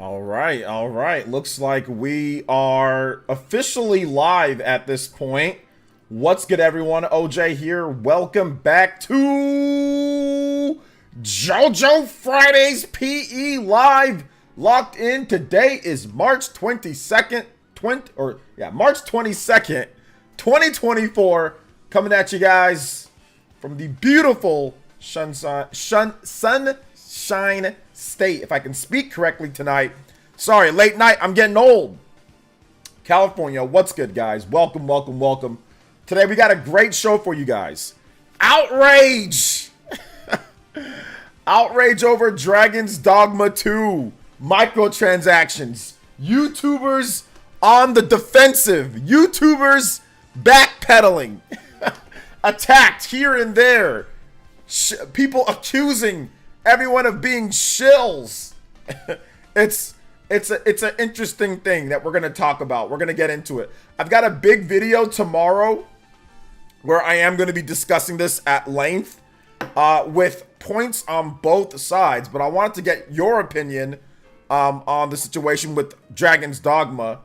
All right, all right. Looks like we are officially live at this point. What's good, everyone? OJ here. Welcome back to JoJo Fridays PE Live. Locked in. Today is March 22nd, March 22nd, 2024. Coming at you guys from the beautiful Sunshine State, if I can speak correctly tonight. Sorry, late night. I'm getting old. California, what's good, guys? Welcome, welcome, welcome. Today we got a great show for you guys. Outrage! Outrage over Dragon's Dogma 2. Microtransactions. YouTubers on the defensive. YouTubers backpedaling. Attacked here and there. People accusing everyone of being shills. it's an interesting thing that we're gonna talk about. We're gonna get into it. I've got a big video tomorrow where I am gonna be discussing this at length with points on both sides, but I wanted to get your opinion on the situation with Dragon's Dogma,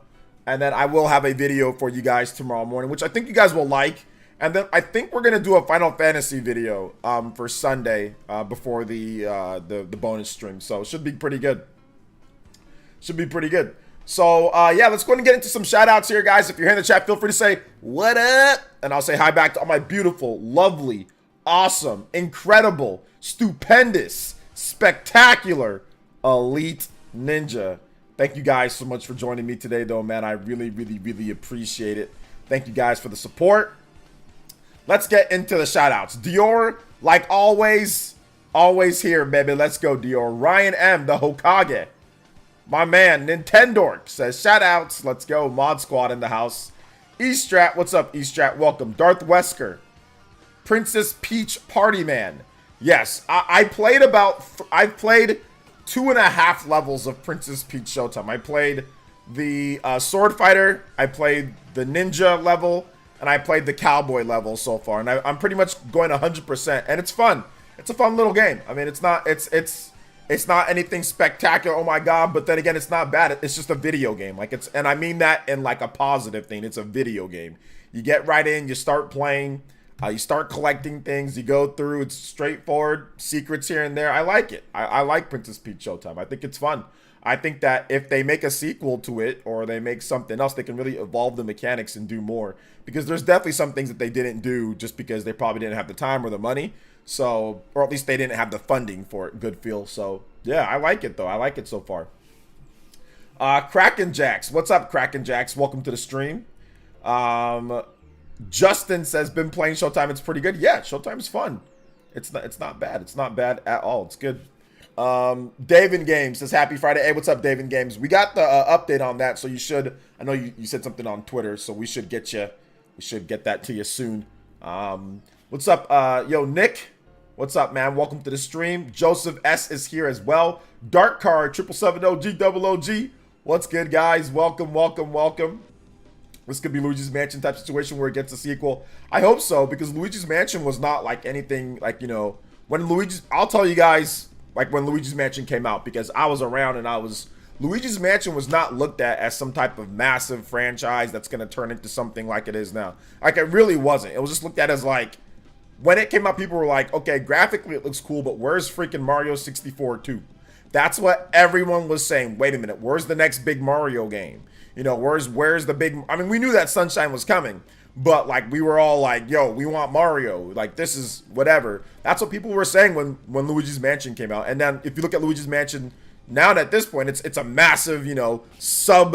and then I will have a video for you guys tomorrow morning, which I think you guys will like. And then I think we're gonna do a Final Fantasy video for Sunday before the bonus stream. So it should be pretty good. Should be pretty good. So yeah, let's go ahead and get into some shout outs here, guys. If you're here in the chat, feel free to say what up, and I'll say hi back to all my beautiful, lovely, awesome, incredible, stupendous, spectacular, elite ninja. Thank you guys so much for joining me today, though, man. I really, really, really appreciate it. Thank you guys for the support. Let's get into the shout-outs. Dior, like always here, baby. Let's go, Dior. Ryan M, the Hokage. My man, Nintendork, says shout-outs. Let's go. Mod Squad in the house. Estrat, what's up, Estrat? Welcome. Darth Wesker. Princess Peach Party Man. Yes, I've played 2.5 levels of Princess Peach Showtime. I played the Sword Fighter. I played the Ninja level. And I played the Cowboy level so far, and I'm pretty much going 100%, and it's fun. It's a fun little game. I mean, it's not anything spectacular. Oh my god! But then again, it's not bad. It's just a video game. And I mean that in like a positive thing. It's a video game. You get right in, you start playing, you start collecting things, you go through. It's straightforward, secrets here and there. I like it. I like Princess Peach Showtime. I think it's fun. I think that if they make a sequel to it or they make something else, they can really evolve the mechanics and do more. Because there's definitely some things that they didn't do just because they probably didn't have the time or the money. So, or at least they didn't have the funding for it. Good feel. So, yeah, I like it though. I like it so far. Kraken Jacks. What's up, Kraken Jacks? Welcome to the stream. Justin says, been playing Showtime. It's pretty good. Yeah, Showtime's fun. It's not bad. It's not bad at all. It's good. David Games says happy Friday. Hey, what's up, David Games? We got the update on that, so you should. I know you said something on Twitter, so we should get that to you soon. What's up, yo, Nick? What's up, man? Welcome to the stream. Joseph S is here as well. Dark Card 777OG. What's good, guys? Welcome, welcome, welcome. This could be Luigi's Mansion type situation where it gets a sequel. I hope so, because Luigi's Mansion was not like anything like, you know, when I'll tell you guys. Like when Luigi's Mansion came out, because I was around and Luigi's Mansion was not looked at as some type of massive franchise that's going to turn into something like it is now. Like it really wasn't. It was just looked at as like, when it came out, people were like, okay, graphically it looks cool, but where's freaking Mario 64 2? That's what everyone was saying. Wait a minute, where's the next big Mario game? You know, where's the big, I mean, we knew that Sunshine was coming. But like we were all like, yo, we want Mario. Like this is whatever. That's what people were saying when Luigi's Mansion came out. And then if you look at Luigi's Mansion now, at this point, it's a massive, you know, sub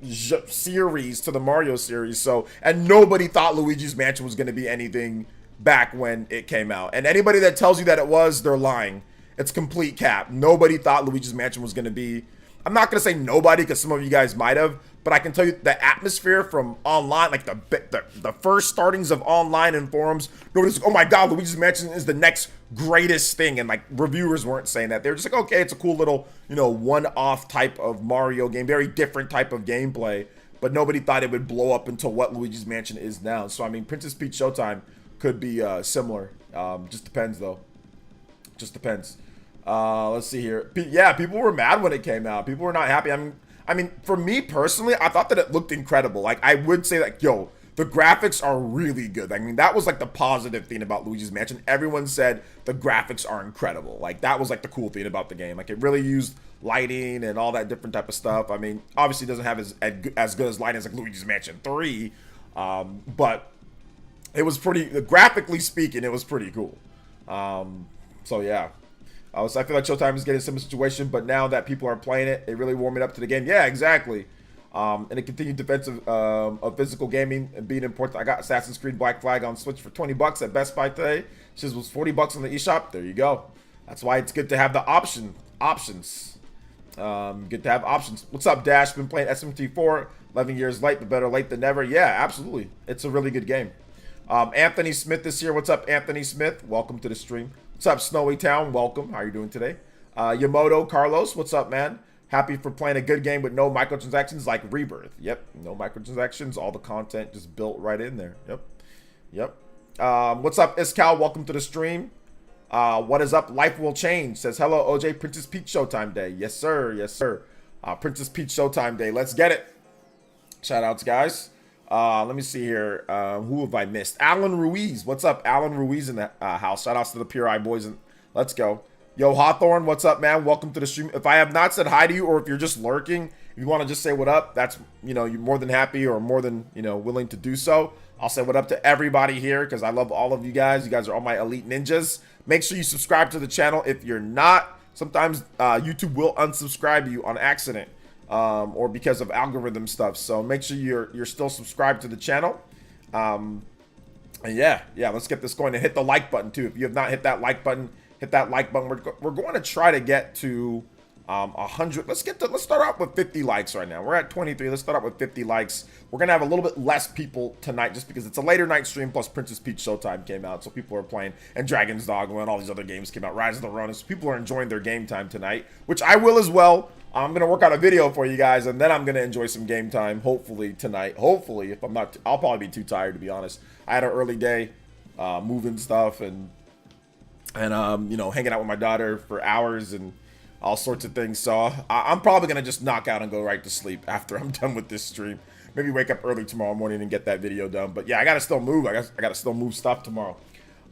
series to the Mario series. So, and nobody thought Luigi's Mansion was going to be anything back when it came out. And anybody that tells you that it was, they're lying. It's complete cap. Nobody thought Luigi's Mansion was going to be. I'm not going to say nobody, because some of you guys might have, but I can tell you the atmosphere from online, like the first startings of online and forums, nobody's like, oh my god, Luigi's Mansion is the next greatest thing, and like reviewers weren't saying that. They were just like, okay, it's a cool little, you know, one-off type of Mario game, very different type of gameplay, but nobody thought it would blow up into what Luigi's Mansion is now. So I mean, Princess Peach Showtime could be similar. Just depends though. Just depends. Let's see here. Yeah, people were mad when it came out. People were not happy. I mean, for me personally, I thought that it looked incredible. Like, I would say like, yo, the graphics are really good. I mean, that was like the positive thing about Luigi's Mansion. Everyone said the graphics are incredible. Like, that was like the cool thing about the game. Like, it really used lighting and all that different type of stuff. I mean, obviously it doesn't have as good as lighting as like Luigi's Mansion 3. But it was pretty, graphically speaking, it was pretty cool. So yeah. So I feel like Showtime is getting a similar situation, but now that people are playing it, it really warming up to the game. Yeah, exactly. And a continued defense of physical gaming and being important. I got Assassin's Creed Black Flag on Switch for 20 bucks at Best Buy today. It was 40 bucks on the eShop. There you go. That's why it's good to have the options. Good to have options. What's up, Dash? Been playing SMT4, 11 years late, but better late than never. Yeah, absolutely. It's a really good game. Anthony Smith is here. What's up, Anthony Smith? Welcome to the stream. What's up, Snowy Town? Welcome. How are you doing today? Yamoto Carlos, what's up, man? Happy for playing a good game with no microtransactions like Rebirth. Yep, no microtransactions. All the content just built right in there. Yep. What's up, Iskal? Welcome to the stream. What is up? Life will change. Says hello, OJ. Princess Peach Showtime Day. Yes, sir. Yes, sir. Princess Peach Showtime Day. Let's get it. Shout outs, guys. Let me see here. Who have I missed? Alan Ruiz. What's up? Alan Ruiz in the house. Shout outs to the Pure Eye boys. And let's go. Yo, Hawthorne, what's up, man? Welcome to the stream. If I have not said hi to you, or if you're just lurking, if you want to just say what up, that's, you're more than happy or more than, willing to do so. I'll say what up to everybody here because I love all of you guys. You guys are all my elite ninjas. Make sure you subscribe to the channel. If you're not, sometimes YouTube will unsubscribe you on accident or because of algorithm stuff. So make sure you're still subscribed to the channel. And yeah, let's get this going. And hit the like button too. If you have not hit that like button, hit that like button. We're going to try to get to 100. Let's start out with 50 likes right now. We're at 23. Let's start out with 50 likes. We're gonna have a little bit less people tonight just because it's a later night stream. Plus Princess Peach Showtime came out, so people are playing, and Dragon's Dogma and all these other games came out. Rise of the Ronin. So people are enjoying their game time tonight, which I will as well. I'm gonna work out a video for you guys, and then I'm gonna enjoy some game time. Hopefully tonight. Hopefully, if I'm not, I'll probably be too tired to be honest. I had an early day, moving stuff and hanging out with my daughter for hours and all sorts of things. So I'm probably going to just knock out and go right to sleep after I'm done with this stream. Maybe wake up early tomorrow morning and get that video done. But yeah, I got to still move. I got to still move stuff tomorrow.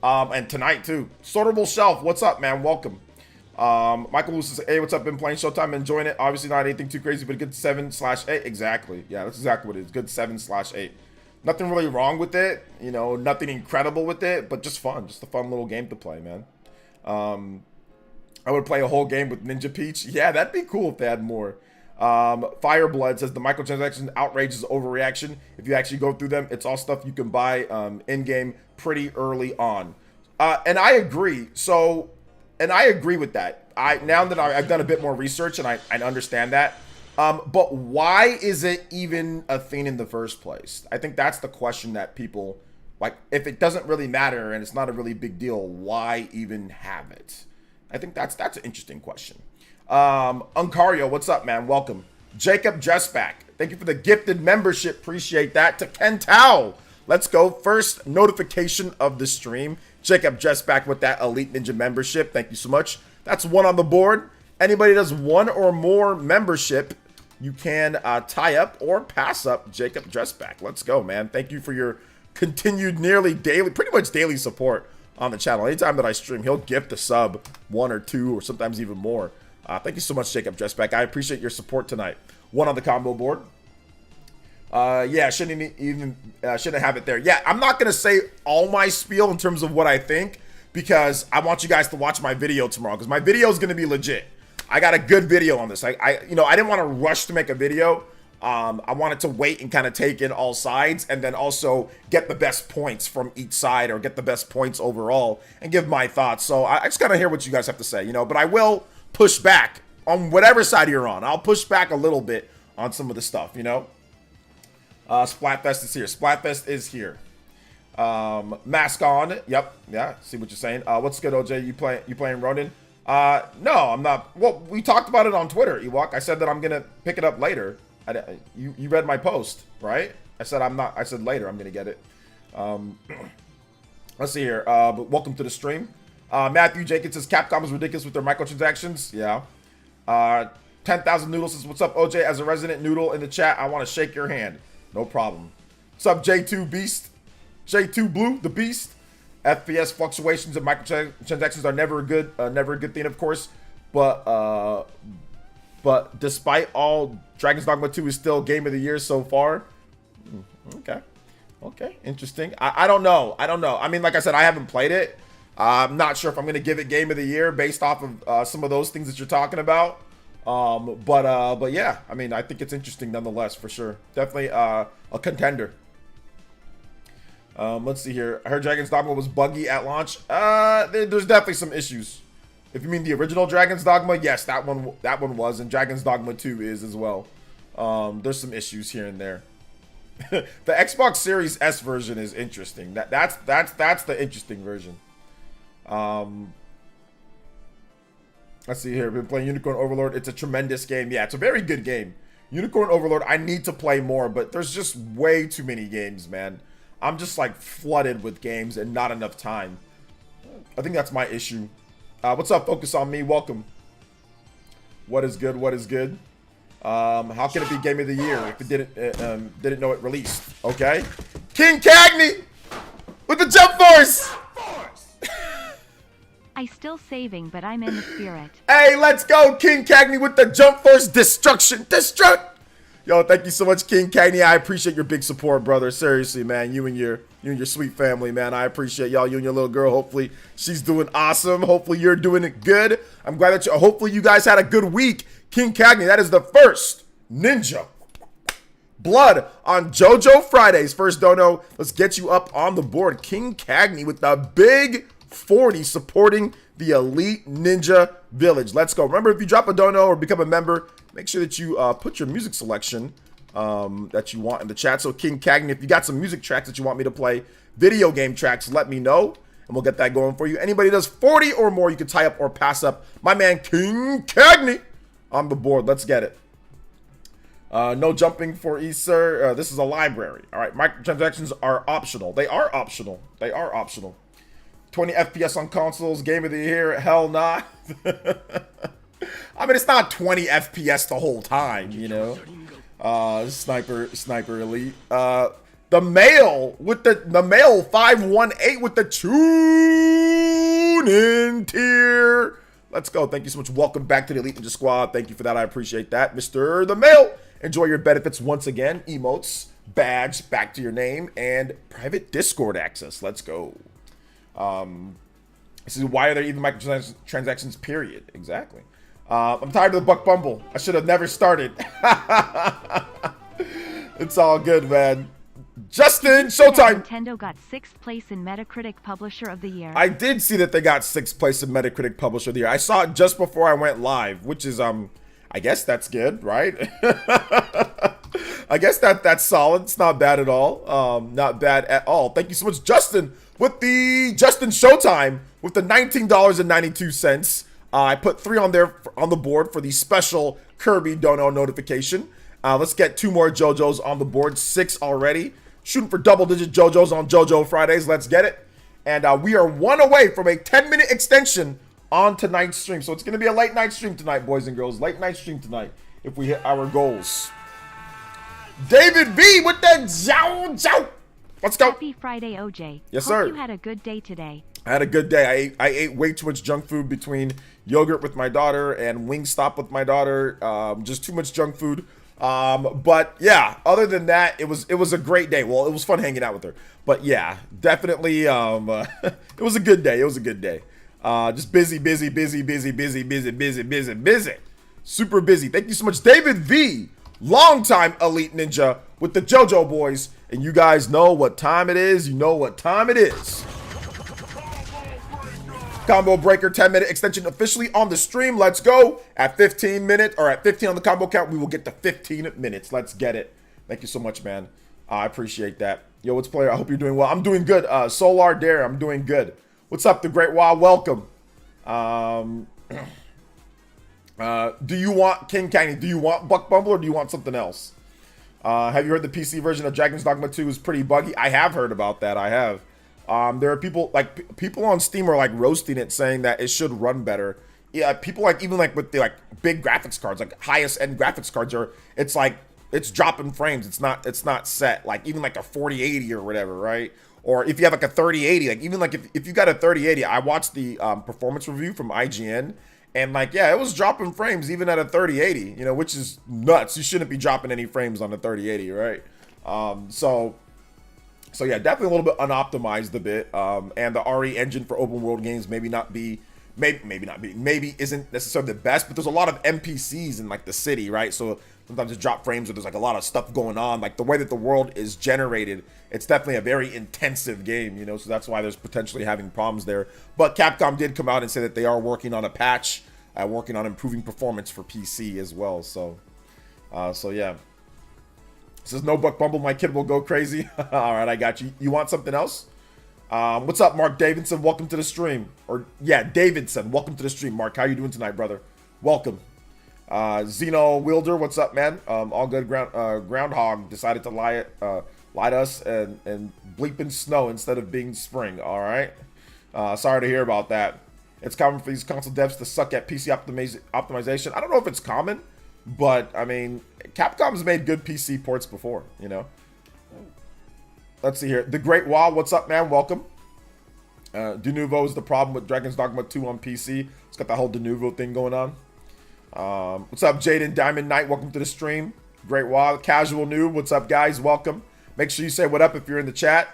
And tonight too. Sortable Shelf, what's up, man? Welcome. Michael Lewis says, hey, what's up? Been playing Showtime, enjoying it. Obviously not anything too crazy, but a good 7/8. Exactly. Yeah, that's exactly what it is. Good 7/8. Nothing really wrong with it. Nothing incredible with it, but just fun. Just a fun little game to play, man. I would play a whole game with Ninja Peach. Yeah, that'd be cool if they had more. Fireblood says the microtransaction outrage is overreaction. If you actually go through them, it's all stuff you can buy in-game pretty early on. And I agree. And I agree with that. Now that I've done a bit more research and I understand that. But why is it even a thing in the first place? I think that's the question that people, like, if it doesn't really matter and it's not a really big deal, why even have it? I think that's an interesting question. Uncario, what's up, man? Welcome. Jacob Dressback, thank you for the gifted membership. Appreciate that. To Ken Tao, let's go. First notification of the stream. Jacob Dressback with that Elite Ninja membership. Thank you so much. That's one on the board. Anybody does one or more membership, you can tie up or pass up Jacob Dressback. Let's go, man. Thank you for your continued nearly daily, pretty much daily support on the channel. Anytime that I stream, he'll gift a sub, 1 or 2 or sometimes even more. Thank you so much, Jacob Dressback. I appreciate your support tonight. One on the combo board. Yeah, shouldn't have it there. Yeah, I'm not gonna say all my spiel in terms of what I think because I want you guys to watch my video tomorrow because my video is gonna be legit. I got a good video on this. I didn't want to rush to make a video. I wanted to wait and kind of take in all sides and then also get the best points from each side or get the best points overall and give my thoughts. So I just gotta hear what you guys have to say, but I will push back on whatever side you're on. I'll push back a little bit on some of the stuff, Splatfest is here. Splatfest is here. Mask on. Yep. Yeah. See what you're saying. What's good, OJ? You playing Ronin? No, I'm not. Well, we talked about it on Twitter, Ewok. I said that I'm gonna pick it up later. You read my post, right? I said I said later I'm gonna get it. Let's see here. But welcome to the stream. Matthew Jenkins says Capcom is ridiculous with their microtransactions. Yeah. 10,000 Noodles says, what's up, OJ? As a resident noodle in the chat, I want to shake your hand. No problem. What's up, J2 Beast? J2 Blue, the Beast. FPS fluctuations and microtransactions are never a good thing, of course. But despite all, Dragon's Dogma 2 is still game of the year so far. Okay, interesting. I don't know. I mean, like I said, I haven't played it. I'm not sure if I'm gonna give it game of the year based off of some of those things that you're talking about. But yeah, I mean, I think it's interesting nonetheless, for sure. Definitely a contender. Let's see here. I heard Dragon's Dogma was buggy at launch. There's definitely some issues. If you mean the original Dragon's Dogma, yes, that one was, and Dragon's Dogma 2 is as well. There's some issues here and there. The Xbox Series S version is interesting. That's the interesting version. Let's see here. I've been playing Unicorn Overlord. It's a tremendous game. Yeah, it's a very good game. Unicorn Overlord, I need to play more, but there's just way too many games, man. I'm just like flooded with games and not enough time. I think that's my issue. What's up, Focus on Me? Welcome. What is good? What is good? How can it be game of the year if it didn't know it released? Okay. King Cagney with the jump force. I still saving, but I'm in the spirit. Hey, let's go, King Cagney with the jump force destruction. Destruct. Yo, thank you so much, King Cagney. I appreciate your big support, brother. Seriously, man. You and your sweet family, man. I appreciate y'all. You and your little girl. Hopefully, she's doing awesome. Hopefully, you're doing it good. I'm glad that hopefully you guys had a good week. King Cagney, that is the first Ninja Blood on JoJo Fridays. First dono. Let's get you up on the board. King Cagney with the big 40 supporting the Elite Ninja Village. Let's go. Remember, if you drop a dono or become a member, make sure that you put your music selection that you want in the chat. So King Cagney, if you got some music tracks that you want me to play, video game tracks, let me know, and we'll get that going for you. Anybody does 40 or more, you can tie up or pass up. My man King Cagney on the board. Let's get it. No jumping for Easter. This is a library. All right, microtransactions are optional. They are optional. They are optional. 20 FPS on consoles, game of the year, hell nah. I mean, it's not 20 FPS the whole time, you know. Sniper Elite. The male 518 with the tune-in tier. Let's go. Thank you so much. Welcome back to the Elite Ninja Squad. Thank you for that. I appreciate that, Mr. The Male. Enjoy your benefits once again. Emotes, badge, back to your name, and private Discord access. Let's go. This is why are there even microtransactions, period. Exactly. I'm tired of the Buck Bumble. I should have never started. It's all good, man. Justin, Showtime. Nintendo got 6th place in Metacritic Publisher of the Year. I did see that they got 6th place in Metacritic Publisher of the Year. I saw it just before I went live, which is, I guess that's good, right? I guess that's solid. It's not bad at all. Not bad at all. Thank you so much, Justin, with the Justin Showtime with the $19.92. I put 3 on there on the board for the special Kirby Dono notification. Let's get 2 more JoJo's on the board. 6 already. Shooting for double-digit JoJo's on JoJo Fridays. Let's get it. And we are 1 away from a 10-minute extension on tonight's stream. So it's going to be a late night stream tonight, boys and girls. Late night stream tonight if we hit our goals. David V with the Jow. Let's go. Happy Friday, OJ. Yes, sir. Hope you had a good day today. I had a good day. I ate way too much junk food between yogurt with my daughter and Wingstop with my daughter. Just too much junk food. But yeah, other than that, it was a great day. Well, it was fun hanging out with her. But yeah, definitely, it was a good day. It was a good day. Just busy. Super busy. Thank you so much, David V. Longtime Elite Ninja with the JoJo boys. And you guys know what time it is. You know what time it is. Combo Breaker 10-minute extension officially on the stream. Let's go. At 15 minutes, or at 15 on the combo count, we will get to 15 minutes. Let's get it. Thank you so much, man. I appreciate that. Yo, what's player? I hope you're doing well. I'm doing good. Solar Dare, I'm doing good. What's up, the Great Wild? Welcome. Do you want King Cagney? Do you want Buck Bumble or do you want something else? Have you heard the PC version of Dragon's Dogma 2 is pretty buggy? I have heard about that. I have. There are people like people on Steam are like roasting it, saying that it should run better. Yeah, people like even like with the like big graphics cards, like highest end graphics cards are, it's like it's dropping frames. It's not set. Like even like a 4080 or whatever, right? Or if you have like a 3080, like even like if you got a 3080, I watched the performance review from IGN, and like yeah, it was dropping frames even at a 3080, you know, which is nuts. You shouldn't be dropping any frames on a 3080, right? So yeah, definitely a little bit unoptimized a bit. And the RE engine for open world games maybe isn't necessarily the best, but there's a lot of NPCs in like the city, right? So sometimes it drop frames or there's like a lot of stuff going on. Like the way that the world is generated, it's definitely a very intensive game, you know, so that's why there's potentially having problems there. But Capcom did come out and say that they are working on a patch, working on improving performance for PC as well. So yeah. Says no Buck Bumble, my kid will go crazy. All right, I got you. You want something else? What's up, Mark Davidson? Welcome to the stream. Or yeah, Davidson. Welcome to the stream, Mark. How you doing tonight, brother? Welcome. Zeno Wilder, what's up, man? All good. Groundhog decided to lie to us and bleeping snow instead of being spring. All right. Sorry to hear about that. It's common for these console devs to suck at PC optimization. I don't know if it's common, but I mean, Capcom's made good PC ports before, you know. Let's see here. The Great Wall, what's up, man? Welcome. De Nouveau is the problem with Dragon's Dogma 2 on PC. It's got that whole De Nouveau thing going on. What's up, Jaden Diamond Knight? Welcome to the stream. Great Wall. Casual Noob, what's up, guys? Welcome. Make sure you say what up if you're in the chat.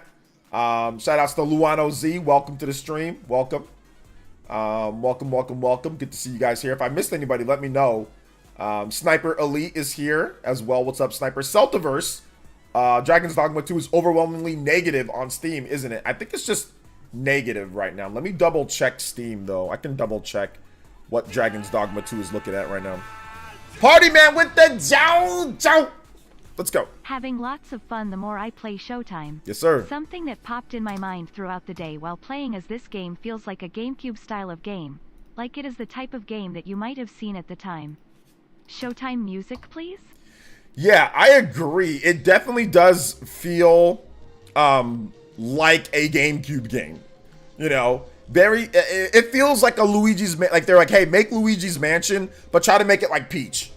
Shout outs to Luano Z. Welcome to the stream. Welcome. Welcome. Good to see you guys here. If I missed anybody, let me know. Sniper Elite is here as well. What's up, Sniper? Celtiverse. Dragon's Dogma 2 is overwhelmingly negative on Steam, isn't it? I think it's just negative right now. Let me double check Steam, though. I can double check what Dragon's Dogma 2 is looking at right now. Party man with the Jow. Let's go. Having lots of fun the more I play Showtime. Yes, sir. Something that popped in my mind throughout the day while playing as this game feels like a GameCube style of game. Like it is the type of game that you might have seen at the time. Showtime music, please? Yeah, I agree. It definitely does feel like a GameCube game. You know, it feels like a Luigi's, like they're like, hey, make Luigi's Mansion, but try to make it like Peach.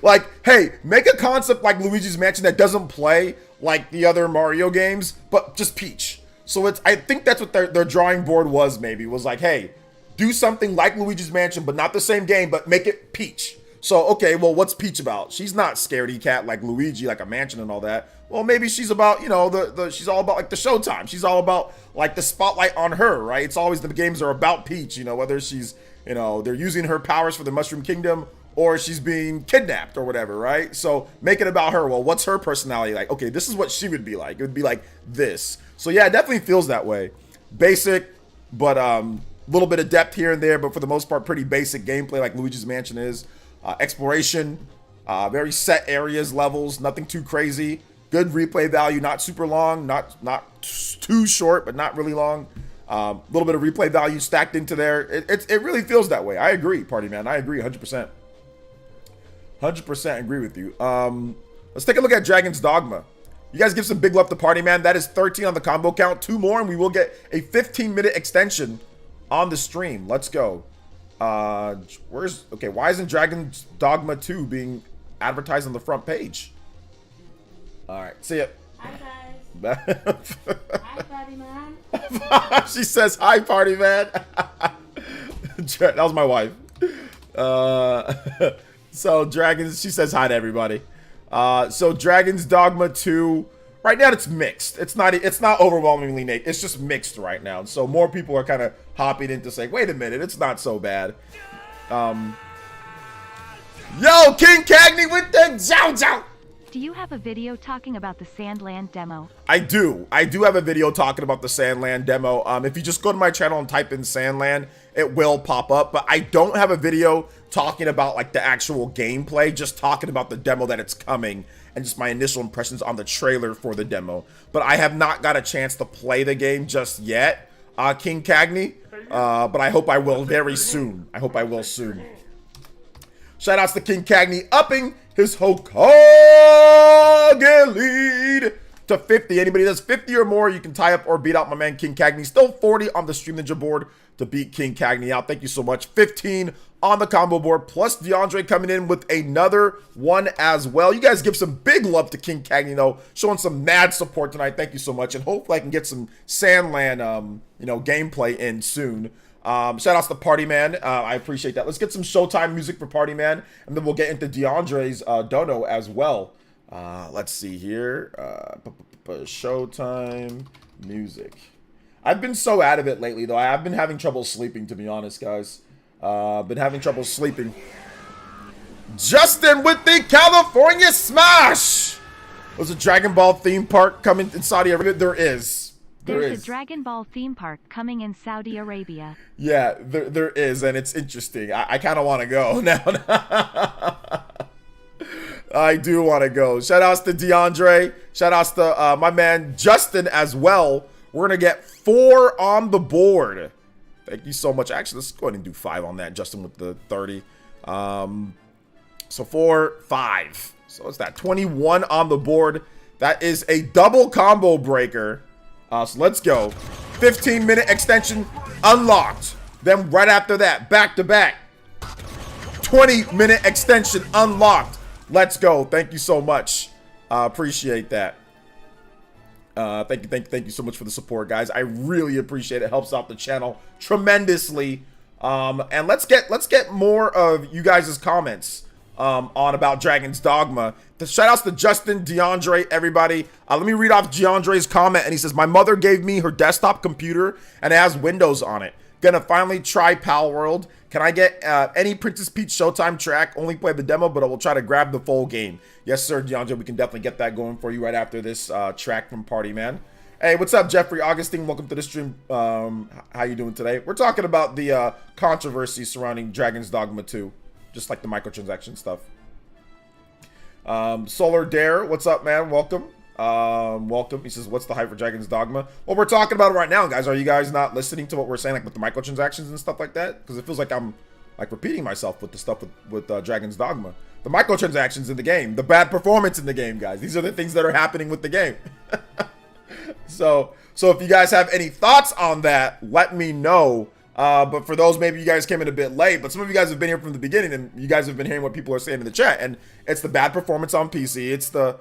like, hey, make a concept like Luigi's Mansion that doesn't play like the other Mario games, but just Peach. So I think that's what their drawing board was like, hey, do something like Luigi's Mansion, but not the same game, but make it Peach. So, okay, well, what's Peach about? She's not scaredy cat like Luigi, like a mansion and all that. Well, maybe she's about, you know, she's all about like the Showtime. She's all about like the spotlight on her, right? It's always the games are about Peach, you know, whether she's, you know, they're using her powers for the Mushroom Kingdom or she's being kidnapped or whatever, right? So make it about her. Well, what's her personality like? Okay, this is what she would be like. It would be like this. So yeah, it definitely feels that way. Basic, but little bit of depth here and there, but for the most part, pretty basic gameplay like Luigi's Mansion is. Exploration, very set areas, levels, nothing too crazy. Good replay value, not super long, not too short, but not really long. A little bit of replay value stacked into there. It really feels that way. I agree, Party Man. I agree 100%. 100% agree with you. Let's take a look at Dragon's Dogma. You guys give some big love to Party Man. That is 13 on the combo count. 2 more, and we will get a 15-minute extension on the stream. Let's go. Why isn't Dragon's Dogma 2 being advertised on the front page? All right, see ya. Hi guys. Hi Party Man. She says hi, Party Man. That was my wife. So she says hi to everybody. So Dragon's Dogma 2, right now it's mixed. It's not overwhelmingly negative. It's just mixed right now. So more people are kind of hopping into saying, wait a minute, it's not so bad. Yo, King Cagney with the Jow. Do you have a video talking about the Sandland demo? I do have a video talking about the Sandland demo. If you just go to my channel and type in Sandland, it will pop up, but I don't have a video talking about like the actual gameplay, just talking about the demo that it's coming and just my initial impressions on the trailer for the demo. But I have not got a chance to play the game just yet, King Cagney, but I hope I will very soon. Shout outs to King Cagney upping his Hokage lead. to 50. Anybody does 50 or more, you can tie up or beat out my man King Cagney. Still 40 on the Stream Ninja board to beat King Cagney out. Thank you so much. 15 on the combo board, plus DeAndre coming in with another one as well. You guys give some big love to King Cagney, though, showing some mad support tonight. Thank you so much, and hopefully I can get some Sandland, gameplay in soon. Shout outs to Party Man. I appreciate that. Let's get some Showtime music for Party Man, and then we'll get into DeAndre's dono as well. Let's see here. Showtime music. I've been so out of it lately, though. I've been having trouble sleeping, to be honest, guys. Been having trouble sleeping. Justin with the California Smash! There's a Dragon Ball theme park coming in Saudi Arabia. There is. There's a Dragon Ball theme park coming in Saudi Arabia. Yeah, there is, and it's interesting. I kind of want to go now. I do want to go. Shout outs to DeAndre. Shout outs to my man Justin as well. We're going to get 4 on the board. Thank you so much. Actually, let's go ahead and do 5 on that. Justin with the 30. So 4, 5. So what's that? 21 on the board. That is a double combo breaker. So let's go. 15-minute extension unlocked. Then right after that, back-to-back. 20-minute extension unlocked. Let's go. Thank you so much. Appreciate that. Thank you so much for the support, guys. I really appreciate it. It helps out the channel tremendously. And let's get more of you guys' comments on about Dragon's Dogma. The shout outs to Justin, DeAndre, everybody. Let me read off DeAndre's comment, and he says, my mother gave me her desktop computer and it has Windows on it. Gonna finally try Pal World. Can I get any Princess Peach Showtime track? Only play the demo, but I will try to grab the full game. Yes, sir, DeAndre. We can definitely get that going for you right after this track from Party Man. Hey, what's up, Jeffrey Augustine? Welcome to the stream. How you doing today? We're talking about the controversy surrounding Dragon's Dogma 2, just like the microtransaction stuff. Solar Dare, what's up, man? Welcome. Welcome. He says, what's the hype for Dragon's Dogma? Well, we're talking about it right now, guys. Are you guys not listening to what we're saying, like with the microtransactions and stuff like that? Because it feels like I'm like repeating myself with the stuff with Dragon's Dogma. The microtransactions in the game, the bad performance in the game, guys. These are the things that are happening with the game. So if you guys have any thoughts on that, let me know. But for those, maybe you guys came in a bit late, but some of you guys have been here from the beginning, and you guys have been hearing what people are saying in the chat. And it's the bad performance on PC. It's the,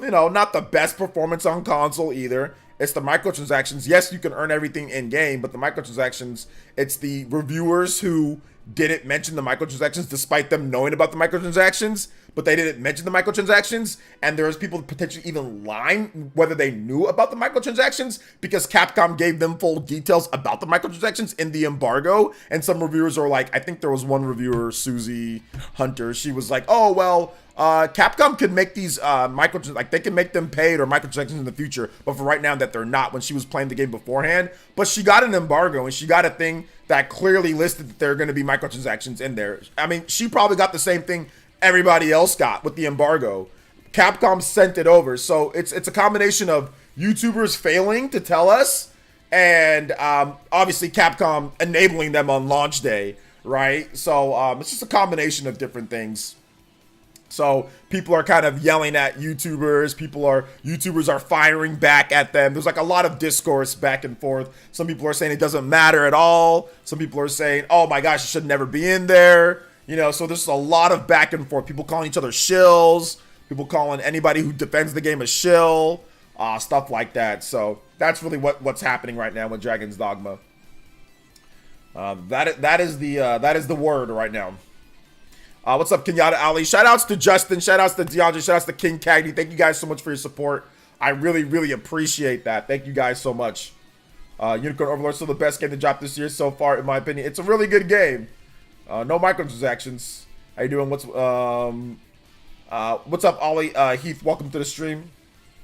not the best performance on console either. It's the microtransactions. Yes, you can earn everything in game, but the microtransactions, it's the reviewers who didn't mention the microtransactions despite them knowing about the microtransactions, but they didn't mention the microtransactions, and there's people potentially even lying whether they knew about the microtransactions because Capcom gave them full details about the microtransactions in the embargo. And some reviewers are like, I think there was one reviewer, Susie Hunter, she was like, oh, well, Capcom can make these microtransactions, like they can make them paid or microtransactions in the future, but for right now that they're not, when she was playing the game beforehand. But she got an embargo and she got a thing that clearly listed that there are going to be microtransactions in there. I mean, she probably got the same thing everybody else got with the embargo. Capcom sent it over. So it's a combination of YouTubers failing to tell us and obviously Capcom enabling them on launch day, right? So it's just a combination of different things. So people are kind of yelling at YouTubers. YouTubers are firing back at them. There's like a lot of discourse back and forth. Some people are saying it doesn't matter at all. Some people are saying, oh my gosh, it should never be in there. So there's a lot of back and forth. People calling each other shills. People calling anybody who defends the game a shill. Stuff like that. So that's really what's happening right now with Dragon's Dogma. That is the word right now. What's up, Kenyatta Ali? Shoutouts to Justin. Shoutouts to DeAndre. Shoutouts to King Cagney. Thank you guys so much for your support. I really, really appreciate that. Thank you guys so much. Unicorn Overlord, still the best game to drop this year so far, in my opinion. It's a really good game. No microtransactions. How you doing? What's up, Ollie? Heath, welcome to the stream.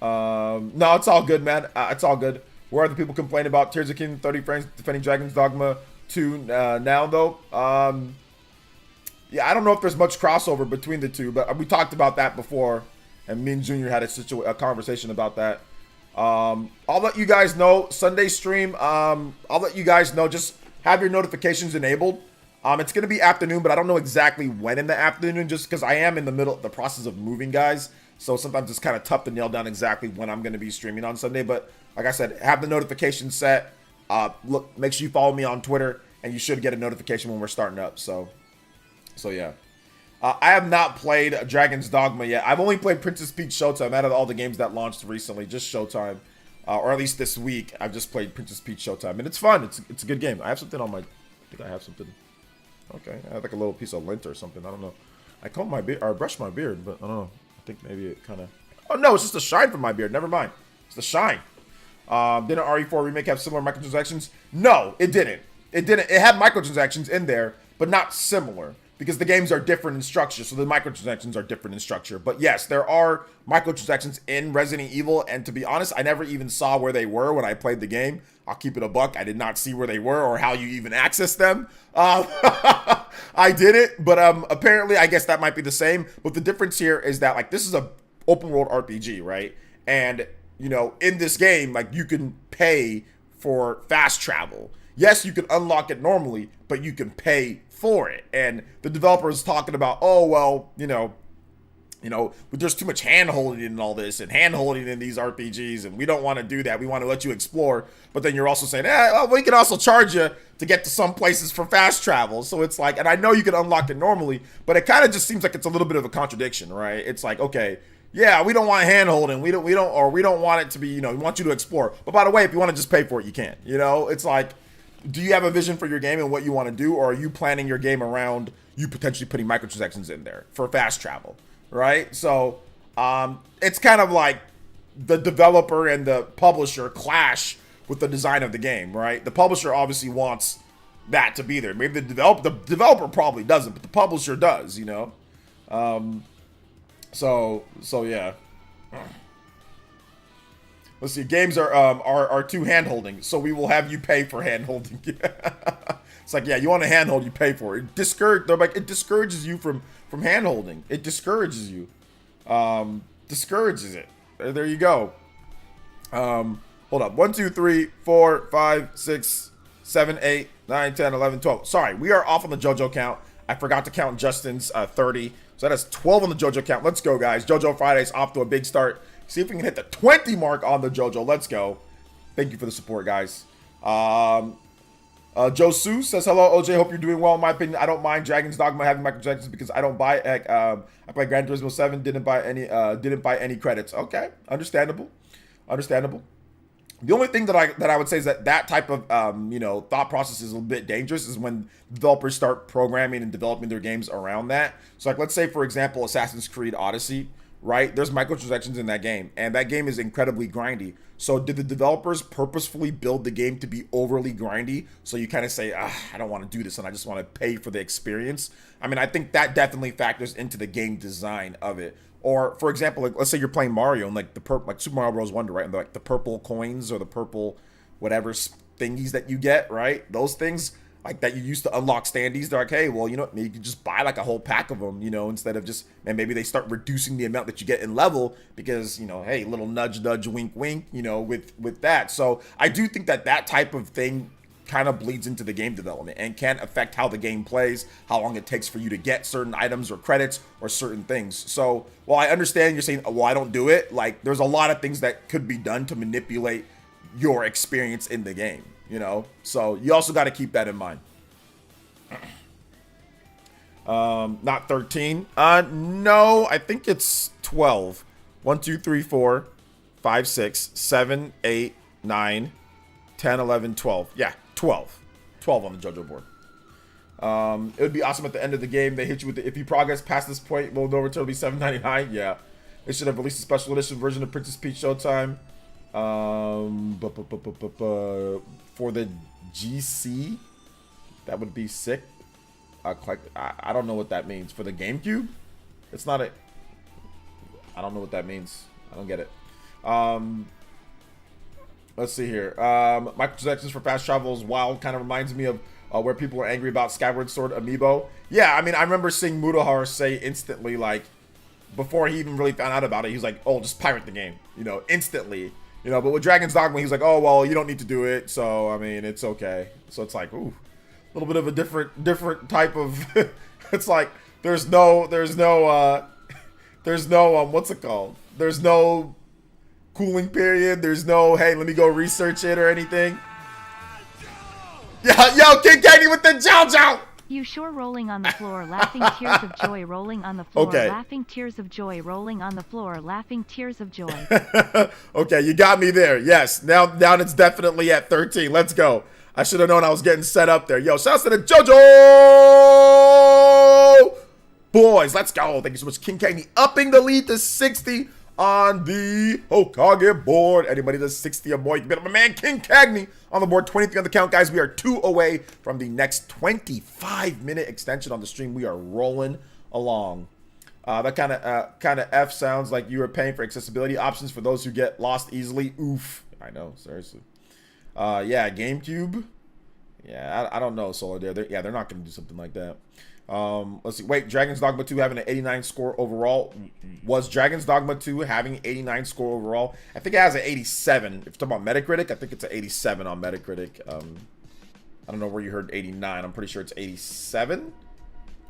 No, it's all good, man. It's all good. Where are the people complaining about Tears of Kingdom 30 frames defending Dragon's Dogma 2 now, though? Yeah, I don't know if there's much crossover between the two, but we talked about that before, and me and Junior had a conversation about that. I'll let you guys know. Sunday stream, I'll let you guys know. Just have your notifications enabled. It's going to be afternoon, but I don't know exactly when in the afternoon, just because I am in the middle of the process of moving, guys. So sometimes it's kind of tough to nail down exactly when I'm going to be streaming on Sunday. But like I said, have the notification set. Look, make sure you follow me on Twitter, and you should get a notification when we're starting up. So yeah. I have not played Dragon's Dogma yet. I've only played Princess Peach Showtime out of all the games that launched recently, just Showtime. Or at least this week, I've just played Princess Peach Showtime. And it's fun. It's a good game. I have something on my... I think I have something... Okay, I have like a little piece of lint or something. I don't know. I combed my beard, or brushed my beard, but I don't know. I think maybe it kind of... Oh, no, it's just a shine from my beard. Never mind. It's the shine. Didn't RE4 Remake have similar microtransactions? No, it didn't. It didn't. It had microtransactions in there, but not similar. Because the games are different in structure, so the microtransactions are different in structure. But yes, there are microtransactions in Resident Evil, and to be honest, I never even saw where they were when I played the game. I'll keep it a buck. I did not see where they were or how you even access them. I did it, but apparently I guess that might be the same. But the difference here is that like this is a open world RPG, right? And you know, in this game, like you can pay for fast travel. Yes, you can unlock it normally, but you can pay for it. And the developer is talking about, oh, well, you know, there's too much hand-holding in all this and hand-holding in these RPGs, and we don't want to do that. We want to let you explore. But then you're also saying, well, we can also charge you to get to some places for fast travel. So it's like, and I know you can unlock it normally, but it kind of just seems like it's a little bit of a contradiction, right? It's like, okay, yeah, we don't want hand-holding. We don't want it to be, you know, we want you to explore. But by the way, if you want to just pay for it, you can. You know, it's like, do you have a vision for your game and what you want to do, or are you planning your game around you potentially putting microtransactions in there for fast travel, right? So it's kind of like the developer and the publisher clash with the design of the game, right? The publisher obviously wants that to be there. Maybe the developer probably doesn't, but the publisher does, you know? So yeah. Let's see. Games are too hand-holding, so we will have you pay for hand-holding. It's like, yeah, you want a hand-hold, you pay for it. It discourages you from hand-holding. It discourages you. Discourages it. There you go. Hold up. 1, 2, 3, 4, 5, 6, 7, 8, 9, 10, 11, 12. Sorry, we are off on the JoJo count. I forgot to count Justin's 30. So that is 12 on the JoJo count. Let's go, guys. JoJo Friday's off to a big start. See if we can hit the 20 mark on the JoJo. Let's go. Thank you for the support, guys. Joe Sue says, hello, OJ. Hope you're doing well. In my opinion, I don't mind Dragon's Dogma having microtransactions because I don't buy. I played Gran Turismo 7. Didn't buy any credits. Okay, understandable. The only thing that I would say is that type of thought process is a little bit dangerous is when developers start programming and developing their games around that. So like let's say for example Assassin's Creed Odyssey, right? There's microtransactions in that game, and that game is incredibly grindy. So did the developers purposefully build the game to be overly grindy? So you kind of say, I don't want to do this, and I just want to pay for the experience. I mean, I think that definitely factors into the game design of it. Or for example, like let's say you're playing Mario and like like Super Mario Bros. Wonder, right? And like the purple coins or the purple whatever thingies that you get, right? Those things like that you used to unlock standees. They're like, hey, well, you know, maybe you can just buy like a whole pack of them, you know, instead of just, and maybe they start reducing the amount that you get in level because, you know, hey, little nudge, nudge, wink, wink, you know, with that. So I do think that type of thing kind of bleeds into the game development and can affect how the game plays, how long it takes for you to get certain items or credits or certain things. So while I understand you're saying, well, I don't do it, like there's a lot of things that could be done to manipulate your experience in the game, you know? So you also got to keep that in mind. Not 13. No, I think it's 12. 1, 2, 3, 4, 5, 6, 7, 8, 9, 10, 11, 12. Yeah, 12. 12 on the JoJo board. It would be awesome at the end of the game. They hit you with the, if you progress past this point, will no return will be $7.99. Yeah. They should have released a special edition version of Princess Peach Showtime. For the GC. That would be sick. I don't know what that means. For the GameCube? It's not a... I don't know what that means. I don't get it. Let's see here. Microtransactions for fast travel is wild. Kind of reminds me of where people are angry about Skyward Sword Amiibo. Yeah, I mean, I remember seeing Mutahar say instantly, like, before he even really found out about it, he was like, oh, just pirate the game. You know, instantly. You know, but with Dragon's Dogma, he was like, oh, well, you don't need to do it. So, I mean, it's okay. So it's like, ooh. little bit of a different type of. It's like there's no what's it called? There's no cooling period. There's no hey, let me go research it or anything. Yo, King Katie with the Jojo. You sure rolling on the floor, laughing tears of joy, rolling on the floor, Okay. laughing tears of joy, rolling on the floor, laughing tears of joy. Okay, you got me there. Yes, now it's definitely at 13. Let's go. I should have known I was getting set up there. Yo, shouts to the JoJo boys. Let's go. Thank you so much, King Cagney, upping the lead to 60 on the Hokage board. Anybody that's 60 or more, you can bet on my man King Cagney on the board. 23 on the count, guys. We are 2 away from the next 25-minute extension on the stream. We are rolling along. That kind of F sounds like you were paying for accessibility options for those who get lost easily. Oof. I know, seriously. Yeah, GameCube. Yeah, I don't know, Solitaire. They're not going to do something like that. Let's see. Wait, Dragon's Dogma 2 having an 89 score overall. Was Dragon's Dogma 2 having an 89 score overall? I think it has an 87. If you're talking about Metacritic, I think it's an 87 on Metacritic. I don't know where you heard 89. I'm pretty sure it's 87.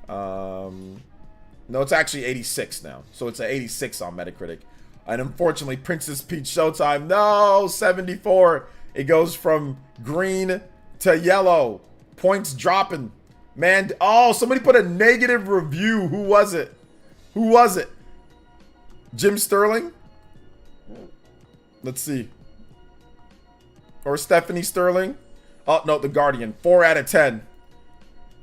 No, it's actually 86 now. So it's an 86 on Metacritic. And unfortunately, Princess Peach Showtime. No, 74. It goes from green to yellow. Points dropping. Man, oh, somebody put a negative review. Who was it? Jim Sterling? Let's see. Or Stephanie Sterling? Oh, no, The Guardian. 4 out of 10.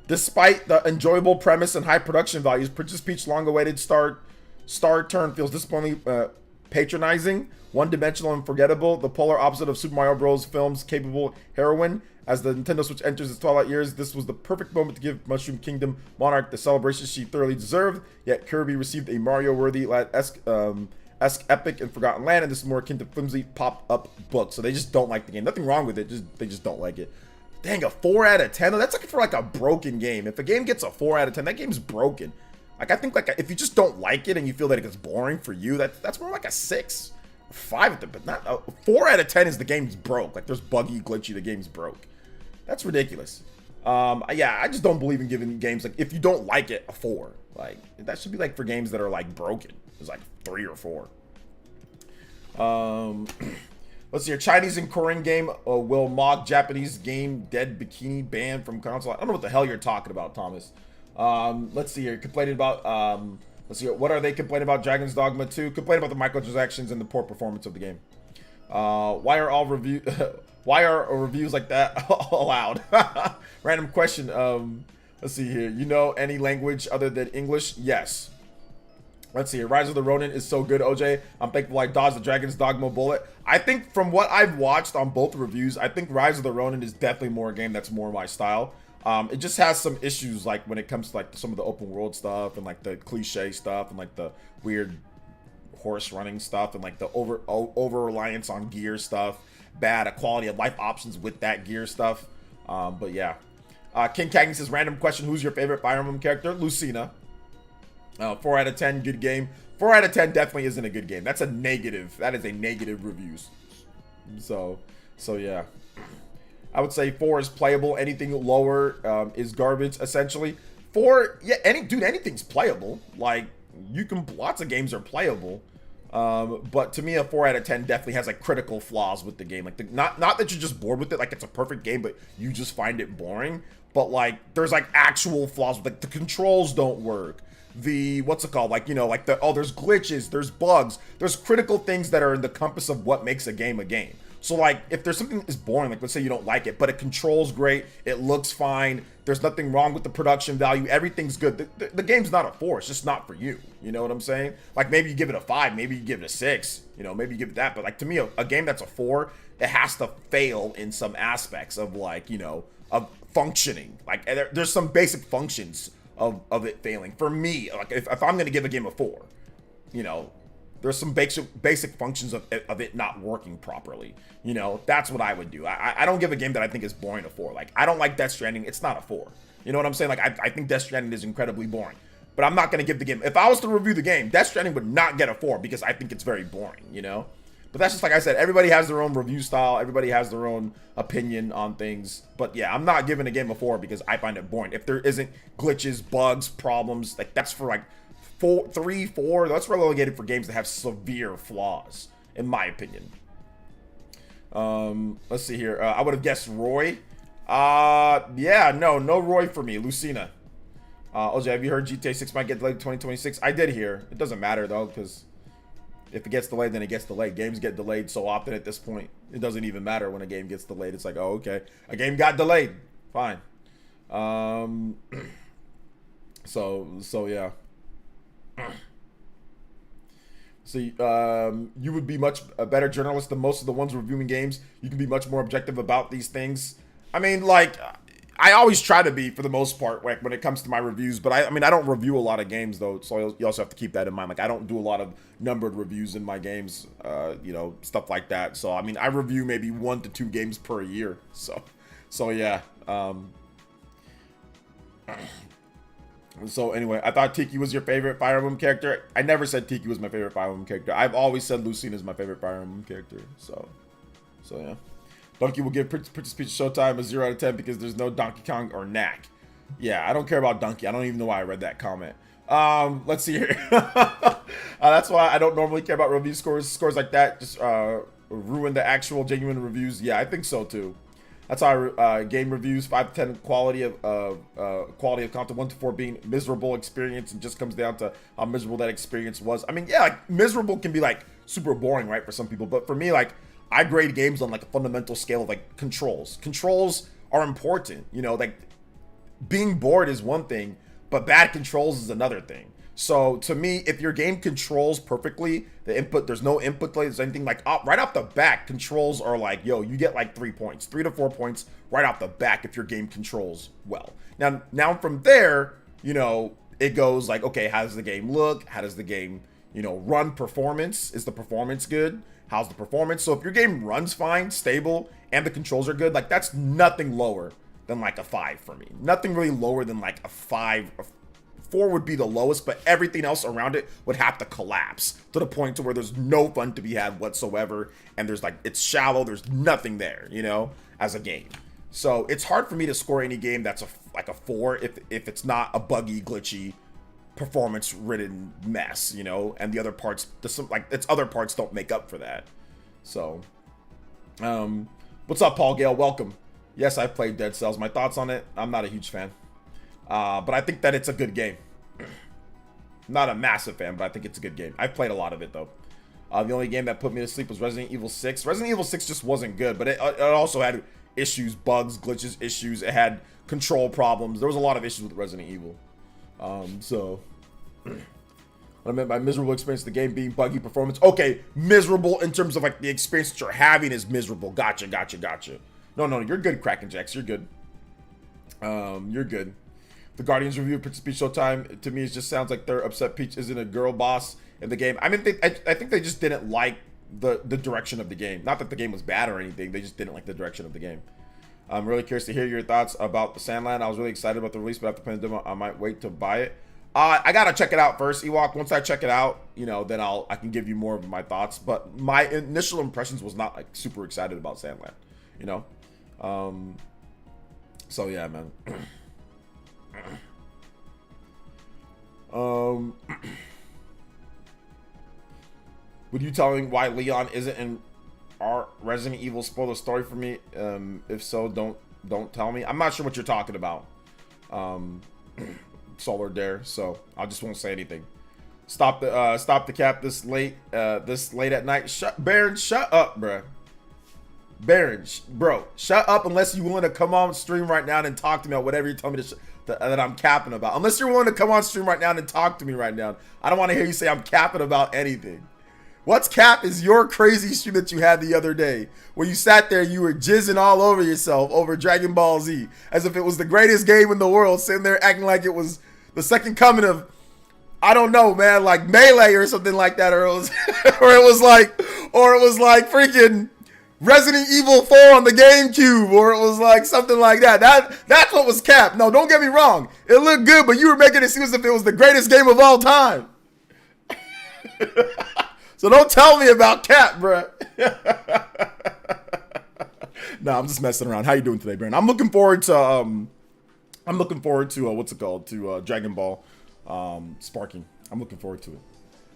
Despite the enjoyable premise and high production values, Princess Peach long-awaited star turn feels disappointingly patronizing, one-dimensional and forgettable, the polar opposite of Super Mario Bros. Film's capable heroine. As the Nintendo Switch enters its twilight years, this was the perfect moment to give Mushroom Kingdom Monarch the celebration she thoroughly deserved, yet Kirby received a Mario-worthy esque epic and Forgotten Land, and this is more akin to flimsy pop-up book. So they just don't like the game. Nothing wrong with it, they just don't like it. Dang, a 4 out of 10? That's like for like a broken game. If a game gets a 4 out of 10, that game's broken. Like, I think like if you just don't like it and you feel that it's boring for you, that's more like a 6 or 5 at the, but not a 4 out of 10 is the game's broke. Like, there's buggy, glitchy, the game's broke. That's ridiculous. Yeah, I just don't believe in giving games, like, if you don't like it, a 4. Like, that should be like for games that are like broken. It's like 3 or 4. Let's see here. Chinese and Korean game will mock Japanese game dead bikini banned from console. I don't know what the hell you're talking about, Thomas. Let's see here. Complaining about let's see here. What are they complaining about? Dragon's Dogma 2. Complaining about the microtransactions and the poor performance of the game. Why are reviews like that allowed? Random question. Let's see here. You know any language other than English? Yes. Let's see here. Rise of the Ronin is so good, OJ. I'm thankful I dodged the Dragon's Dogma bullet. I think from what I've watched on both reviews, I think Rise of the Ronin is definitely more a game that's more my style. It just has some issues, like when it comes to like some of the open world stuff and like the cliche stuff and like the weird horse running stuff and like the over reliance on gear stuff. Bad quality of life options with that gear stuff. But yeah. King Cagney says, random question, who's your favorite Fire Emblem character? Lucina. 4 out of 10, good game. 4 out of 10 definitely isn't a good game. That's a negative. That is a negative reviews. So yeah. I would say 4 is playable. Anything lower is garbage, essentially. 4, yeah, anything's playable. Like, lots of games are playable. But to me, a 4 out of 10 definitely has like critical flaws with the game. Like, not that you're just bored with it, like it's a perfect game, but you just find it boring. But like, there's like actual flaws with like the controls don't work. What's it called? Like, you know, like there's glitches, there's bugs, there's critical things that are in the compass of what makes a game a game. So like, if there's something that is boring, like let's say you don't like it, but it controls great, it looks fine, there's nothing wrong with the production value, everything's good. The game's not a 4, it's just not for you. You know what I'm saying? Like maybe you give it a 5, maybe you give it a 6, you know, maybe you give it that. But like to me, a game that's a 4, it has to fail in some aspects of like, you know, of functioning. Like there's some basic functions of it failing. For me, like if I'm going to give a game a 4, you know, there's some basic functions of it not working properly. You know, that's what I would do. I don't give a game that I think is boring a 4. Like, I don't like Death Stranding. It's not a 4. You know what I'm saying? Like, I think Death Stranding is incredibly boring. But I'm not going to give the game... If I was to review the game, Death Stranding would not get a 4 because I think it's very boring, you know? But that's just like I said, everybody has their own review style. Everybody has their own opinion on things. But yeah, I'm not giving a game a 4 because I find it boring. If there isn't glitches, bugs, problems, like that's for like 3, 4. That's relegated for games that have severe flaws, in my opinion. Let's see here. I would have guessed Roy. Yeah, no Roy for me. Lucina. OJ, have you heard GTA 6 might get delayed to 2026? I did hear. It doesn't matter though, because if it gets delayed, then it gets delayed. Games get delayed so often at this point, it doesn't even matter when a game gets delayed. It's like, oh, okay, a game got delayed. Fine. So yeah. So you would be much a better journalist than most of the ones reviewing games. You can be much more objective about these things. I mean, like, I always try to be for the most part when it comes to my reviews. But I mean, I don't review a lot of games though, so you also have to keep that in mind. Like, I don't do a lot of numbered reviews in my games, you know, stuff like that. So I mean, I review maybe 1 to 2 games per year. So yeah. So anyway, I thought Tiki was your favorite Fire Emblem character. I never said Tiki was my favorite Fire Emblem character. I've always said Lucina is my favorite Fire Emblem character. So yeah. Donkey will give Princess Peach Showtime a 0 out of 10 because there's no Donkey Kong or Knack. Yeah, I don't care about Donkey. I don't even know why I read that comment. Let's see here. That's why I don't normally care about review scores. Scores like that just ruin the actual genuine reviews. Yeah, I think so too. That's how game reviews 5 to 10 quality of content, 1 to 4 being miserable experience, and just comes down to how miserable that experience was. I mean, yeah, like miserable can be like super boring, right, for some people, but for me, like I grade games on like a fundamental scale of like controls. Controls are important, you know, like being bored is one thing, but bad controls is another thing. So to me, if your game controls perfectly, there's no input delay, there's anything like right off the bat, controls are like, yo, you get like 3 points, 3 to 4 points right off the back if your game controls well. Now from there, you know, it goes like, okay, how does the game look? How does the game, you know, run? Performance? Is the performance good? How's the performance? So if your game runs fine, stable, and the controls are good, like that's nothing lower than like a 5 for me. Nothing really lower than like a 5. 4 would be the lowest, but everything else around it would have to collapse to the point to where there's no fun to be had whatsoever, and there's like, it's shallow, there's nothing there, you know, as a game. So it's hard for me to score any game that's like a 4 if it's not a buggy, glitchy, performance-ridden mess, you know, and the other parts, its other parts don't make up for that. So, what's up, Paul Gale? Welcome. Yes, I've played Dead Cells. My thoughts on it? I'm not a huge fan. But I think that it's a good game. Not a massive fan, but I think it's a good game. I've played a lot of it, though. The only game that put me to sleep was Resident Evil 6. Resident Evil 6 just wasn't good, but it also had issues, bugs, glitches, issues. It had control problems. There was a lot of issues with Resident Evil. So, what I meant by miserable experience, the game being buggy, performance. Okay, miserable in terms of, like, the experience that you're having is miserable. Gotcha. No, you're good, Kraken Jacks. You're good. You're good. The Guardians review of Princess Peach Showtime, to me, it just sounds like they're upset Peach isn't a girl boss in the game. I mean, I think they just didn't like the direction of the game. Not that the game was bad or anything. They just didn't like the direction of the game. I'm really curious to hear your thoughts about the Sandland. I was really excited about the release, but after playing the demo, I might wait to buy it. I gotta check it out first, Ewok. Once I check it out, you know, then I can give you more of my thoughts. But my initial impressions was not like super excited about Sandland, you know. So yeah, man. Would you tell me why Leon isn't in our Resident Evil? Spoiler story for me. If so, don't tell me. I'm not sure what you're talking about. Solar Dare. So I just won't say anything. Stop the cap this late at night. Baron, shut up, bruh. Baron, bro, shut up unless you're willing to come on stream right now and talk to me about whatever you tell me that I'm capping about. Unless you're willing to come on stream right now and talk to me right now. I don't want to hear you say I'm capping about anything. What's cap is your crazy stream that you had the other day where you sat there, you were jizzing all over yourself over Dragon Ball Z as if it was the greatest game in the world, sitting there acting like it was the second coming of, I don't know, man, like Melee or something like that, or it was like freaking Resident Evil 4 on the GameCube, or it was like something like that. That's what was cap. No, don't get me wrong. It looked good, but you were making it seem as if it was the greatest game of all time. So don't tell me about Cap, bruh. Nah, I'm just messing around. How you doing today, Brandon? I'm looking forward to what's it called? To Dragon Ball Sparking. I'm looking forward to it.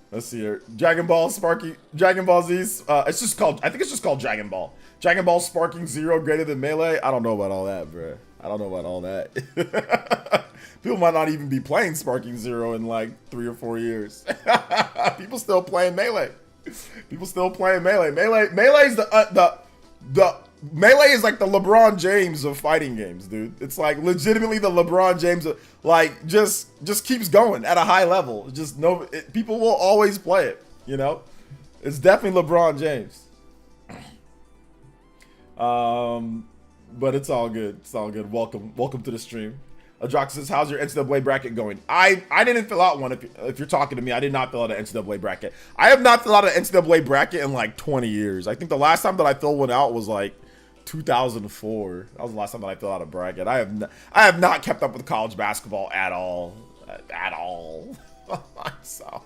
Let's see here. Dragon Ball Sparking, Dragon Ball Z's. I think it's just called Dragon Ball. Dragon Ball Sparking 0 greater than Melee. I don't know about all that, bruh. I don't know about all that. People might not even be playing Sparking 0 in like 3 or 4 years. People still playing Melee. People still playing Melee. Melee is the Melee is like the LeBron James of fighting games, dude. It's like legitimately the LeBron James of, like just keeps going at a high level. People will always play it, you know? It's definitely LeBron James. But it's all good. It's all good. Welcome to the stream. Adrox says, how's your NCAA bracket going? I didn't fill out one. If you're talking to me, I did not fill out an NCAA bracket. I have not filled out an NCAA bracket in like 20 years. I think the last time that I filled one out was like 2004. That was the last time that I filled out a bracket. I have not kept up with college basketball at all. So,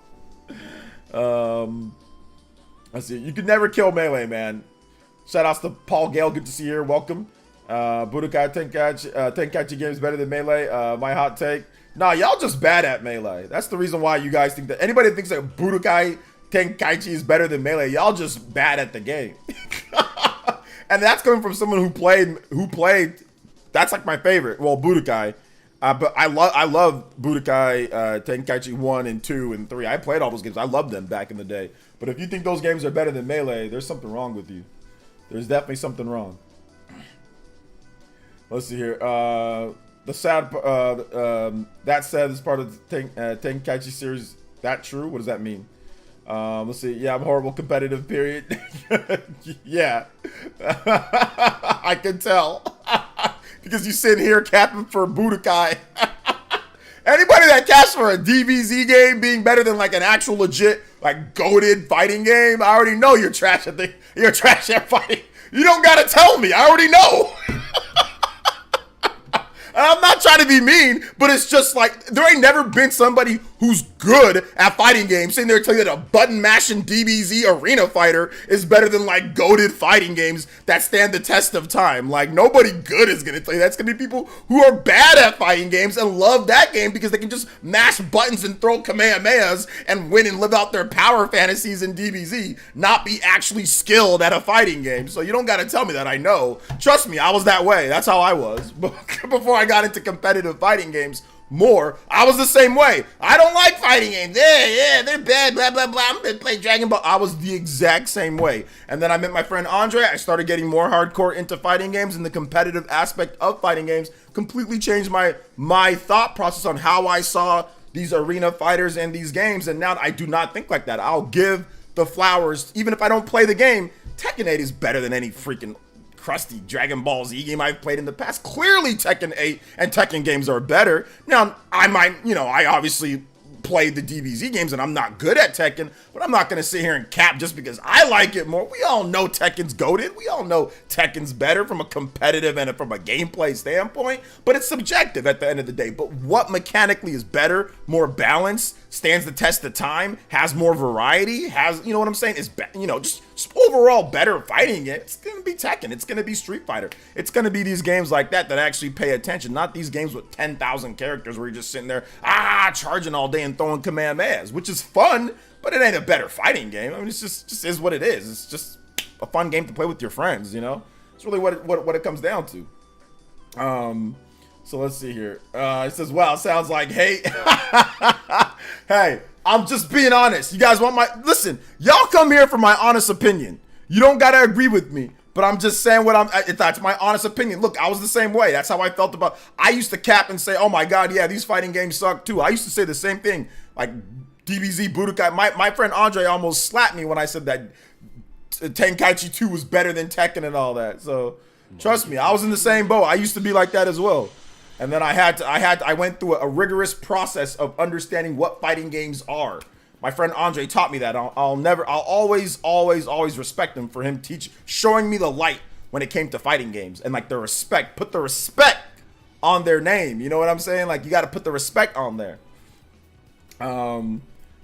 let's see. You can never kill Melee, man. Shout outs to Paul Gale. Good to see you here. Welcome. Budokai Tenkaichi games better than Melee. My hot take. Nah, y'all just bad at Melee. That's the reason why you guys think that anybody that thinks that Budokai Tenkaichi is better than Melee, y'all just bad at the game. And that's coming from someone who played. That's like my favorite. Well, Budokai. But I love Budokai Tenkaichi 1 and 2 and 3. I played all those games. I loved them back in the day. But if you think those games are better than Melee, there's something wrong with you. There's definitely something wrong. Let's see here. The sad, that said, is part of the Tenkaichi series. That true? What does that mean? Let's see. Yeah, I'm horrible competitive, period. Yeah. I can tell. Because you sit here capping for Budokai. Anybody that caps for a DBZ game being better than like an actual legit, like goated fighting game, I already know you're trash at fighting. You don't gotta tell me. I already know. I'm not trying to be mean, but it's just like, there ain't never been somebody who's good at fighting games sitting there telling you that a button-mashing DBZ arena fighter is better than, like, goated fighting games that stand the test of time. Like, nobody good is going to tell you that. It's going to be people who are bad at fighting games and love that game because they can just mash buttons and throw Kamehamehas and win and live out their power fantasies in DBZ, not be actually skilled at a fighting game. So you don't got to tell me that. I know. Trust me, I was that way. That's how I was. Before I got into competitive fighting games more, I was the same way. I don't like fighting games. Yeah, they're bad, blah, blah, blah. I'm gonna play Dragon Ball. I was the exact same way. And then I met my friend Andre. I started getting more hardcore into fighting games, and the competitive aspect of fighting games completely changed my thought process on how I saw these arena fighters and these games. And now I do not think like that. I'll give the flowers, even if I don't play the game. Tekken 8 is better than any freaking crusty Dragon Ball Z game I've played in the past. Clearly Tekken 8 and Tekken games are better. Now, I obviously played the DBZ games and I'm not good at Tekken, but I'm not going to sit here and cap just because I like it more. We all know Tekken's goated. We all know Tekken's better from a competitive and from a gameplay standpoint, but it's subjective at the end of the day. But what mechanically is better, more balanced, stands the test of time, has more variety, has, you know what I'm saying, is, just overall better fighting it. It's going to be Tekken. It's going to be Street Fighter. It's going to be these games like that actually pay attention, not these games with 10,000 characters where you're just sitting there, charging all day and throwing Kamehamehas, which is fun, but it ain't a better fighting game. I mean, it's just is what it is. It's just a fun game to play with your friends, you know? It's really what it comes down to. So let's see here. It says, wow, sounds like hate. Hey, I'm just being honest. You guys want listen, y'all come here for my honest opinion. You don't gotta agree with me, but I'm just saying that's my honest opinion. Look, I was the same way. That's how I felt I used to cap and say, oh my God, yeah, these fighting games suck too. I used to say the same thing. Like DBZ, Budokai. My friend Andre almost slapped me when I said that Tenkaichi 2 was better than Tekken and all that. So trust me, I was in the same boat. I used to be like that as well. And then I went through a rigorous process of understanding what fighting games are. My friend Andre taught me that. I'll always respect him for him showing me the light when it came to fighting games and like put the respect on their name. You know what I'm saying? Like you got to put the respect on there.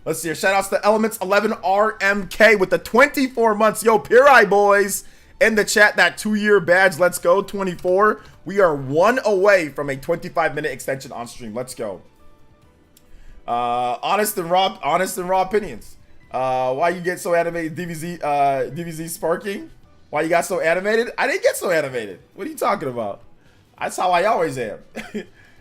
Let's see here. Shout outs to Elements 11 RMK with the 24 months. Yo, Pirai boys in the chat. That 2-year badge. Let's go. 24. We are 1 away from a 25-minute extension on stream. Let's go. Honest and raw opinions. Why you get so animated? DBZ Sparking. Why you got so animated? I didn't get so animated. What are you talking about? That's how I always am.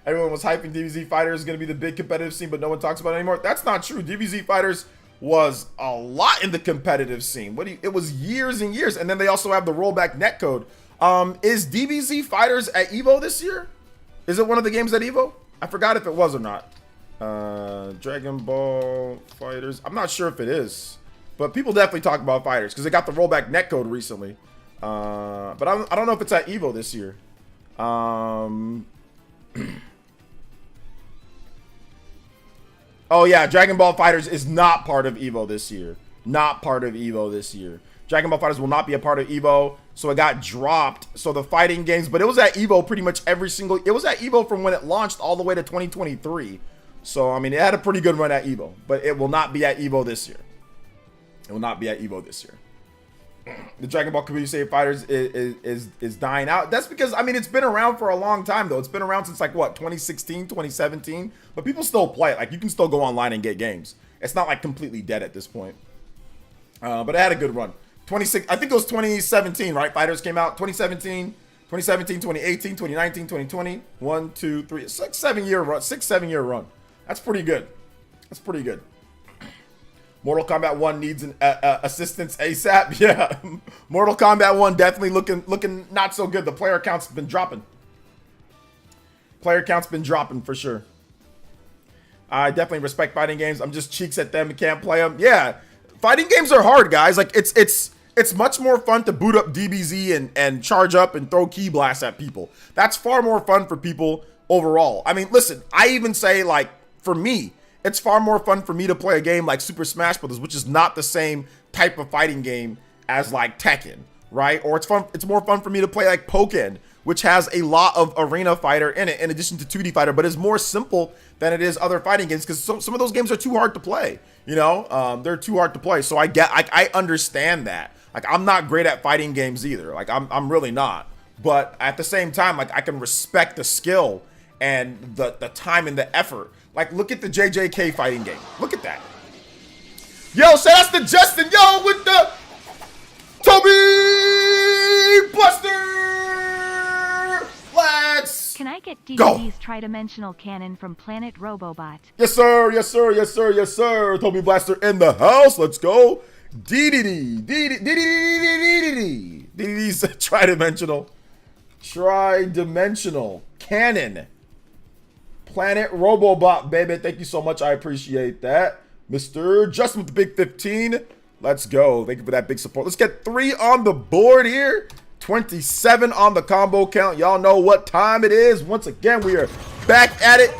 Everyone was hyping DBZ Fighters is going to be the big competitive scene, but no one talks about it anymore. That's not true. DBZ Fighters was a lot in the competitive scene. It was years and years. And then they also have the rollback netcode. Is DBZ Fighters at EVO this year? Is it one of the games at EVO? I forgot if it was or not. Dragon Ball Fighters. I'm not sure if it is. But people definitely talk about Fighters because they got the rollback netcode recently. But I don't know if it's at EVO this year. Oh yeah, Dragon Ball Fighters is not part of EVO this year. Not part of EVO this year. Dragon Ball Fighters will not be a part of EVO, so it got dropped. So the fighting games, but it was at EVO pretty much every single. It was at EVO from when it launched all the way to 2023. So I mean, it had a pretty good run at EVO, but it will not be at EVO this year. It will not be at EVO this year. The Dragon Ball Community Save Fighters is dying out. That's because, I mean, it's been around for a long time, though. It's been around since, like, what, 2016, 2017? But people still play it. Like, you can still go online and get games. It's not, like, completely dead at this point. But it had a good run. I think it was 2017, right? Fighters came out 2017, 2018, 2019, 2020. 1, 2, 3. It's like 7-year run. 6-7-year run. That's pretty good. That's pretty good. Mortal Kombat 1 needs an assistance ASAP. Yeah, Mortal Kombat 1 definitely looking not so good. The player count's been dropping. Player count's been dropping for sure. I definitely respect fighting games. I'm just cheeks at them and can't play them. Yeah, fighting games are hard, guys. Like it's much more fun to boot up DBZ and charge up and throw key blasts at people. That's far more fun for people overall. I mean, listen, I even say, like, for me, it's far more fun for me to play a game like Super Smash Bros., which is not the same type of fighting game as like Tekken, right? Or it's more fun for me to play like Pokken, which has a lot of arena fighter in it, in addition to 2D fighter, but is more simple than it is other fighting games because some of those games are too hard to play. You know, they're too hard to play. So I understand that. Like, I'm not great at fighting games either. Like, I'm really not. But at the same time, like, I can respect the skill and the time and the effort. Like, look at the JJK fighting game. Look at that. Yo, shout outs to Justin. Yo, with the Toby Buster. Let's Can I get go. DDD's tridimensional cannon from Planet Robobot? Yes, sir. Yes, sir. Yes, sir. Yes, sir. Toby Blaster in the house. Let's go. DDD. DDD's tridimensional cannon. Planet Robobot, baby. Thank you so much. I appreciate that. Mr. Justin with the big 15. Let's go. Thank you for that big support. Let's get 3 on the board here. 27 on the combo count. Y'all know what time it is. Once again, we are back at it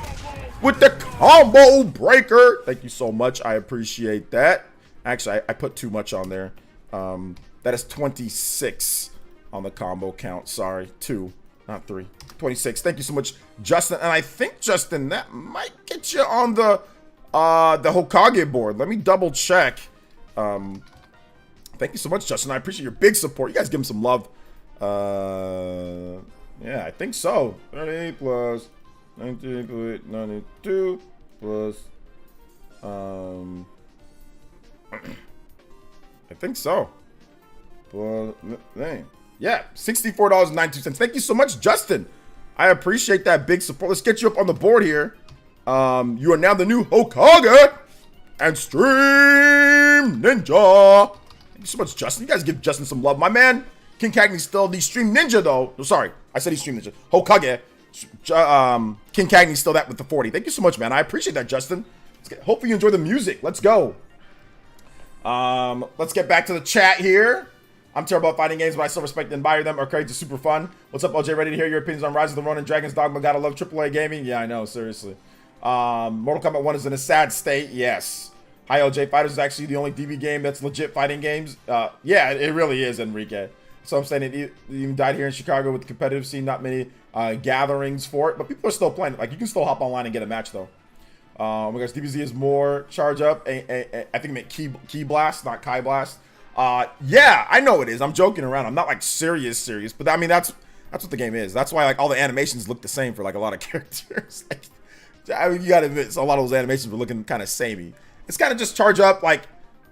with the combo breaker. Thank you so much. I appreciate that. Actually, I put too much on there. That is 26 on the combo count. Sorry, 2, not 3. 26. Thank you so much, Justin. And I think, Justin, that might get you on the Hokage board. Let me double check. Thank you so much, Justin. I appreciate your big support. You guys give him some love. Yeah, I think so. 38 plus 92 plus I think so. Well, dang. Yeah, $64.92. Thank you so much, Justin. I appreciate that big support. Let's get you up on the board here. You are now the new Hokage and Stream Ninja. Thank you so much, Justin. You guys give Justin some love. My man, King Cagney's still the Stream Ninja, though. Oh, sorry, I said he's Stream Ninja. Hokage. King Cagney's still that with the 40. Thank you so much, man. I appreciate that, Justin. Hopefully you enjoy the music. Let's go. Let's get back to the chat here. I'm terrible at fighting games, but I still respect and admire them. Arcades are super fun. What's up, OJ? Ready to hear your opinions on Rise of the Ronin, Dragons, Dogma? Gotta love AAA gaming. Yeah, I know, seriously. Mortal Kombat 1 is in a sad state. Yes. Hi, OJ. Fighters is actually the only DB game that's legit fighting games. Yeah, it really is, Enrique. So I'm saying it even died here in Chicago with the competitive scene. Not many gatherings for it, but people are still playing it. Like, you can still hop online and get a match, though. my gosh, DBZ is more charge up. I think it meant key blast, not Kai blast. Yeah, I know it is. I'm joking around. I'm not like serious, but I mean that's what the game is. That's why like all the animations look the same for like a lot of characters. Like, I mean, you gotta admit, so a lot of those animations were looking kind of samey. It's kind of just charge up like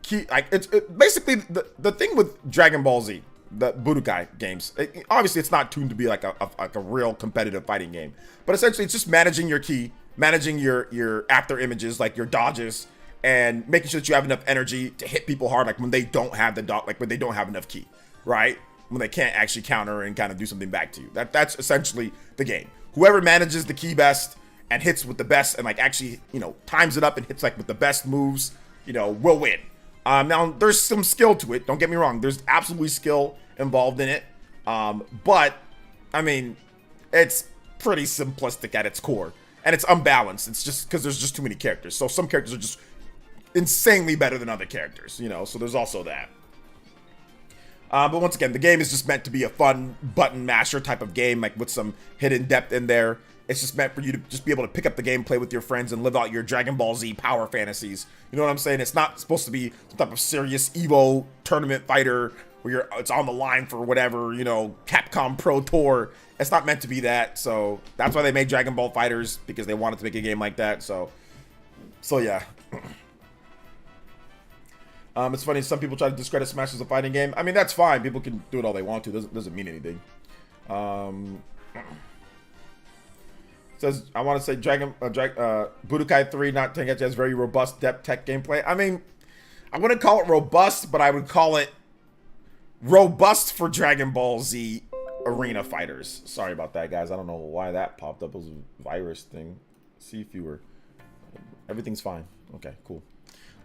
key, like it's basically the thing with Dragon Ball Z, the Budokai games. Obviously, it's not tuned to be like a real competitive fighting game, but essentially it's just managing your ki, managing your after images, like your dodges, and making sure that you have enough energy to hit people hard, like when they don't have when they don't have enough ki, right? When they can't actually counter and kind of do something back to you. That's essentially the game. Whoever manages the ki best and hits with the best and like actually, you know, times it up and hits like with the best moves, you know, will win. Now there's some skill to it. Don't get me wrong. There's absolutely skill involved in it. But I mean, it's pretty simplistic at its core and it's unbalanced. It's just because there's just too many characters. So some characters are just insanely better than other characters, you know, so there's also that. But once again, the game is just meant to be a fun button masher type of game, like with some hidden depth in there. It's just meant for you to just be able to pick up the game, play with your friends, and live out your Dragon Ball Z power fantasies. You know what I'm saying? It's not supposed to be some type of serious Evo tournament fighter where it's on the line for whatever, you know, Capcom Pro Tour. It's not meant to be that. So that's why they made Dragon Ball FighterZ, because they wanted to make a game like that. So yeah. It's funny, some people try to discredit Smash as a fighting game. I mean, that's fine. People can do it all they want to. Doesn't mean anything. Says, I want to say Budokai 3, not Tengenchi, has very robust depth tech gameplay. I mean, I wouldn't call it robust, but I would call it robust for Dragon Ball Z arena fighters. Sorry about that, guys. I don't know why that popped up. It was a virus thing. See if you were... Everything's fine. Okay, cool.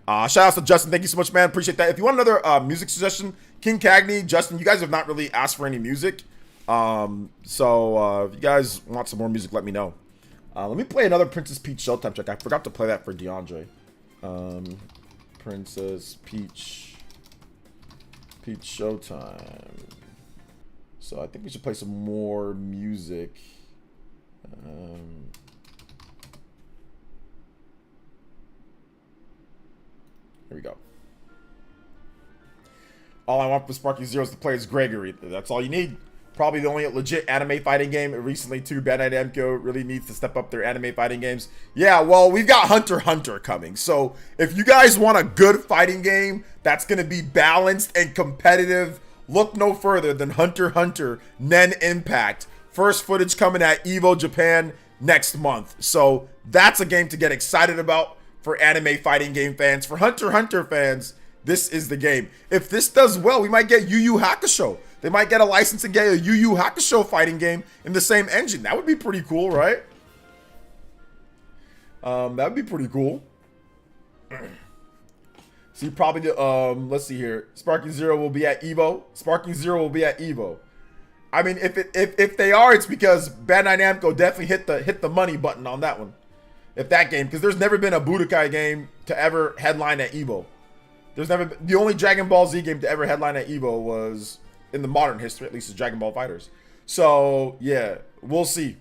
Shout out to Justin. Thank you so much, man. Appreciate that. If you want another music suggestion, King Cagney, Justin, you guys have not really asked for any music. So if you guys want some more music, let me know. Let me play another Princess Peach Showtime track. I forgot to play that for DeAndre. Princess Peach Showtime. So I think we should play some more music. Here we go. All I want for Sparky Zero is to play as Gregory. That's all you need. Probably the only legit anime fighting game recently too. Bandai Namco really needs to step up their anime fighting games. Yeah, well, we've got Hunter x Hunter coming. So if you guys want a good fighting game that's going to be balanced and competitive, look no further than Hunter x Hunter Nen Impact. First footage coming at EVO Japan next month. So that's a game to get excited about for anime fighting game fans. For Hunter x Hunter fans, this is the game. If this does well, we might get Yu Yu Hakusho. They might get a license and get a Yu Yu Hakusho fighting game in the same engine. That would be pretty cool, right? That would be pretty cool. See, probably, let's see here. Sparking Zero will be at EVO. Sparking Zero will be at EVO. I mean, if they are, it's because Bandai Namco definitely hit the money button on that one. If that game, because there's never been a Budokai game to ever headline at EVO. There's never been, the only Dragon Ball Z game to ever headline at EVO was, in the modern history at least, is Dragon Ball FighterZ. So yeah, we'll see.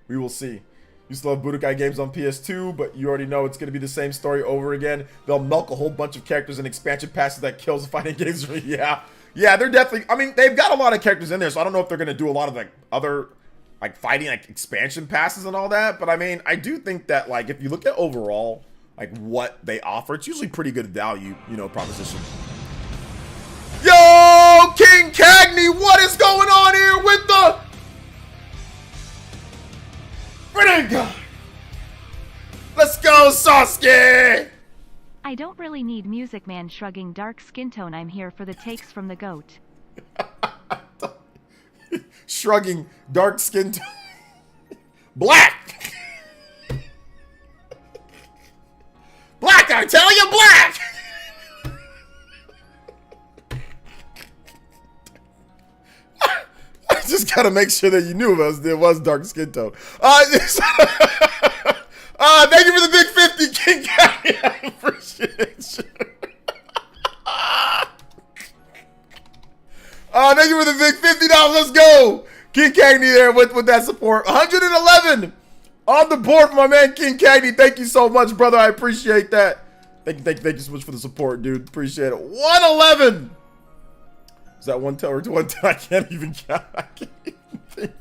We will see. Used to love Budokai games on PS2, but you already know it's going to be the same story over again. They'll milk a whole bunch of characters and expansion passes that kills the fighting games. Yeah, they're definitely, I mean, they've got a lot of characters in there, so I don't know if they're going to do a lot of like other like fighting like expansion passes and all that, but I mean, I do think that like if you look at overall like what they offer, it's usually pretty good value, you know, proposition. Yo, King Cagney, what is going on here with the Renega? Let's go, Sasuke! I don't really need music, man. Shrugging dark skin tone. I'm here for the takes from the goat. Shrugging dark skin tone. Black! Black, I tell you, black! I just gotta make sure that you knew it was dark skin tone. Thank you for the big 50, King Cagney. I appreciate you. Thank you for the big $50. Let's go. King Cagney there with that support. 111. On the board for my man King Cagney. Thank you so much, brother. I appreciate that. Thank you so much for the support, dude. Appreciate it. 111. Is that 110 or 210? I can't even count. I can't even think.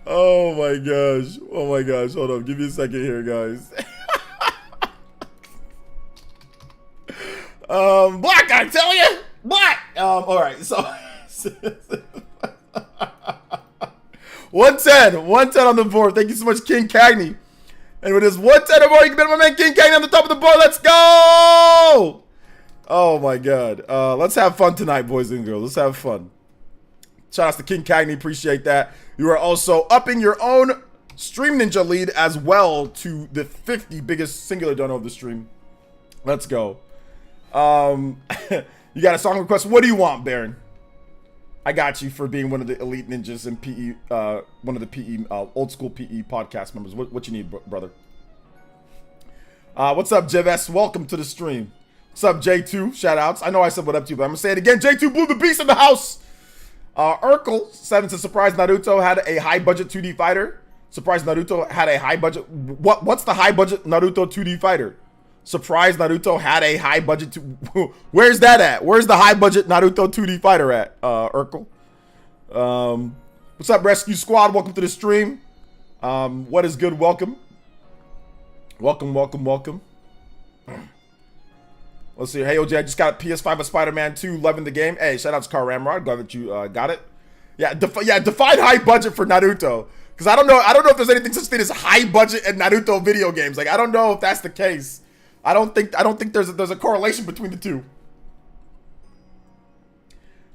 Oh my gosh. Oh my gosh. Hold on. Give me a second here, guys. Black, I tell you. Black. All right. So 110 on the board. Thank you so much, King Cagney. And with this 110 or more, you can bet my man King Cagney on the top of the board. Let's go. Oh my God. Let's have fun tonight, boys and girls. Let's have fun. Shout out to King Cagney. Appreciate that. You are also upping your own Stream Ninja lead as well to the 50 biggest singular donor of the stream. Let's go. You got a song request. What do you want, Baron? I got you for being one of the elite ninjas in PE, one of the PE, old school PE podcast members. What you need, brother? What's up, JVS? Welcome to the stream. What's up, J2? Shout outs. I know I said what up to you, but I'm gonna say it again. J2 Blue the Beast in the house. Urkel, 7 to surprise Naruto had a high budget 2D fighter. Surprise Naruto had a high budget. What's the high budget Naruto 2D fighter? Surprise Naruto had a high budget. Where's that at? Where's the high budget Naruto 2D fighter at? Urkel. What's up, Rescue Squad? Welcome to the stream. What is good? Welcome. Welcome. Let's see. Hey, OJ, I just got a PS5 of Spider-Man 2. Loving the game. Hey, shout out to Car Ramrod. Glad that you got it. Yeah, define high budget for Naruto. Because I don't know if there's anything such thing as high budget in Naruto video games. Like, I don't know if that's the case. I don't think there's a correlation between the two.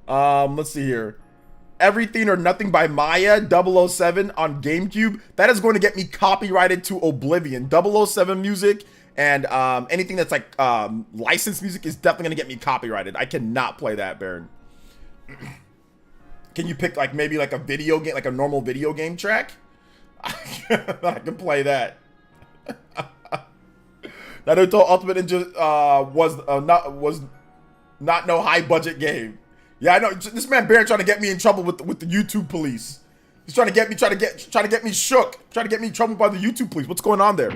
Let's see here. Everything or Nothing by Maya 007 on GameCube. That is going to get me copyrighted to oblivion. 007 music and anything that's like licensed music is definitely going to get me copyrighted. I cannot play that, Baron. Can you pick like maybe like a video game, like a normal video game track? I can play that. Naruto Ultimate Ninja was not no high budget game. Yeah, I know this man Baron trying to get me in trouble with the YouTube police. He's trying to get me shook, trying to get me in trouble by the YouTube police. What's going on there?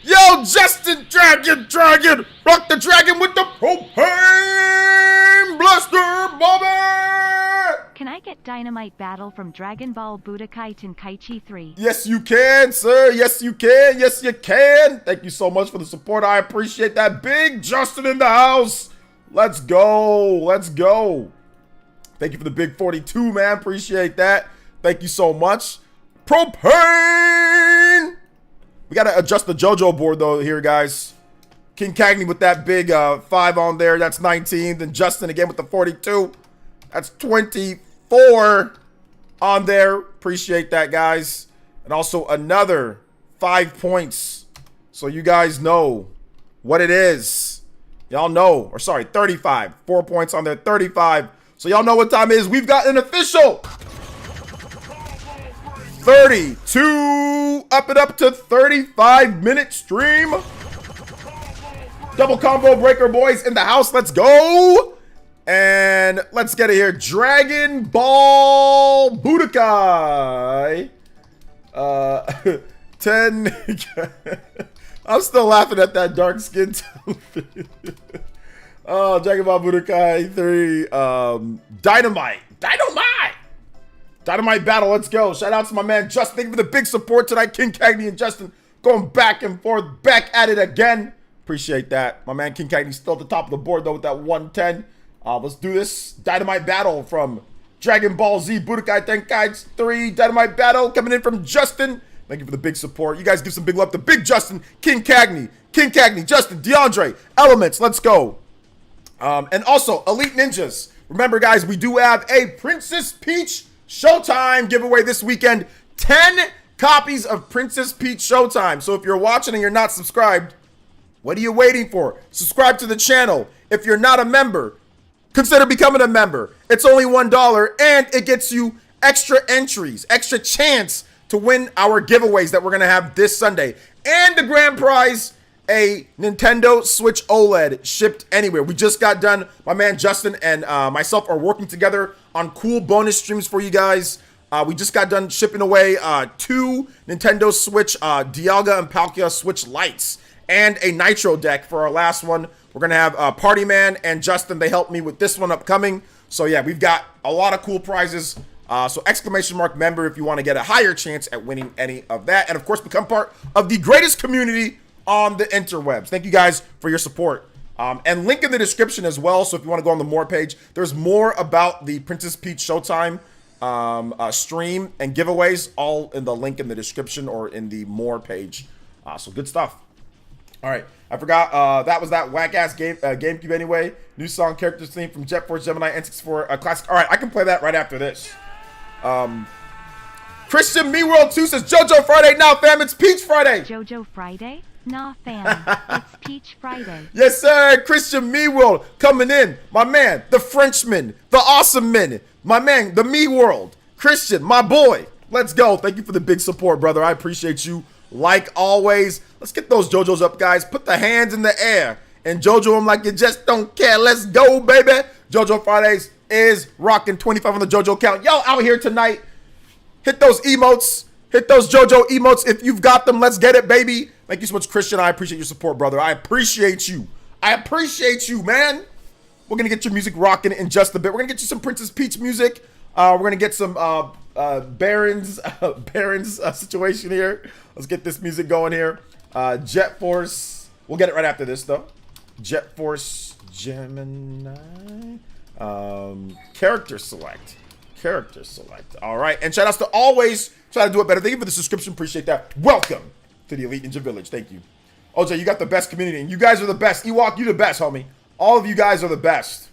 Yo, Justin Dragon, rock the dragon with the propane blaster, Bobby! Can I get Dynamite Battle from Dragon Ball Budokai Tenkaichi 3? Yes, you can, sir. Yes, you can. Yes, you can. Thank you so much for the support. I appreciate that. Big Justin in the house. Let's go. Thank you for the big 42, man. Appreciate that. Thank you so much. Propane! We got to adjust the JoJo board, though, here, guys. King Cagney with that big 5 on there. That's 19. Then Justin again with the 42. That's 24 on there. Appreciate that, guys. And also another 5 points. So you guys know what it is. Y'all know. Or sorry, 35. 4 points on there. 35. So y'all know what time it is. We've got an official 32, up it up to 35-minute stream. Double combo breaker boys in the house. Let's go. And let's get it here. Dragon Ball Budokai. 10. I'm still laughing at that dark skin tone. Oh, Dragon Ball Budokai 3. Dynamite Battle, let's go. Shout out to my man Justin. Thank you for the big support tonight. King Cagney and Justin going back and forth, back at it again. Appreciate that. My man King Cagney still at the top of the board though with that 110. Let's do this. Dynamite Battle from Dragon Ball Z Budokai Tenkaichi 3. Dynamite Battle coming in from Justin. Thank you for the big support. You guys give some big love to Big Justin, King Cagney, Justin, DeAndre, Elements. Let's go. And also Elite Ninjas. Remember, guys, we do have a Princess Peach Showtime giveaway this weekend. 10 copies of Princess Peach Showtime. So if you're watching and you're not subscribed, what are you waiting for? Subscribe to the channel. If you're not a member, consider becoming a member. It's only $1 and it gets you extra entries, extra chance to win our giveaways that we're going to have this Sunday. And the grand prize, a Nintendo Switch OLED shipped anywhere. We just got done. My man Justin and myself are working together on cool bonus streams for you guys. We just got done shipping away 2 Nintendo Switch Dialga and Palkia Switch Lights and a Nitro deck for our last one. We're going to have Party Man and Justin. They helped me with this one upcoming. So yeah, we've got a lot of cool prizes. So / member if you want to get a higher chance at winning any of that. And of course, become part of the greatest community on the interwebs. Thank you guys for your support. And link in the description as well. So if you want to go on the more page, there's more about the Princess Peach Showtime stream and giveaways, all in the link in the description or in the more page. So good stuff. All right, I forgot that was that whack ass GameCube anyway. New song characters theme from Jet Force Gemini N64 classic. All right, I can play that right after this. Christian Me World 2 says JoJo Friday. Now fam, it's Peach Friday. JoJo Friday? Nah fam, it's Peach Friday. Yes sir, Christian Me World coming in. My man, the Frenchman, the awesome man, my man, the Me World. Christian, my boy. Let's go. Thank you for the big support, brother. I appreciate you like always. Let's get those JoJos up, guys. Put the hands in the air and JoJo them like you just don't care. Let's go, baby. JoJo Fridays is rocking 25 on the JoJo count. Y'all out here tonight. Hit those emotes. Hit those JoJo emotes if you've got them. Let's get it, baby. Thank you so much, Christian. I appreciate your support, brother. I appreciate you. I appreciate you, man. We're going to get your music rocking in just a bit. We're going to get you some Princess Peach music. We're going to get some Baron's situation here. Let's get this music going here. Jet Force. We'll get it right after this, though. Jet Force Gemini. Character select. Character select. All right. And shout outs to always try to do it better. Thank you for the subscription. Appreciate that. Welcome to the Elite Ninja Village. Thank you. OJ, you got the best community. And you guys are the best. Ewok, you the best, homie. All of you guys are the best.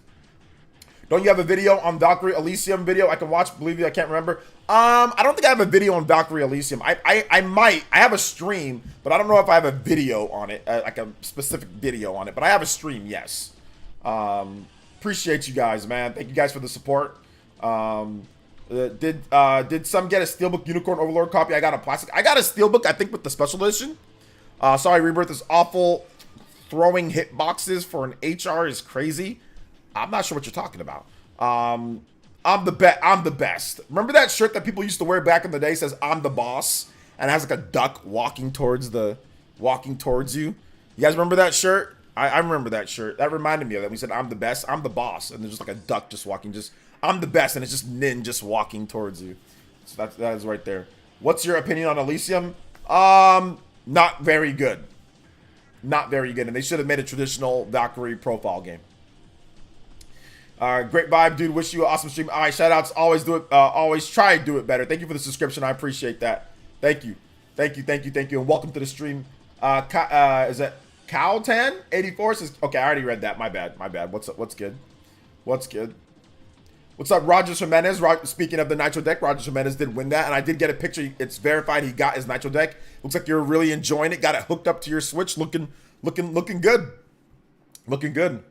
Don't you have a video on Valkyrie Elysium video I can watch? Believe you, I can't remember. I don't think I have a video on Valkyrie Elysium. I might. I have a stream, but I don't know if I have a video on it, like a specific video on it. But I have a stream, yes. Appreciate you guys, man. Thank you guys for the support. Did some get a Steelbook Unicorn Overlord copy? I got a plastic. I got a Steelbook, I think, with the special edition. Sorry, Rebirth is awful. Throwing hitboxes for an HR is crazy. I'm not sure what you're talking about. I'm the best. Remember that shirt that people used to wear back in the day? Says I'm the boss, and it has like a duck walking towards you. You guys remember that shirt? I remember that shirt. That reminded me of that. We said I'm the best. I'm the boss, and there's just like a duck just walking. Just I'm the best, and it's just Nin just walking towards you. So that is right there. What's your opinion on Elysium? Not very good. Not very good, and they should have made a traditional Valkyrie profile game. Great vibe, dude. Wish you an awesome stream. All right, shout outs. Always do it. Always try to do it better. Thank you for the subscription. I appreciate that. Thank you. Thank you. Thank you. Thank you. And welcome to the stream. Is it Cowtan 84 says, okay, I already read that. My bad. My bad. What's up? What's good? What's good? What's up, Roger Jimenez? Speaking of the Nitro deck, Roger Jimenez did win that, and I did get a picture. It's verified he got his Nitro deck. Looks like you're really enjoying it. Got it hooked up to your Switch. Looking good. Looking good.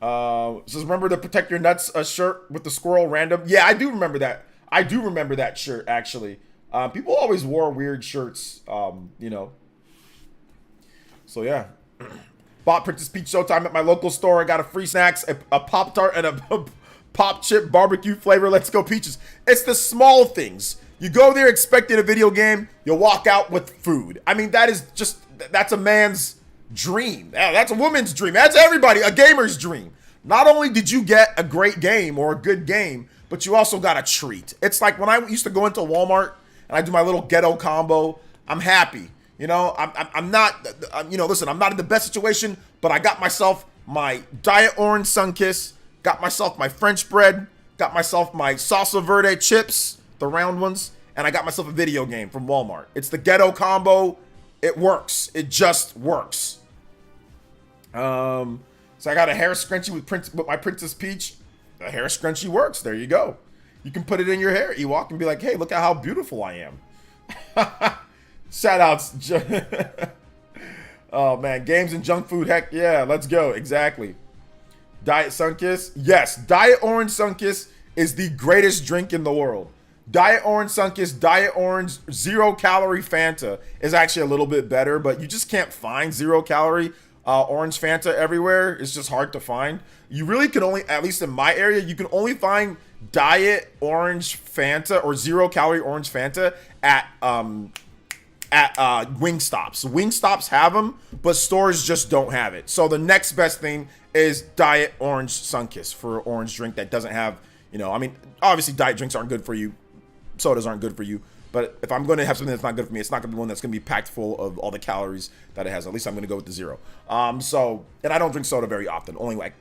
Says, remember the Protect Your Nuts shirt with the squirrel random? Yeah, I do remember that. I do remember that shirt, actually. People always wore weird shirts, you know. So, yeah. Bought Princess Peach Showtime at my local store. I got a free snacks, a Pop-Tart, and a Pop Chip barbecue flavor. Let's go, Peaches. It's the small things. You go there expecting a video game, you'll walk out with food. I mean, that's a man's dream. That's a woman's dream. That's everybody, a gamer's dream. Not only did you get a great game or a good game, but you also got a treat. It's like when I used to go into Walmart and I do my little ghetto combo, I'm happy. You know, I'm not, you know, listen, I'm not in the best situation, but I got myself my Diet Orange Sunkiss, got myself my French bread, got myself my Salsa Verde chips, the round ones, and I got myself a video game from Walmart. It's the ghetto combo. It works. It just works. So I got a hair scrunchie with my Princess Peach. The hair scrunchie works. There you go. You can put it in your hair, Ewok, and be like, hey, look at how beautiful I am. Shout outs. Oh, man. Games and junk food. Heck yeah. Let's go. Exactly. Diet Sunkiss. Yes. Diet Orange Sunkiss is the greatest drink in the world. Diet Orange Sunkiss, Diet Orange 0 calorie Fanta is actually a little bit better, but you just can't find 0 calorie orange Fanta everywhere. It's just hard to find. You really can only, at least in my area, you can only find diet orange Fanta or 0-calorie orange Fanta at Wingstops. Wingstops have them, but stores just don't have it. So the next best thing is diet orange Sunkist for orange drink that doesn't have, you know, I mean, obviously diet drinks aren't good for you. Sodas aren't good for you. But if I'm going to have something that's not good for me, it's not going to be one that's going to be packed full of all the calories that it has. At least I'm going to go with the 0. And I don't drink soda very often. Only like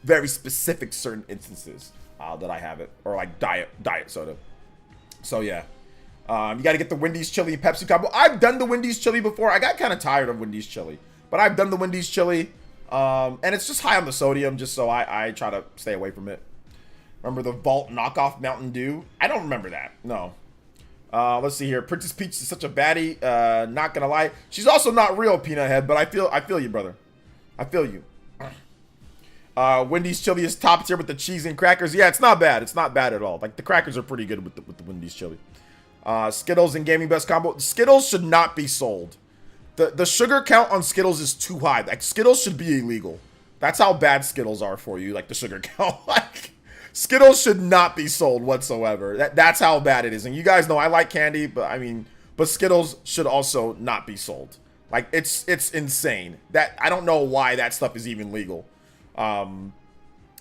very specific certain instances that I have it. Or like diet soda. So yeah. You got to get the Wendy's chili Pepsi combo. I've done the Wendy's chili before. I got kind of tired of Wendy's chili. But I've done the Wendy's chili. And it's just high on the sodium, just so I try to stay away from it. Remember the Vault knockoff Mountain Dew? I don't remember that. No. Let's see here. Princess Peach is such a baddie. Not gonna lie. She's also not real, Peanut Head, but I feel you, brother. I feel you. Wendy's chili is top tier with the cheese and crackers. Yeah, it's not bad. It's not bad at all. Like, the crackers are pretty good with the Wendy's chili. Skittles and Gaming Best combo. Skittles should not be sold. The sugar count on Skittles is too high. Like, Skittles should be illegal. That's how bad Skittles are for you, like the sugar count. Like, Skittles should not be sold whatsoever. That's how bad it is. And you guys know I like candy, but Skittles should also not be sold. Like, it's insane. That I don't know why that stuff is even legal.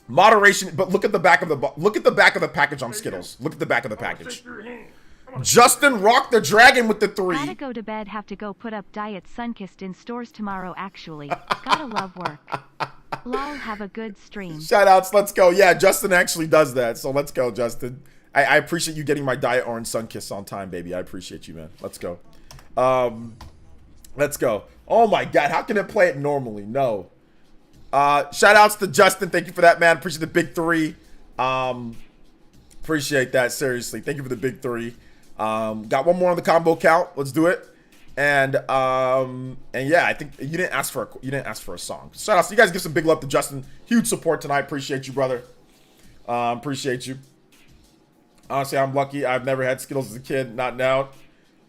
Moderation, but look at the back of the package on Skittles. Look at the back of the package. Justin Rock the Dragon with the 3. Gotta go to bed, have to go put up Diet Sunkist in stores tomorrow actually. Gotta love work. Lol, have a good stream. Shoutouts, let's go. Yeah, Justin actually does that, so let's go, Justin. I appreciate you getting my Diet Orange Sunkist on time, baby. I appreciate you, man. Let's go. Let's go. Oh my god, how can it play it normally? No. Shoutouts to Justin. Thank you for that, man. Appreciate the big 3. Appreciate that, seriously. Thank you for the big 3. Got one more on the combo count. Let's do it. And yeah, I think you didn't ask for a song. Shout out, so you guys give some big love to Justin. Huge support tonight. Appreciate you, brother. Appreciate you. Honestly, I'm lucky. I've never had Skittles as a kid. Not now.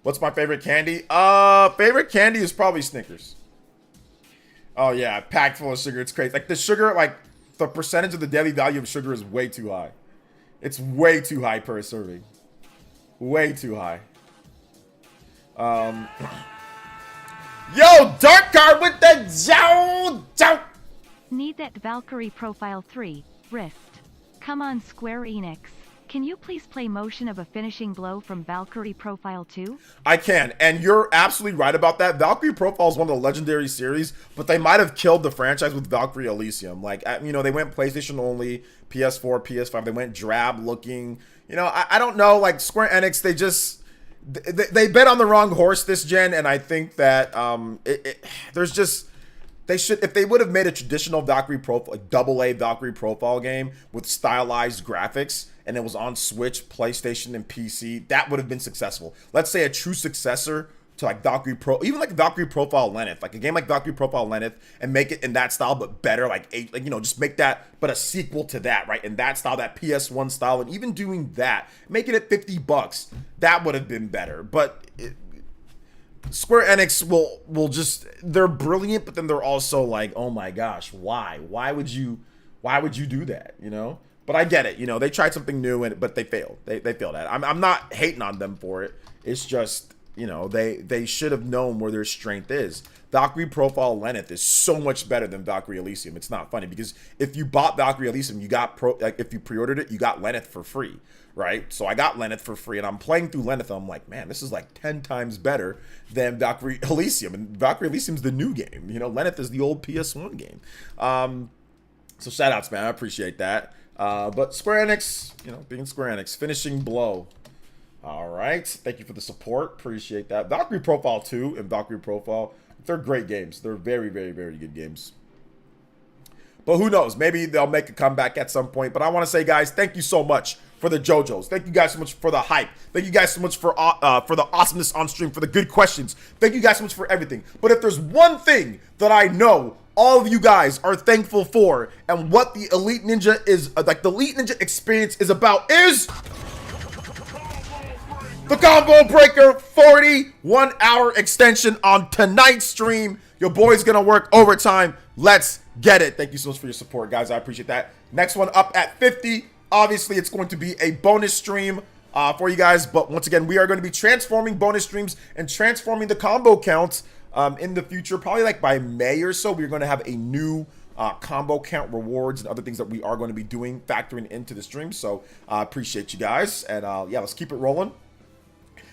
What's my favorite candy? Favorite candy is probably Snickers. Oh yeah, packed full of sugar. It's crazy. Like the sugar, like the percentage of the daily value of sugar is way too high. It's way too high per serving. Way too high. Yo, Dark Card with the Joe. Need that Valkyrie Profile 3, wrist. Come on, Square Enix. Can you please play Motion of a Finishing Blow from Valkyrie Profile 2? I can, and you're absolutely right about that. Valkyrie Profile is one of the legendary series, but they might have killed the franchise with Valkyrie Elysium. Like, you know, they went PlayStation only, PS4, PS5. They went drab looking. You know, I don't know. Like, Square Enix, they bet on the wrong horse this gen, and I think that there's just, they should, if they would have made a traditional Valkyrie Profile, like AA Valkyrie Profile game with stylized graphics, and it was on Switch, PlayStation, and PC, that would have been successful. Let's say a true successor to like Valkyrie Pro, even like Valkyrie Profile Lenneth, like a game like Valkyrie Profile Lenneth, and make it in that style but better, like you know, just make that, but a sequel to that, right? In that style, that PS1 style, and even doing that, making it $50, that would have been better. But Square Enix will just, they're brilliant, but then they're also like, oh my gosh, why? Why would you do that? You know? But I get it, you know, they tried something new, but they failed. They failed at it. I'm not hating on them for it. It's just, you know, they should have known where their strength is. Valkyrie Profile Lenneth is so much better than Valkyrie Elysium. It's not funny because if you bought Valkyrie Elysium, you got if you pre-ordered it, you got Lenneth for free, right? So I got Lenneth for free, and I'm playing through Lenneth, and I'm like, man, this is like 10 times better than Valkyrie Elysium. And Valkyrie Elysium's the new game. You know, Lenneth is the old PS1 game. So shout outs, man. I appreciate that. But Square Enix, you know, being Square Enix, finishing blow. All right. Thank you for the support. Appreciate that. Valkyrie Profile 2 and Valkyrie Profile, they're great games. They're very, very, very good games. But who knows? Maybe they'll make a comeback at some point. But I want to say, guys, thank you so much for the JoJo's. Thank you guys so much for the hype. Thank you guys so much for the awesomeness on stream, for the good questions. Thank you guys so much for everything. But if there's one thing that I know all of you guys are thankful for, and what the Elite Ninja is, like the Elite Ninja experience is about, is the Combo Breaker 41-hour extension on tonight's stream. Your boy's gonna work overtime. Let's get it. Thank you so much for your support, guys. I appreciate that. Next one up at 50. Obviously, it's going to be a bonus stream for you guys. But once again, we are going to be transforming bonus streams and transforming the combo counts in the future. Probably like by May or so, we're going to have a new combo count rewards and other things that we are going to be doing, factoring into the stream. So I appreciate you guys. And yeah, let's keep it rolling.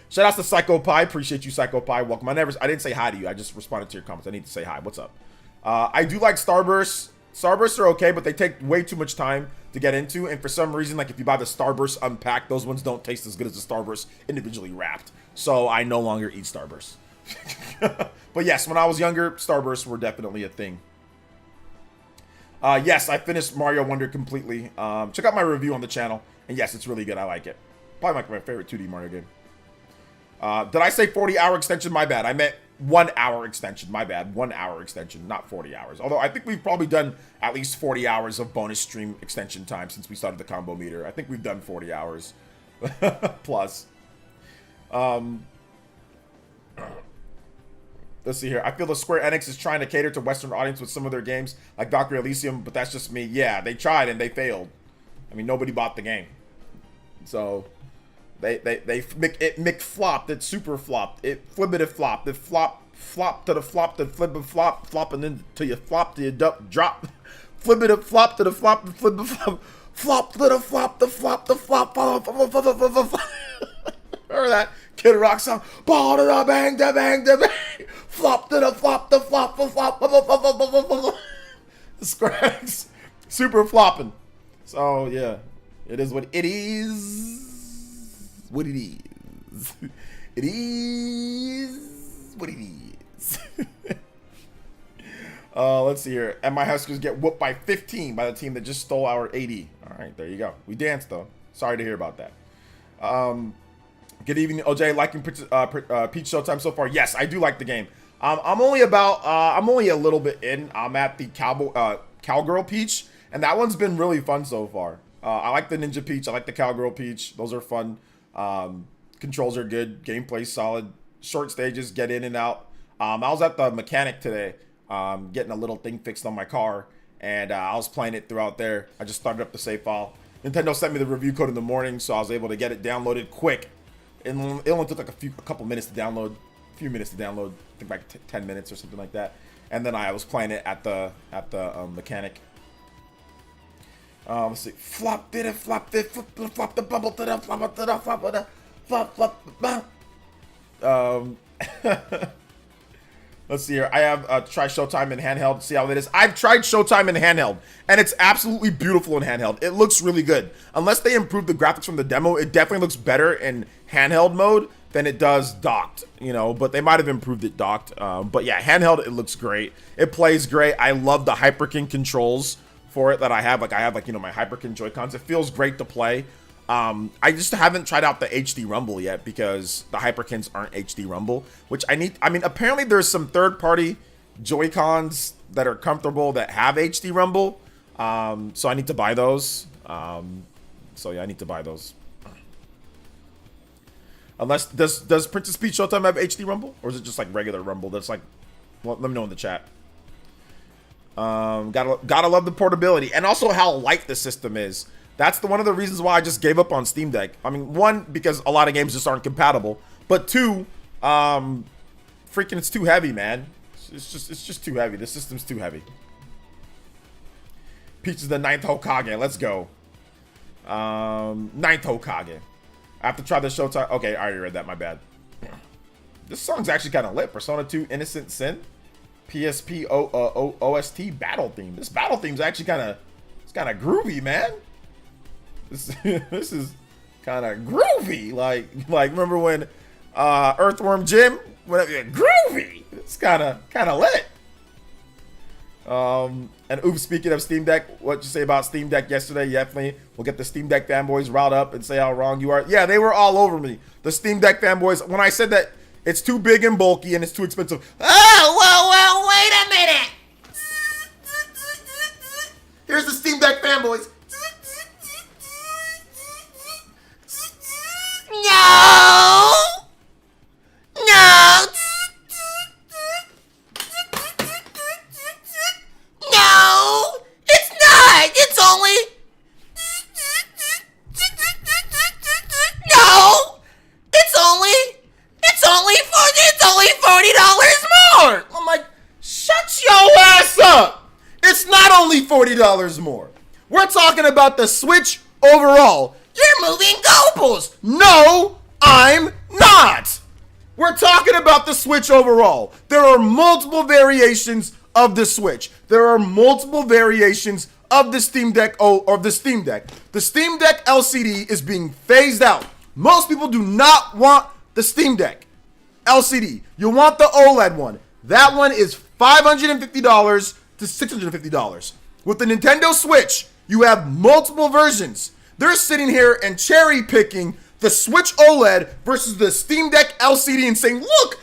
Shout out to Psycho Pie. Appreciate you, Psycho Pie. Welcome. I didn't say hi to you. I just responded to your comments. I need to say hi. What's up? I do like Starbursts. Starbursts are okay, but they take way too much time to get into. And for some reason, like if you buy the Starburst unpacked, those ones don't taste as good as the Starburst individually wrapped. So I no longer eat Starbursts. But yes, when I was younger, Starbursts were definitely a thing. Yes, I finished Mario Wonder completely. Check out my review on the channel. And yes, it's really good. I like it. Probably my favorite 2D Mario game. Did I say 40-hour extension? My bad. I meant 1 hour extension. My bad. 1 hour extension, not 40 hours. Although I think we've probably done at least 40 hours of bonus stream extension time since we started the combo meter. I think we've done 40 hours plus. Let's see here. I feel the Square Enix is trying to cater to Western audience with some of their games, like Dr. Elysium, but that's just me. Yeah, they tried and they failed. I mean, nobody bought the game. So it McFlopped, it super flopped, it flippity flopped, it flop to the flop, to flip and flop, flop and then till you flop to you drop, flippity flop to the flop, flip and flop, flop to the flop, the flop, the flop, remember that Kid Rock song? Ball to the bang, da bang, da bang, flop to the flop, the flop, the flop, the Scrags, super flopping. So yeah, it is what it is. What it is. It is what it is. Let's see here. And my Huskers get whooped by 15 by the team that just stole our 80. All right, there you go. We danced though. Sorry to hear about that. Good evening, OJ. Liking Peach Showtime so far? Yes, I do like the game. I'm only a little bit in. I'm at the Cowgirl Peach, and that one's been really fun so far. I like the Ninja Peach. I like the Cowgirl Peach. Those are fun. Controls are good. Gameplay's solid. Short stages, get in and out. I was at the mechanic today, getting a little thing fixed on my car, and I was playing it throughout there. I just started up the save file. Nintendo sent me the review code in the morning, so I was able to get it downloaded quick. It only took like a couple minutes to download. A few minutes to download. I think like 10 minutes or something like that. And then I was playing it at the mechanic. Let's see. Flop did it, flop did, flop the bubble to the flop to the flop to the flop. Let's see here. I have tried Showtime in handheld. See how it is. I've tried Showtime in handheld, and it's absolutely beautiful in handheld. It looks really good. Unless they improve the graphics from the demo, it definitely looks better in handheld mode than it does docked. You know, but they might have improved it docked. But yeah, handheld, it looks great. It plays great. I love the Hyperkin controls for it that I have. Like I have, like, you know, my Hyperkin Joy-Cons. It feels great to play. I just haven't tried out the HD Rumble yet because the Hyperkins aren't HD Rumble, which I need. I mean, apparently there's some third-party Joy-Cons that are comfortable that have HD Rumble. So I need to buy those. So yeah, I need to buy those. Unless, does Princess Peach Showtime have HD Rumble? Or is it just like regular Rumble? That's like, well, let me know in the chat. Gotta love the portability and also how light the system is. That's one of the reasons why I just gave up on Steam Deck. I mean, one, because a lot of games just aren't compatible, but two, freaking it's too heavy, man. It's just too heavy. The system's too heavy. Peach is the 9th Hokage. Let's go. 9th Hokage. I have to try the Showtime. Okay, I already read that. My bad. This song's actually kind of lit. Persona 2 Innocent Sin. PSP OST battle theme. This battle theme's actually kind of groovy, man. This is kind of groovy. Like remember when Earthworm Jim went up, groovy. It's kind of lit. And oops, speaking of Steam Deck, what you say about Steam Deck yesterday? Definitely, we'll get the Steam Deck fanboys riled up and say how wrong you are. Yeah, they were all over me. The Steam Deck fanboys, when I said that it's too big and bulky and it's too expensive. Oh, well, wait a minute. Here's the Steam Deck fanboys. No! $30 more. We're talking about the Switch overall. You're moving goalposts. No, I'm not. We're talking about the Switch overall. There are multiple variations of the Switch. There are multiple variations of the Steam Deck or the Steam Deck. The Steam Deck LCD is being phased out. Most people do not want the Steam Deck LCD. You want the OLED one. That one is $550 to $650. With the Nintendo Switch, you have multiple versions. They're sitting here and cherry picking the Switch OLED versus the Steam Deck LCD and saying, look,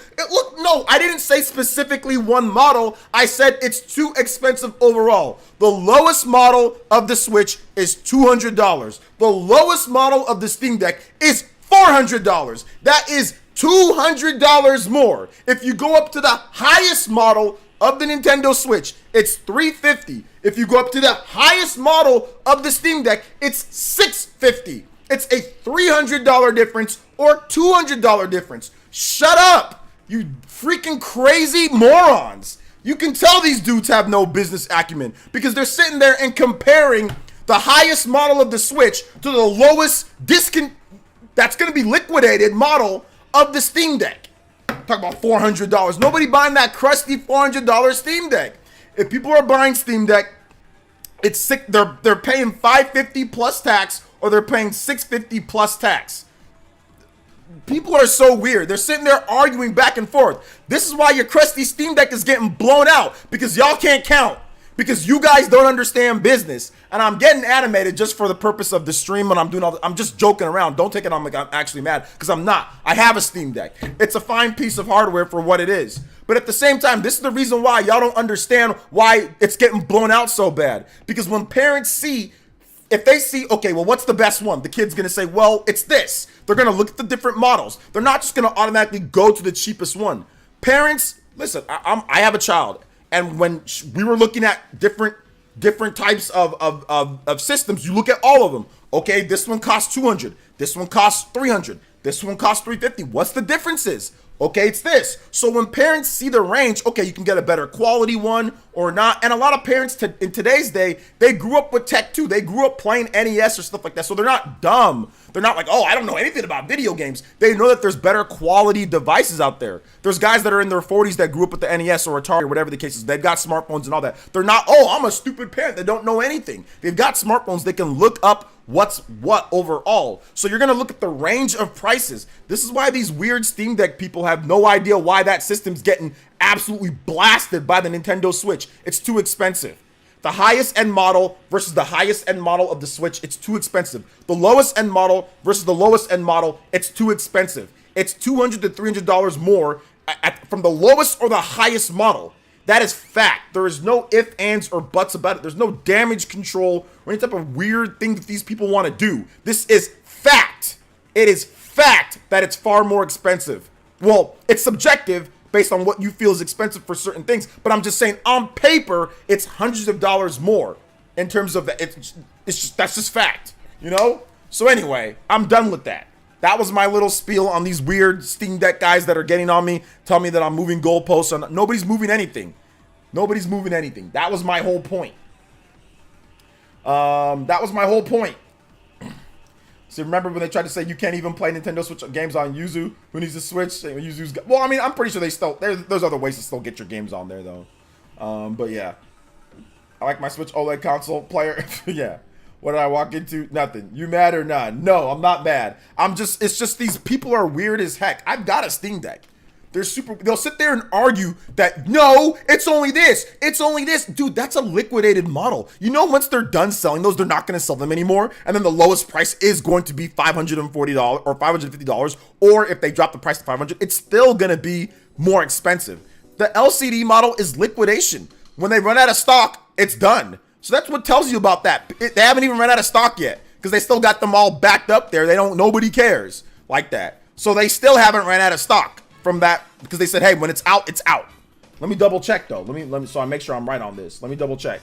no, I didn't say specifically one model. I said it's too expensive overall. The lowest model of the Switch is $200. The lowest model of the Steam Deck is $400. That is $200 more. If you go up to the highest model of the Nintendo Switch, it's $350. If you go up to the highest model of the Steam Deck, it's $650. It's a $300 difference or $200 difference. Shut up, you freaking crazy morons. You can tell these dudes have no business acumen because they're sitting there and comparing the highest model of the Switch to the lowest that's going to be liquidated model of the Steam Deck. Talk about $400. Nobody buying that crusty $400 Steam Deck. If people are buying Steam Deck, it's sick. They're paying $550 plus tax, or they're paying $650 plus tax. People are so weird. They're sitting there arguing back and forth. This is why your crusty Steam Deck is getting blown out, because y'all can't count. Because you guys don't understand business. And I'm getting animated just for the purpose of the stream when I'm just joking around. Don't take it on like I'm actually mad, because I'm not. I have a Steam Deck. It's a fine piece of hardware for what it is. But at the same time, this is the reason why y'all don't understand why it's getting blown out so bad. Because when parents see, if they see, okay, well, what's the best one? The kid's going to say, well, it's this. They're going to look at the different models. They're not just going to automatically go to the cheapest one. Parents, listen, I have a child. And when we were looking at different types of systems, you look at all of them. Okay, this one costs $200. This one costs $300. This one costs $350. What's the differences? Okay, it's this. So when parents see the range, okay, you can get a better quality one or not. And a lot of parents in today's day, they grew up with tech too. They grew up playing NES or stuff like that. So they're not dumb. They're not like, oh, I don't know anything about video games. They know that there's better quality devices out there. There's guys that are in their 40s that grew up with the NES or Atari or whatever the case is. They've got smartphones and all that. They're not, oh, I'm a stupid parent. They don't know anything. They've got smartphones. They can look up what's what overall. So you're going to look at the range of prices. This is why these weird Steam Deck people have no idea why that system's getting absolutely blasted by the Nintendo Switch. It's too expensive. The highest end model versus the highest end model of the Switch, it's too expensive. The lowest end model versus the lowest end model, it's too expensive. It's $200 to $300 more from the lowest or the highest model. That is fact. There is no ifs, ands, or buts about it. There's no damage control or any type of weird thing that these people want to do. This is fact. It is fact that it's far more expensive. Well, it's subjective based on what you feel is expensive for certain things, but I'm just saying on paper, it's hundreds of dollars more in terms of that. It's just, that's just fact, you know? So anyway, I'm done with that. That was my little spiel on these weird Steam Deck guys that are getting on me, tell me that I'm moving goalposts. And nobody's moving anything. Nobody's moving anything. That was my whole point. So remember when they tried to say you can't even play Nintendo Switch games on Yuzu? Who needs a Switch? Well, I mean, I'm pretty sure there's other ways to still get your games on there though. But yeah, I like my Switch OLED console player. Yeah. What did I walk into? Nothing. You mad or not? No, I'm not mad. It's just these people are weird as heck. I've got a Steam Deck. They'll sit there and argue that, no, it's only this. It's only this. Dude, that's a liquidated model. You know, once they're done selling those, they're not going to sell them anymore. And then the lowest price is going to be $540 or $550. Or if they drop the price to $500, it's still going to be more expensive. The LCD model is liquidation. When they run out of stock, it's done. So that's what tells you about that. They haven't even run out of stock yet because they still got them all backed up there. Nobody cares like that. So they still haven't ran out of stock from that because they said, hey, when it's out, it's out. Let me double check though. Let me so I make sure I'm right on this. Let me double check.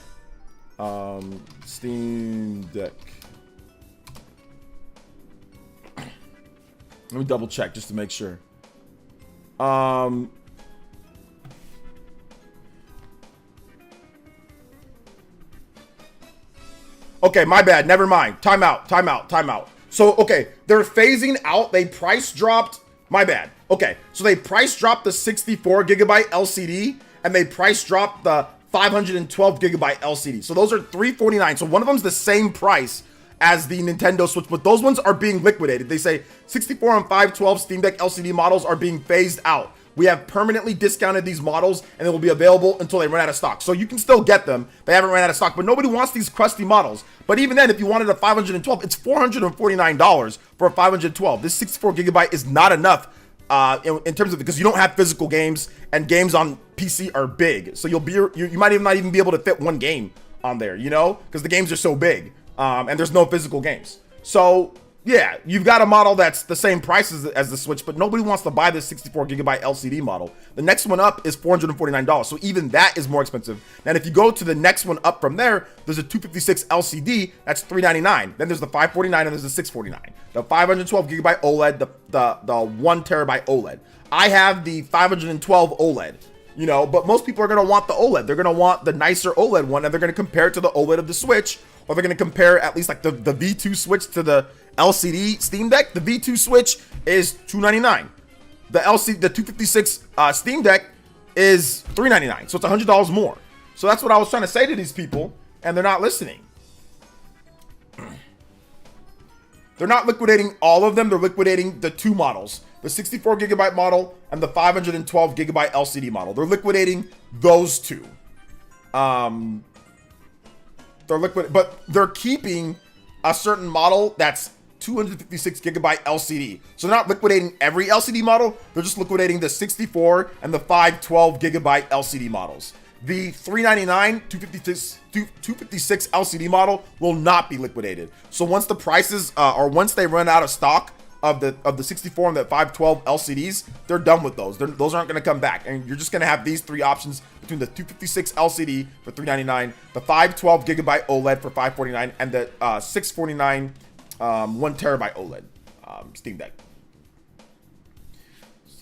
Steam Deck. Let me double check just to make sure. Okay, my bad. Never mind. Time out. So, okay, they're phasing out. They price dropped. My bad. Okay, so they price dropped the 64 gigabyte LCD and they price dropped the 512 gigabyte LCD. So those are $349. So one of them's the same price as the Nintendo Switch, but those ones are being liquidated. They say 64 and 512 Steam Deck LCD models are being phased out. We have permanently discounted these models and they will be available until they run out of stock. So you can still get them. They haven't run out of stock, but nobody wants these crusty models. But even then, if you wanted a 512, it's $449 for a 512. This 64 gigabyte is not enough in terms of, because you don't have physical games and games on PC are big. So you might not even be able to fit one game on there, you know, because the games are so big and there's no physical games. So yeah, you've got a model that's the same price as the Switch, but nobody wants to buy this 64 gigabyte LCD model. The next one up is $449. So even that is more expensive. And if you go to the next one up from there, there's a 256 LCD, that's $399. Then there's the 549 and there's the 649. The 512 gigabyte OLED, the 1 terabyte OLED. I have the 512 OLED, you know, but most people are going to want the OLED. They're going to want the nicer OLED one, and they're going to compare it to the OLED of the Switch, or they're going to compare at least like the V2 Switch to the LCD Steam Deck. The V2 Switch is $299. The 256 Steam Deck is $399. So it's $100 more. So that's what I was trying to say to these people, and they're not listening. They're not liquidating all of them. They're liquidating the two models, the 64 gigabyte model and the 512 gigabyte LCD model. They're liquidating those two. But they're keeping a certain model that's 256 gigabyte LCD. So they're not liquidating every LCD model. They're just liquidating the 64 and the 512 gigabyte LCD models. The $399 256 LCD model will not be liquidated. So once the prices or once they run out of stock of the 64 and the 512 LCDs, they're done with those. Those aren't going to come back, and you're just going to have these three options between the 256 LCD for $399, the 512 gigabyte OLED for $549, and the 649 1 terabyte OLED Steam Deck.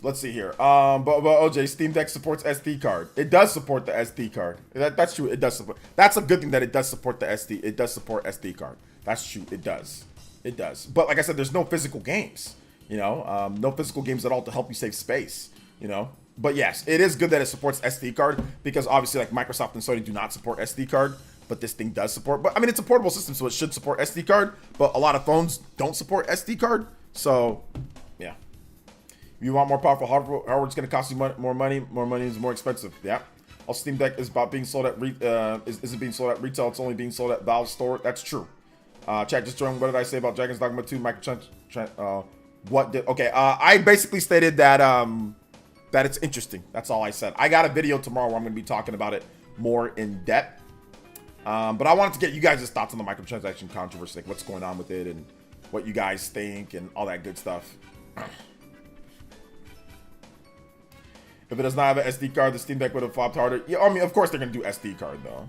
Let's see here. But OJ, Steam Deck supports SD card. It does support the SD card. That's true. It does support. That's a good thing that it does support the SD. It does support SD card. That's true. It does. It does. But like I said, there's no physical games. You know, no physical games at all to help you save space. You know. But yes, it is good that it supports SD card, because obviously like Microsoft and Sony do not support SD card, but this thing does support. But I mean, it's a portable system, so it should support SD card. But a lot of phones don't support SD card. So yeah. If you want more powerful hardware, it's going to cost you more money. More money is more expensive. Yeah. All Steam Deck is about being sold at isn't being sold at retail. It's only being sold at Valve store. That's true. Chat just joined. What did I say about Dragon's Dogma 2 microtransaction? What did? Okay. I basically stated that that it's interesting. That's all I said. I got a video tomorrow where I'm going to be talking about it more in depth. But I wanted to get you guys' thoughts on the microtransaction controversy, like what's going on with it and what you guys think and all that good stuff. If it does not have an SD card, the Steam Deck would have flopped harder. Yeah, I mean, of course they're going to do SD card, though.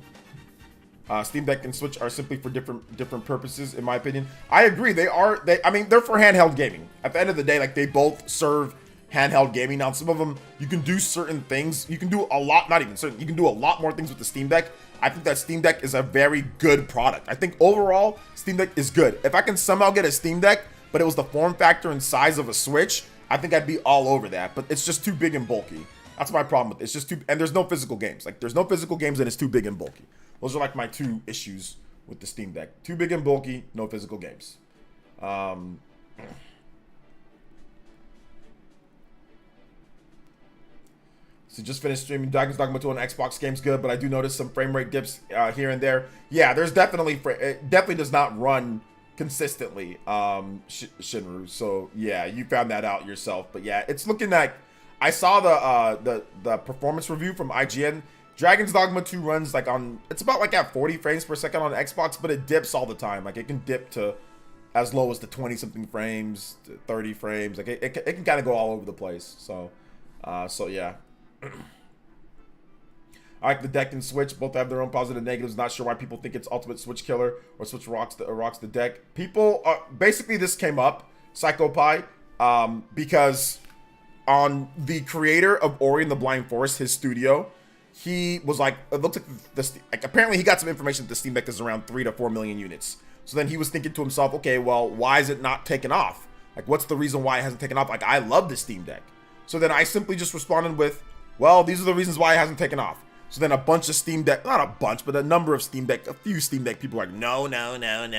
Steam Deck and Switch are simply for different purposes, in my opinion. I agree. I mean, they're for handheld gaming. At the end of the day, like, they both serve handheld gaming. Now, some of them, you can do certain things. You can do a lot, not even certain. You can do a lot more things with the Steam Deck. I think that Steam Deck is a very good product. I think overall, Steam Deck is good. If I can somehow get a Steam Deck, but it was the form factor and size of a Switch, I think I'd be all over that, but it's just too big and bulky. That's my problem with it. It's just too, and there's no physical games. Like, there's no physical games and it's too big and bulky. Those are like my two issues with the Steam Deck. Too big and bulky, no physical games. So just finished streaming Dragon's Dogma 2 on Xbox. Game's good, but I do notice some frame rate dips here and there. Yeah, there's definitely, it definitely does not run consistently, Shinru. So yeah, you found that out yourself. But yeah, it's looking like, I saw the performance review from IGN. Dragon's Dogma 2 runs like on, it's about like at 40 frames per second on Xbox, but it dips all the time. Like, it can dip to as low as the 20 something frames, to 30 frames. Like, it can kind of go all over the place. So yeah. I like the deck and Switch. Both have their own positive and negatives. Not sure why people think it's ultimate Switch killer or Switch rocks the deck. People basically, this came up, PsychoPie, because on the creator of Ori and the Blind Forest, his studio, he was like, it looks like apparently he got some information that the Steam Deck is around 3 to 4 million units. So then he was thinking to himself, okay, well, why is it not taken off? Like, what's the reason why it hasn't taken off? Like, I love the Steam Deck. So then I simply just responded with, well, these are the reasons why it hasn't taken off. So then a bunch of Steam Deck, not a bunch, but a few Steam Deck people are like, no,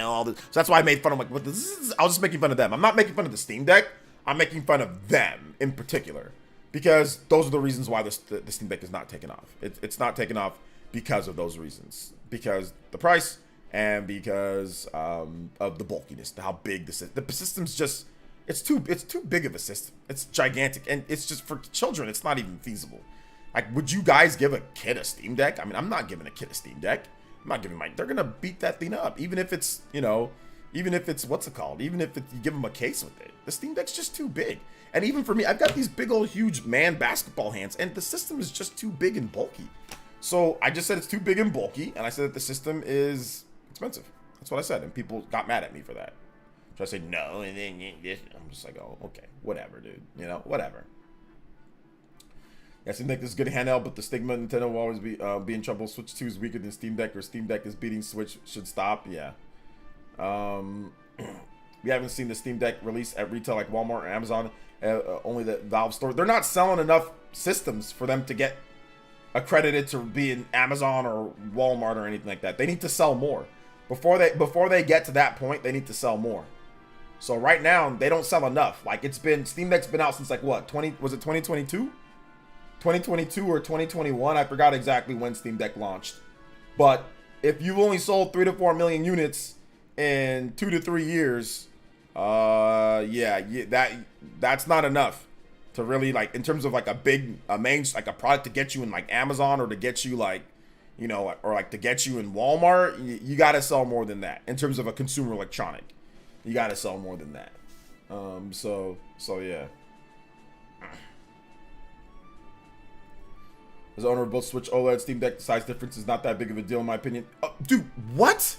all this. So that's why I made fun of, like, what this is. I was just making fun of them. I'm not making fun of the Steam Deck. I'm making fun of them in particular. Because those are the reasons why the Steam Deck is not taken off. It's not taken off because of those reasons. Because the price and because of the bulkiness, how big the system's just, it's too big of a system. It's gigantic, and it's just for children. It's not even feasible. Like, would you guys give a kid a Steam Deck? I mean, I'm not giving a kid a Steam Deck. I'm not giving they're gonna beat that thing up, even if it's, even if it's even if you give them a case with it. The Steam Deck's just too big. And even for me, I've got these big old huge man basketball hands, and the system is just too big and bulky. So I just said it's too big and bulky, and I said that the system is expensive. That's what I said, and people got mad at me for that. So I said no, and then I'm just like, oh, okay, whatever, dude. Whatever. Yeah, Steam Deck is good handheld, but the stigma Nintendo will always be in trouble. Switch 2 is weaker than Steam Deck, or Steam Deck is beating Switch. Should stop. Yeah. We haven't seen the Steam Deck release at retail like Walmart or Amazon. Only the Valve store. They're not selling enough systems for them to get accredited to be in Amazon or Walmart or anything like that. They need to sell more. Before they get to that point, they need to sell more. So right now, they don't sell enough. Like, Steam Deck's been out since like what, was it 2022? 2022 or 2021? I forgot exactly when Steam Deck launched. But if you've only sold 3 to 4 million units in 2 to 3 years, that's not enough to really, like, in terms of like a product to get you in like Amazon, or to get you like, or like to get you in Walmart. You got to sell more than that in terms of a consumer electronic. You got to sell more than that. So yeah. As owner of both Switch OLED, Steam Deck, the size difference is not that big of a deal in my opinion. Oh, dude, what?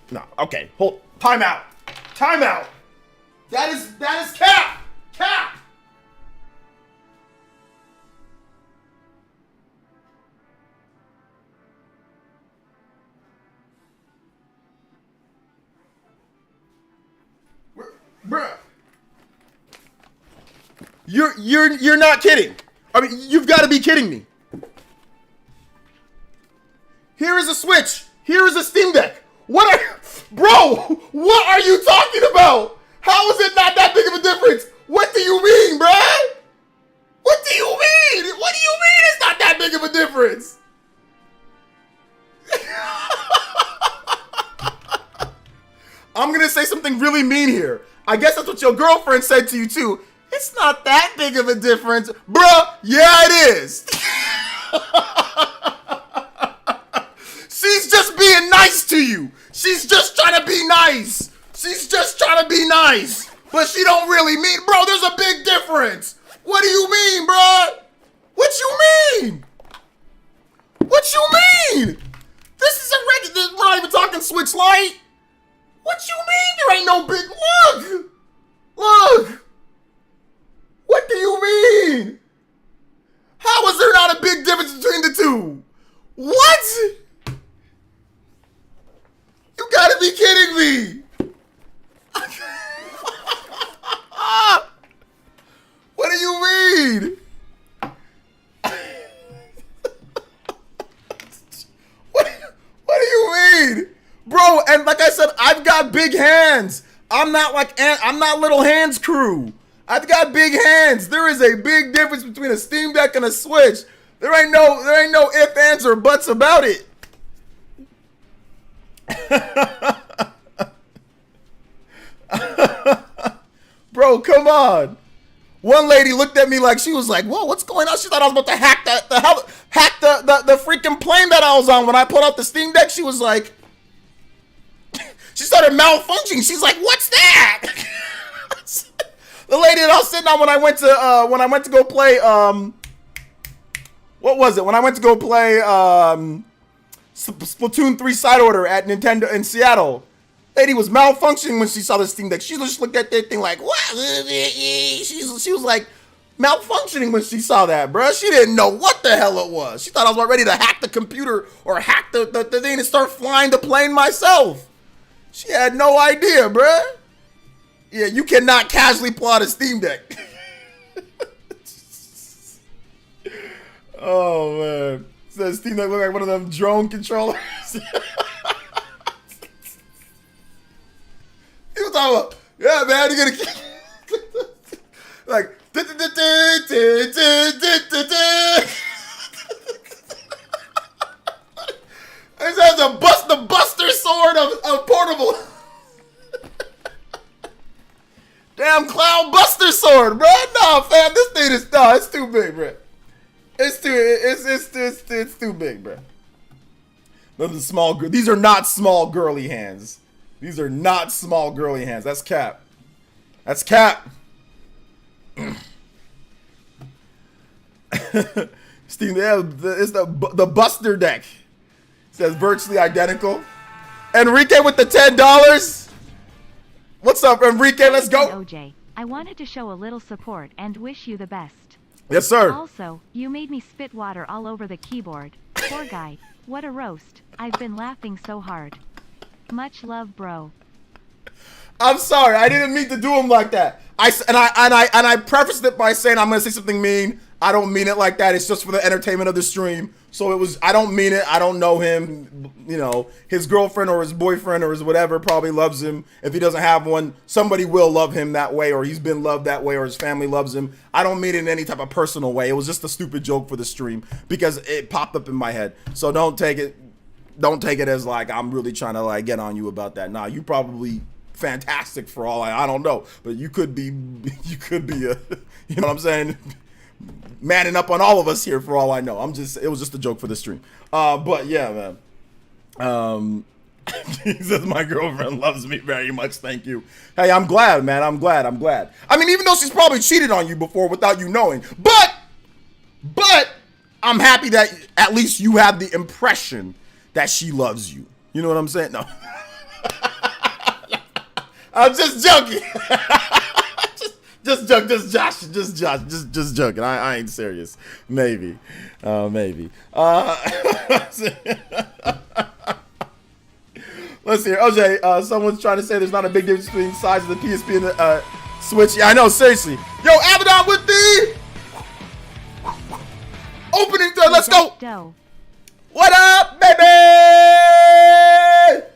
No, okay, time out. That is cap. Bruh. You're not kidding. I mean, you've got to be kidding me. Here is a Switch. Here is a Steam Deck. What are you talking about? How is it not that big of a difference? What do you mean, bruh? What do you mean? What do you mean it's not that big of a difference? I'm going to say something really mean here. I guess that's what your girlfriend said to you too. It's not that big of a difference. Bruh, yeah it is. She's just being nice to you. She's just trying to be nice. But she don't really mean, bro, there's a big difference. What do you mean, bruh? What you mean? This is a regular, we're not even talking Switch Lite. What you mean there ain't no big, look. What do you mean? How is there not a big difference between the two? What? You gotta be kidding me. What do you mean? What do you mean? Bro, and like I said, I've got big hands. I'm not little hands crew. I've got big hands. There is a big difference between a Steam Deck and a Switch. There ain't no ifs, ands, or buts about it. Bro, come on. One lady looked at me like she was like, "Whoa, what's going on?" She thought I was about to hack the freaking plane that I was on when I pulled out the Steam Deck. She was like, she started malfunctioning. She's like, "What's that?" The lady that I was sitting on when I went to go play what was it? When I went to go play Splatoon 3 side order at Nintendo in Seattle. Lady was malfunctioning when she saw the Steam Deck. She just looked at that thing like, what? She was like, malfunctioning when she saw that, bruh. She didn't know what the hell it was. She thought I was about ready to hack the computer or hack the thing and start flying the plane myself. She had no idea, bruh. Yeah, you cannot casually plot a Steam Deck. Oh, man. Says Steam Deck look like one of them drone controllers. He was talking about, yeah, man, you're gonna keep like this has the Buster sword of portable. Damn Cloud Buster sword, bro. Nah, fam, this thing is it's too big, bro. It's too big, bro. Those are small. These are not small girly hands. These are not small girly hands. That's cap. That's cap. Steam, it's the Buster deck. It says virtually identical. Enrique with the $10. What's up, Enrique? Let's go. OJ, I wanted to show a little support and wish you the best. Yes, sir. Also, you made me spit water all over the keyboard. Poor guy. What a roast. I've been laughing so hard. Much love, bro. I'm sorry. I didn't mean to do him like that. I prefaced it by saying I'm gonna say something mean. I don't mean it like that. It's just for the entertainment of the stream. So it was. I don't mean it. I don't know him. You know, his girlfriend or his boyfriend or his whatever probably loves him. If he doesn't have one, somebody will love him that way, or he's been loved that way, or his family loves him. I don't mean it in any type of personal way. It was just a stupid joke for the stream because it popped up in my head. So don't take it as like I'm really trying to like get on you about that. Nah, you probably fantastic for all I don't know, but you could be a, you know what I'm saying, manning up on all of us here for all I know. It was just a joke for the stream. But yeah, man. He says my girlfriend loves me very much. Thank you. Hey, I'm glad, man. I'm glad. I mean, even though she's probably cheated on you before without you knowing, but I'm happy that at least you have the impression that she loves you. You know what I'm saying? No. I'm just joking. just joking. I ain't serious. Maybe. Let's see here. OJ, someone's trying to say there's not a big difference between the size of the PSP and the Switch. Yeah, I know, seriously. Yo, Abaddon with the opening third. Let's go. What up, baby?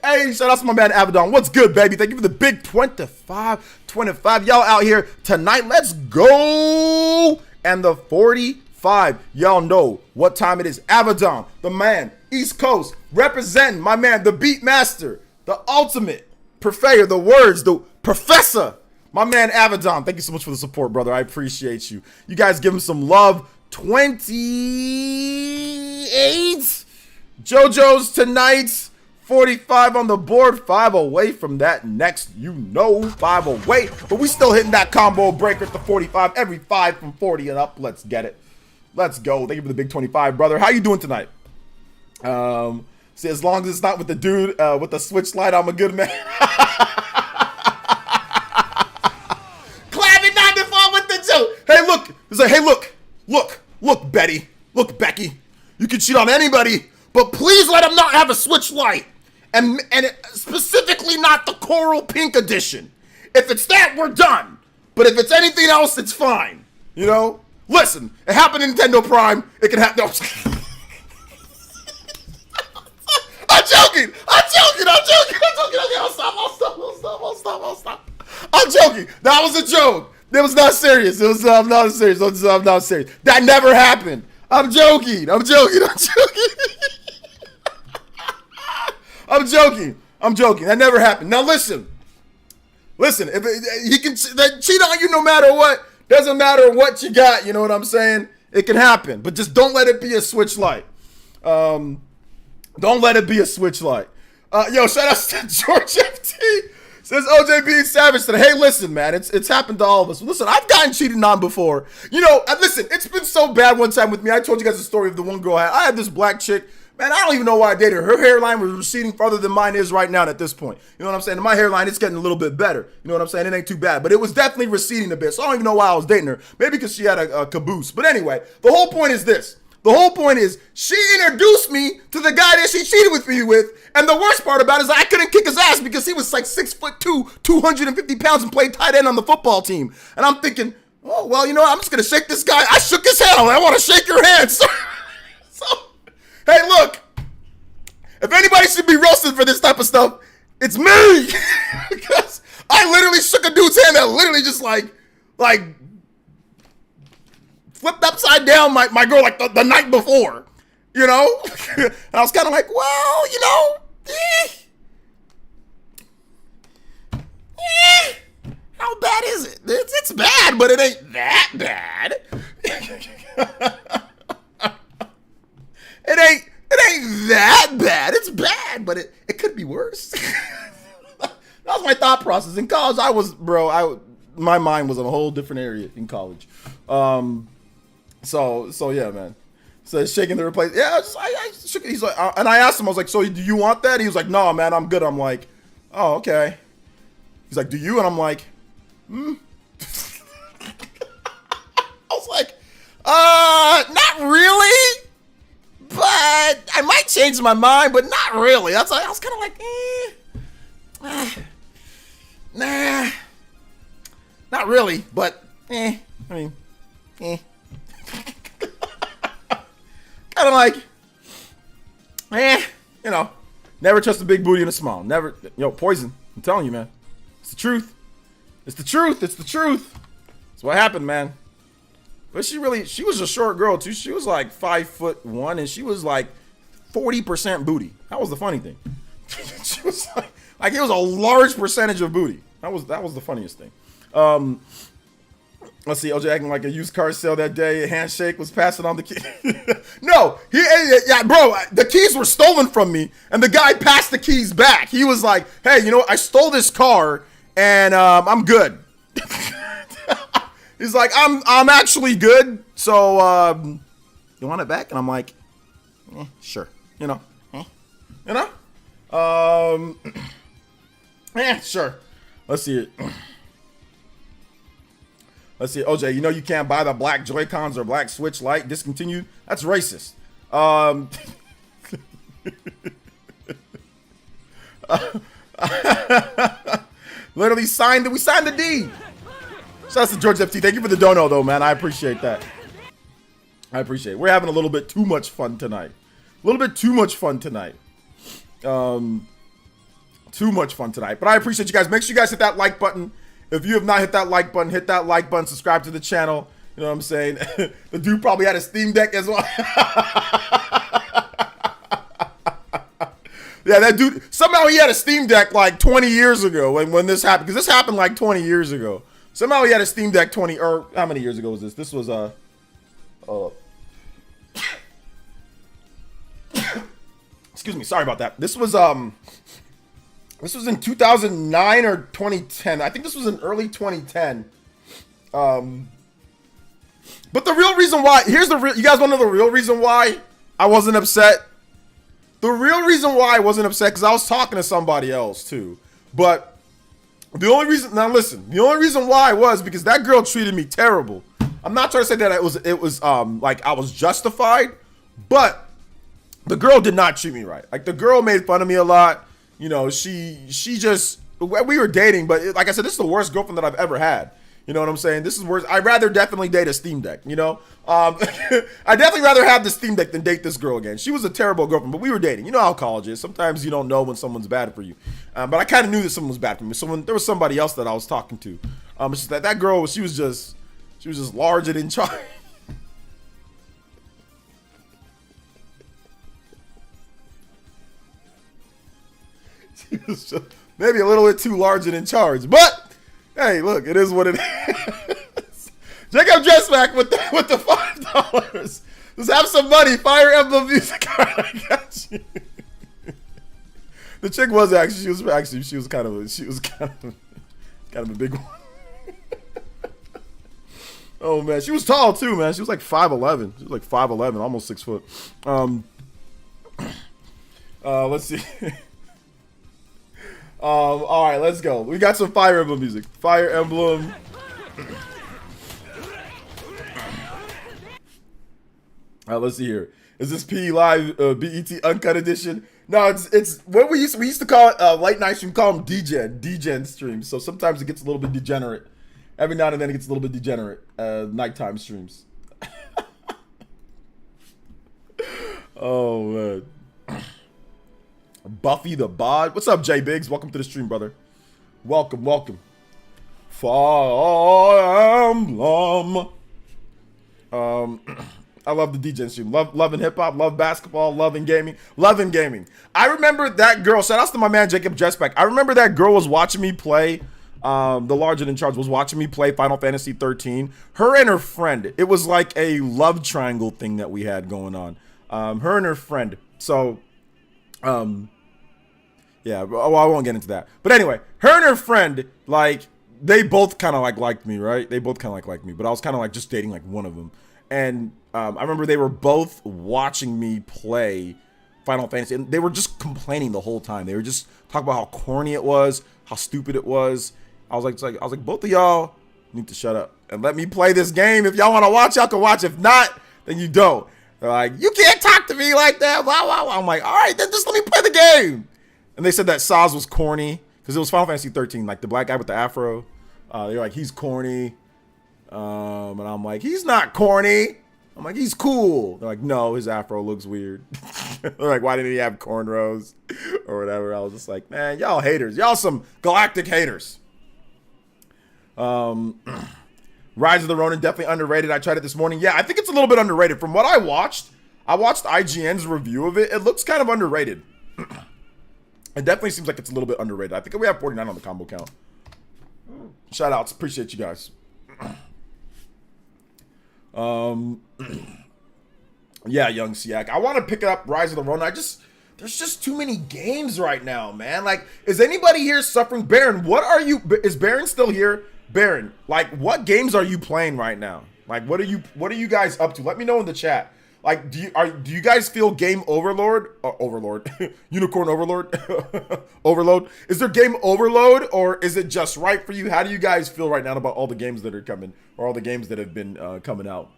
Hey, shout out to my man Abaddon. What's good, baby? Thank you for the big 25. Y'all out here tonight. Let's go. And the 45. Y'all know what time it is. Abaddon, the man, East Coast, representing my man, the Beat Master, the ultimate purveyor, the words, the professor. My man Abaddon, thank you so much for the support, brother. I appreciate you. You guys give him some love. 28. JoJo's tonight. 45 on the board. 5 away from that next. 5 away. But we still hitting that combo breaker at the 45. Every 5 from 40 and up. Let's get it. Let's go. Thank you for the big 25, brother. How you doing tonight? See, as long as it's not with the dude with the Switch light, I'm a good man. Clapping 94 with the joke. Hey, look. It's like, hey, look, Betty. Look, Becky. You can cheat on anybody, but please let him not have a Switch light. And specifically not the Coral Pink edition. If it's that, we're done. But if it's anything else, it's fine. You know? Listen, it happened in Nintendo Prime. It can happen. No. I'm joking. Okay, I'll stop. I'm joking. That was a joke. It was not serious. I'm not serious. That never happened. I'm joking. I'm joking. That never happened. Now listen. If he can cheat on you no matter what, doesn't matter what you got. You know what I'm saying? It can happen, but just don't let it be a Switch light. Don't let it be a Switch light. Yo, shout out to George FT. Says OJ being savage today. Hey, listen, man, it's happened to all of us. Listen, I've gotten cheated on before. You know, listen, it's been so bad one time with me. I told you guys the story of the one girl I had this black chick. Man, I don't even know why I dated her. Her hairline was receding further than mine is right now at this point. You know what I'm saying? My hairline is getting a little bit better. You know what I'm saying? It ain't too bad. But it was definitely receding a bit. So I don't even know why I was dating her. Maybe because she had a caboose. But anyway, the whole point is this. The whole point is she introduced me to the guy that she cheated with me with. And the worst part about it is I couldn't kick his ass because he was like 6'2", 250 pounds and played tight end on the football team. And I'm thinking, oh, well, you know what? I'm just going to shake this guy. I shook his hand. I want to shake your hand. So, hey, look. If anybody should be roasted for this type of stuff, it's me. Because I literally shook a dude's hand that literally just like flipped upside down my girl like the night before, you know? And I was kind of like, well, you know, how bad is it? It's bad, but it ain't that bad. It ain't that bad. It's bad, but it could be worse. That was my thought process. In college, my mind was in a whole different area in college. So yeah, man. So shaking the replace. Yeah, I shook it. He's like, and I asked him, I was like, so do you want that? He was like, no, man, I'm good. I'm like, oh, okay. He's like, do you? And I'm like, I was like, not really. But I might change my mind, but not really. That's like, I was kind of like, nah, not really. But I mean, kind of like, you know, never trust a big booty in a small. Never, poison. I'm telling you, man, it's the truth. It's the truth. It's the truth. That's what happened, man. But she was a short girl too. She was like 5'1", and she was like 40% booty. That was the funny thing. She was like it was a large percentage of booty. That was the funniest thing. Let's see, OJ acting like a used car sale that day. A handshake was passing on the key. No, bro, the keys were stolen from me, and the guy passed the keys back. He was like, hey, you know what? I stole this car, and I'm good. He's like, I'm actually good, so you want it back? And I'm like, sure, sure. Let's see it. Let's see, OJ. You know you can't buy the black Joy-Cons or black Switch Lite discontinued. That's racist. Literally we signed the deed. Shout out to George FT. Thank you for the dono, though, man. I appreciate that. We're having a little bit too much fun tonight. Too much fun tonight. But I appreciate you guys. Make sure you guys hit that like button. If you have not hit that like button, hit that like button. Subscribe to the channel. You know what I'm saying? The dude probably had a Steam Deck as well. Yeah, that dude. Somehow he had a Steam Deck like 20 years ago when this happened. Because this happened like 20 years ago. Somehow he had a Steam Deck 20, or how many years ago was this? This was, excuse me, sorry about that. This was in 2009 or 2010. I think this was in early 2010. But the real reason why, you guys want to know the real reason why I wasn't upset? The real reason why I wasn't upset, because I was talking to somebody else too. But the only reason why was because that girl treated me terrible. I'm not trying to say that it was like I was justified, but the girl did not treat me right. Like the girl made fun of me a lot. You know, she just, we were dating, but like I said, this is the worst girlfriend that I've ever had. You know what I'm saying? This is worse. I'd rather definitely date a Steam Deck, you know? I'd definitely rather have the Steam Deck than date this girl again. She was a terrible girlfriend, but we were dating. You know how college is. Sometimes you don't know when someone's bad for you. But I kind of knew that someone was bad for me. So when there was somebody else that I was talking to, it's just that girl, she was just large and in charge. She was just maybe a little bit too large and in charge, but hey, look, it is what it is. Jacob Dressback with the $5. Just have some money. Fire Emblem music card. I got you. The chick was actually she was kind of a big one. Oh man, she was tall too, man. She was like 5'11". She was like 5'11", almost 6 foot. Let's see. All right, let's go. We got some Fire Emblem music. Fire Emblem. Let's see here. Is this P Live BET Uncut Edition? No, it's what we used to call it late night stream. Call them DGen streams. So sometimes it gets a little bit degenerate. Every now and then it gets a little bit degenerate. Nighttime streams. Oh man. Buffy the Bod. What's up, J Biggs? Welcome to the stream, brother. Welcome. Fire Emblem. I love the DJ stream. Loving hip hop, love basketball, loving gaming. I remember that girl. Shout outs to my man Jacob Jesbeck. I remember that girl was watching me play. The Larger Than Charge was watching me play Final Fantasy 13. Her and her friend. It was like a love triangle thing that we had going on. Her and her friend. So, yeah. Well, I won't get into that. But anyway, her and her friend, like, they both kind of like liked me, right? They both kind of liked me. But I was kind of like just dating like one of them. And I remember they were both watching me play Final Fantasy, and they were just complaining the whole time. They were just talking about how corny it was, how stupid it was. I was like, both of y'all need to shut up and let me play this game. If y'all want to watch, y'all can watch. If not, then you don't. They're like, you can't talk to me like that. Blah, blah, blah. I'm like, all right, then just let me play the game. And they said that Saz was corny because it was Final Fantasy 13, like the black guy with the afro. They're like, he's corny. And I'm like, he's not corny. I'm like, he's cool. They're like, no, his afro looks weird. They're like, why didn't he have cornrows or whatever? I was just like, man, y'all haters. Y'all some galactic haters. Rise of the Ronin, definitely underrated. I tried it this morning. Yeah, I think it's a little bit underrated. From what I watched IGN's review of it. It looks kind of underrated. It definitely seems like it's a little bit underrated. I think we have 49 on the combo count. Shout outs. Appreciate you guys. Yeah, Young Siak. I want to pick up Rise of the Ronin. There's just too many games right now, man. Like, is anybody here suffering? Baron, is Baron still here? Baron, like, what games are you playing right now? Like, what are you guys up to? Let me know in the chat. Like, do you guys feel game overload? Unicorn overlord? Overload? Is there game overload, or is it just right for you? How do you guys feel right now about all the games that are coming, or all the games that have been coming out?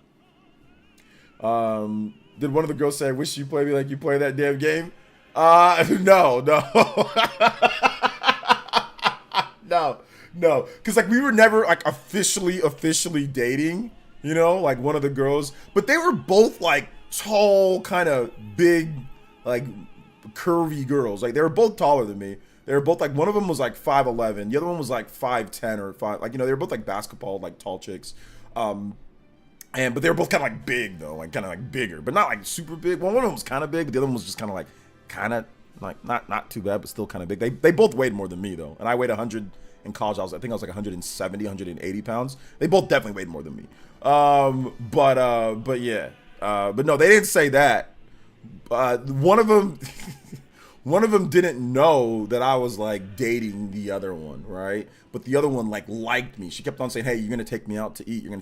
Did one of the girls say, I wish you play me like you play that damn game? No. No. Because, like, we were never, like, officially dating, you know, like one of the girls. But they were both, like, tall, kind of big, like, curvy girls. Like, they were both taller than me. They were both, like, one of them was, like, 5'11". The other one was, like, 5'10" or 5, like, you know, they were both, like, basketball, like, tall chicks. But they were both kind of, like, big, though, like, kind of, like, bigger. But not, like, super big. Well, one of them was kind of big, but the other one was just kind of, like, not too bad, but still kind of big. They both weighed more than me, though. And I weighed 100 in college. I think I was, like, 170, 180 pounds. They both definitely weighed more than me. But yeah. But no, they didn't say that. One of them didn't know that I was, like, dating the other one, right? But the other one, like, liked me. She kept on saying, hey, you're gonna take me out to eat. And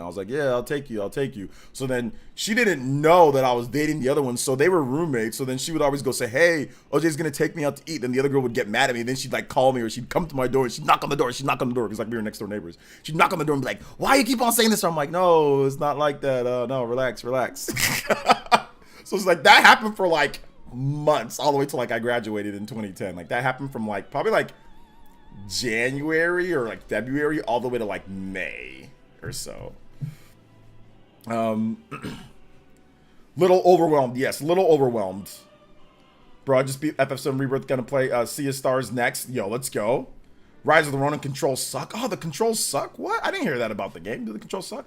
I was like, yeah, I'll take you. So then she didn't know that I was dating the other one. So they were roommates. So then she would always go say, hey, OJ's gonna take me out to eat. Then the other girl would get mad at me. Then she'd, like, call me, or she'd come to my door and she'd knock on the door. Because, like, we were next door neighbors. She'd knock on the door and be like, why you keep on saying this? I'm like, no, it's not like that. No, relax. So it's like, that happened for, like, months, all the way to, like, I graduated in 2010. Like, that happened from, like, probably, like, January or, like, February all the way to, like, May or so. Little overwhelmed. Yes, little overwhelmed. Bro, I just beat FF7 Rebirth. Gonna play Sea of Stars next. Yo, let's go. Rise of the Ronin controls suck. Oh, the controls suck? What? I didn't hear that about the game. Do the controls suck?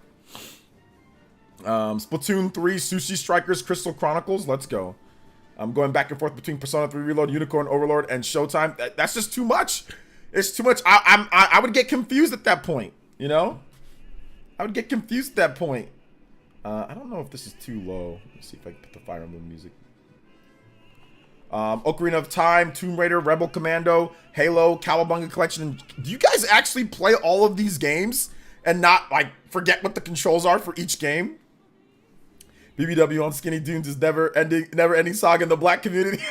Splatoon 3, Sushi Strikers, Crystal Chronicles. Let's go. I'm going back and forth between Persona 3 Reload, Unicorn Overlord, and Showtime. That's just too much. It's too much. I would get confused at that point, you know? I would get confused at that point. I don't know if this is too low. Let's see if I can put the Fire Emblem music. Ocarina of Time, Tomb Raider, Rebel Commando, Halo, Cowabunga Collection. Do you guys actually play all of these games and not, like, forget what the controls are for each game? BBW on Skinny Dunes is never ending saga in the black community.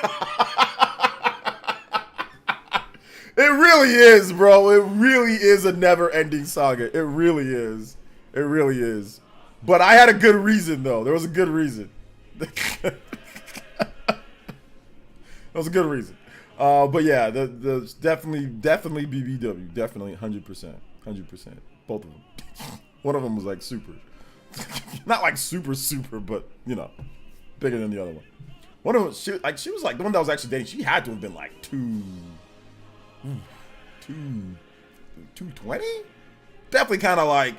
It really is, bro. It really is a never ending saga. It really is. It really is. But I had a good reason though. There was a good reason. There was a good reason. But yeah, the definitely BBW. Definitely 100%. 100%. Both of them. One of them was like super. Not like super, but you know, bigger than the other one. One of them, she was like the one that was actually dating. She had to have been like 220. Definitely kind of like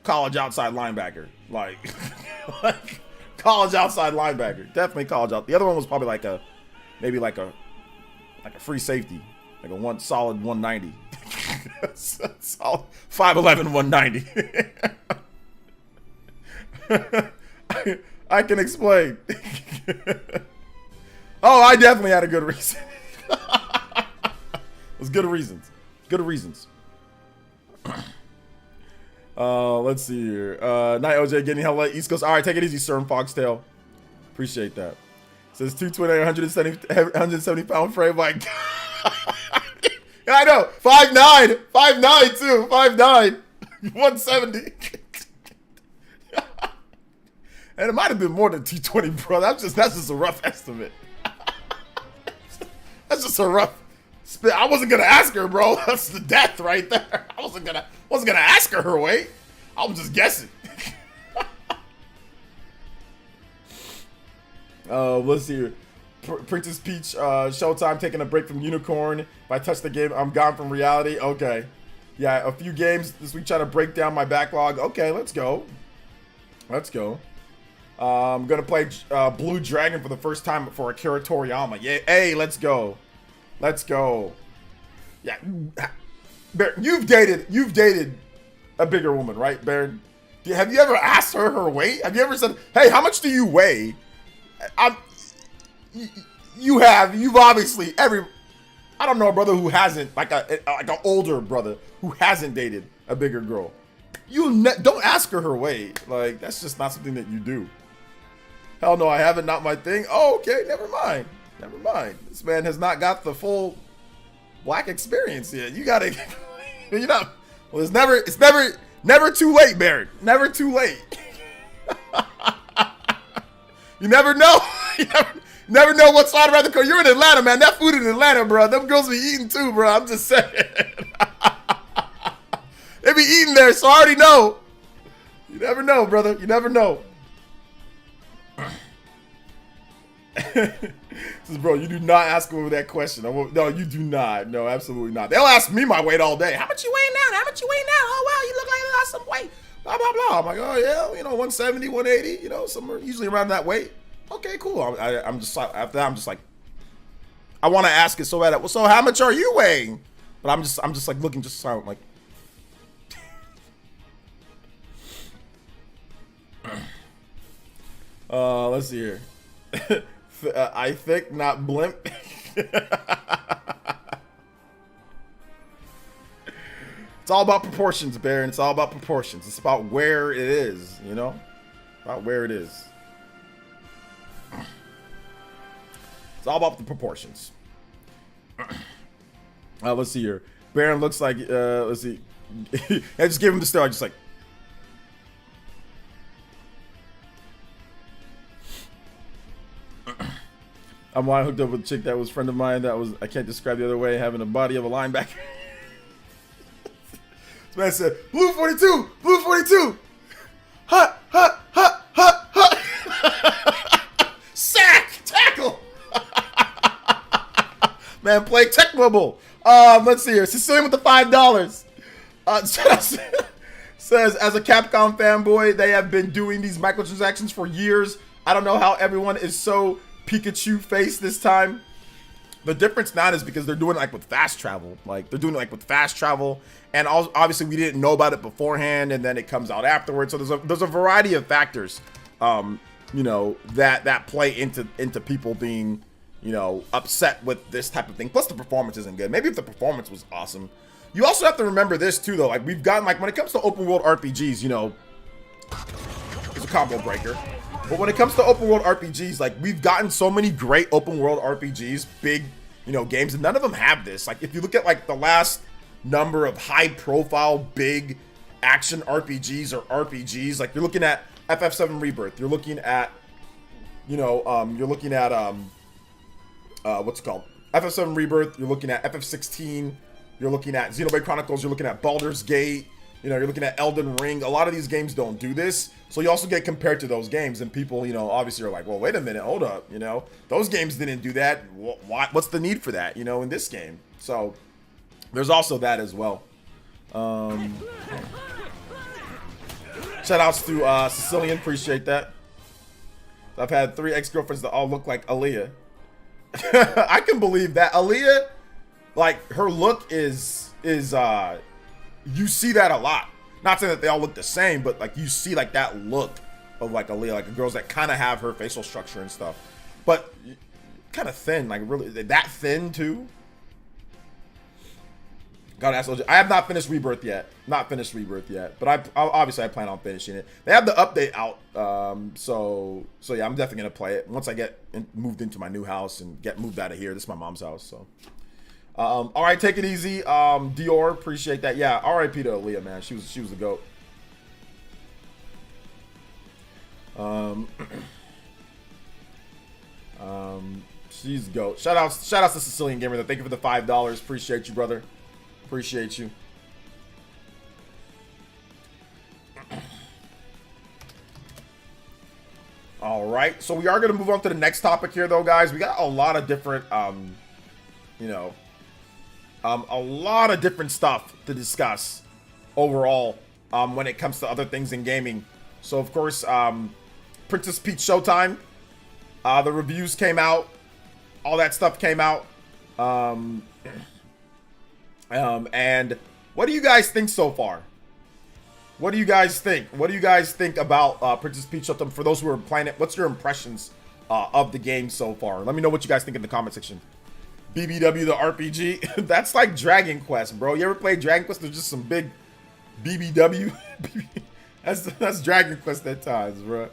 college outside linebacker, like college outside linebacker. Definitely college out. The other one was probably like maybe like a free safety, like a solid 190. Solid 5'11", 190. I can explain. Oh, I definitely had a good reason. It was good reasons. Good reasons. Let's see here. Night OJ getting hella East Coast. All right, take it easy, Sir Foxtail. Appreciate that. Says 220, 170 pound frame. Like, yeah, I know. 5'9", too. 5'9", 170. And it might have been more than 220, bro. That's just a rough estimate. That's just a rough. I wasn't gonna ask her, bro. That's the death right there. I wasn't gonna ask her weight. I was just guessing. Let's see here. Princess Peach Showtime taking a break from Unicorn. If I touch the game, I'm gone from reality. Okay. Yeah, a few games this week trying to break down my backlog. Okay, let's go. Let's go. I'm gonna play Blue Dragon for the first time for Akira Toriyama. Yeah, hey, let's go. Let's go. Yeah, Baron, you've dated a bigger woman, right, Baron? Have you ever asked her weight? Have you ever said, "Hey, how much do you weigh?" You've obviously I don't know a brother who hasn't, like an older brother who hasn't dated a bigger girl. Don't ask her weight. Like, that's just not something that you do. Hell no, I haven't. Not my thing. Oh, okay, never mind. Never mind. This man has not got the full black experience yet. You gotta, you know. Well, it's never too late, Barrett. Never too late. You never know. You never know what side around the corner. You're in Atlanta, man. That food in Atlanta, bro. Them girls be eating too, bro. I'm just saying. They be eating there, so I already know. You never know, brother. You never know. Says, bro, you do not ask over that question. No, you do not. No, absolutely not. They'll ask me my weight all day. How much you weigh now? How much you weigh now? Oh, wow, you look like you lost some weight. Blah, blah, blah. I'm like, oh, yeah, 170, 180, somewhere usually around that weight. Okay, cool. I'm just like, after that, I'm just like, I want to ask it so bad. Well, so how much are you weighing? But I'm just like looking just silent, like. Let's see here. I think, not blimp. It's all about proportions, Baron. It's all about proportions. It's about where it is, about where it is. It's all about the proportions. Let's see here. Baron looks like, let's see. I just gave him the star, just like. I'm hooked up with a chick that was a friend of mine that was, I can't describe the other way, having a body of a linebacker. This man said, blue 42, blue 42. Hut, hut, hut, hut, hut. Sack, tackle. Man, play Tech Mobile. Let's see here. Sicilian with the $5. Says, as a Capcom fanboy, they have been doing these microtransactions for years. I don't know how everyone is so Pikachu face this time. The difference now is because they're doing it like with fast travel. Like they're doing it like with fast travel, and obviously we didn't know about it beforehand, and then it comes out afterwards. So there's a variety of factors, that play into people being, upset with this type of thing. Plus the performance isn't good. Maybe if the performance was awesome. You also have to remember this too, though. Like we've gotten, like when it comes to open world RPGs, it's a combo breaker. But when it comes to open world RPGs, like we've gotten so many great open world RPGs, big, you know, games, and none of them have this. Like if you look at like the last number of high profile, big action RPGs or RPGs, like you're looking at FF7 Rebirth, you're looking at, you know, what's it called? FF7 Rebirth, you're looking at FF16, you're looking at Xenoblade Chronicles, you're looking at Baldur's Gate, you know, you're looking at Elden Ring. A lot of these games don't do this. So you also get compared to those games, and people, you know, obviously are like, well, wait a minute, hold up, you know, those games didn't do that. What's the need for that, you know, in this game? So there's also that as well. Shout outs to Sicilian, appreciate that. I've had 3 ex-girlfriends that all look like Aaliyah. I can believe that. Aaliyah, like, her look is you see that a lot. Not saying that they all look the same, but like you see like that look of like Aaliyah, like girls that kind of have her facial structure and stuff, but kind of thin, like really that thin too. Gotta ask OJ. I have not finished Rebirth yet. But I obviously I plan on finishing it. They have the update out, so yeah, I'm definitely gonna play it once I get moved into my new house and get moved out of here. This is my mom's house, so. All right, take it easy. Dior, appreciate that. Yeah, R.I.P. to Aaliyah, man. She was the GOAT. She's the GOAT. Shout outs to Sicilian Gamer. Thank you for the $5. Appreciate you, brother. Appreciate you. All right, so we are gonna move on to the next topic here, though, guys. We got a lot of different, you know. A lot of different stuff to discuss overall when it comes to other things in gaming. So, of course, Princess Peach Showtime, the reviews came out, all that stuff came out. And what do you guys think so far? What do you guys think? What do you guys think about Princess Peach Showtime? For those who are playing it, what's your impressions of the game so far? Let me know what you guys think in the comment section. BBW the RPG. That's like Dragon Quest, bro. You ever play Dragon Quest? There's just some big BBW. that's Dragon Quest at times, bro.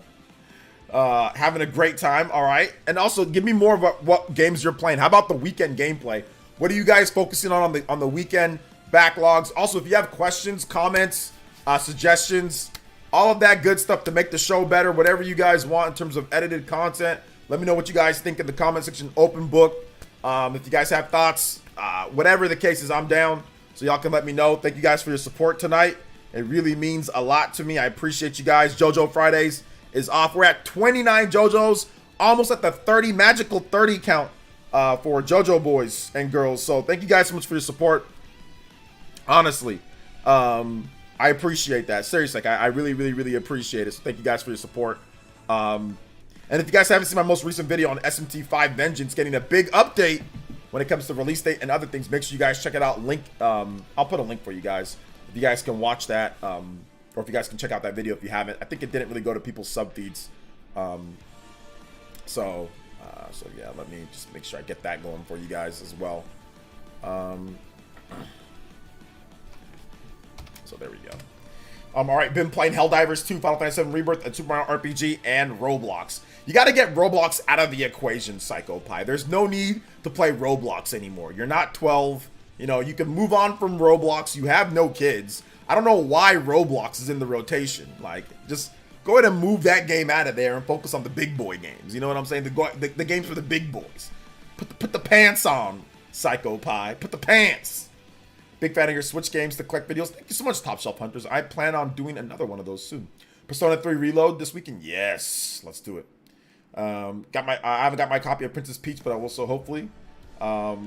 Having a great time. All right. And also give me more of what games you're playing. How about the weekend gameplay? What are you guys focusing on the weekend backlogs? Also, if you have questions, comments, suggestions, all of that good stuff to make the show better, whatever you guys want in terms of edited content, let me know what you guys think in the comment section. Open book. If you guys have thoughts, whatever the case is, I'm down. So y'all can let me know. Thank you guys for your support tonight. It really means a lot to me. I appreciate you guys. JoJo Fridays is off. We're at 29 JoJos, almost at the 30 magical 30 count for JoJo boys and girls. So thank you guys so much for your support. Honestly, I appreciate that. Seriously, I really, really, really appreciate it. So thank you guys for your support. And if you guys haven't seen my most recent video on SMT5 Vengeance getting a big update when it comes to release date and other things, make sure you guys check it out. Link, I'll put a link for you guys if you guys can watch that, or if you guys can check out that video if you haven't. I think it didn't really go to people's sub feeds, so yeah, let me just make sure I get that going for you guys as well. So there we go. All right, been playing Helldivers 2, Final Fantasy VII Rebirth, and Super Mario RPG, and Roblox. You got to get Roblox out of the equation, Psycho Pie. There's no need to play Roblox anymore. You're not 12. You know, you can move on from Roblox. You have no kids. I don't know why Roblox is in the rotation. Like, just go ahead and move that game out of there and focus on the big boy games. You know what I'm saying? The games for the big boys. Put the pants on, Psycho Pie. Put the pants. Big fan of your Switch games to collect videos. Thank you so much, Top Shelf Hunters. I plan on doing another one of those soon. Persona 3 Reload this weekend. Yes, let's do it. I haven't got my copy of Princess Peach, but I will so hopefully. So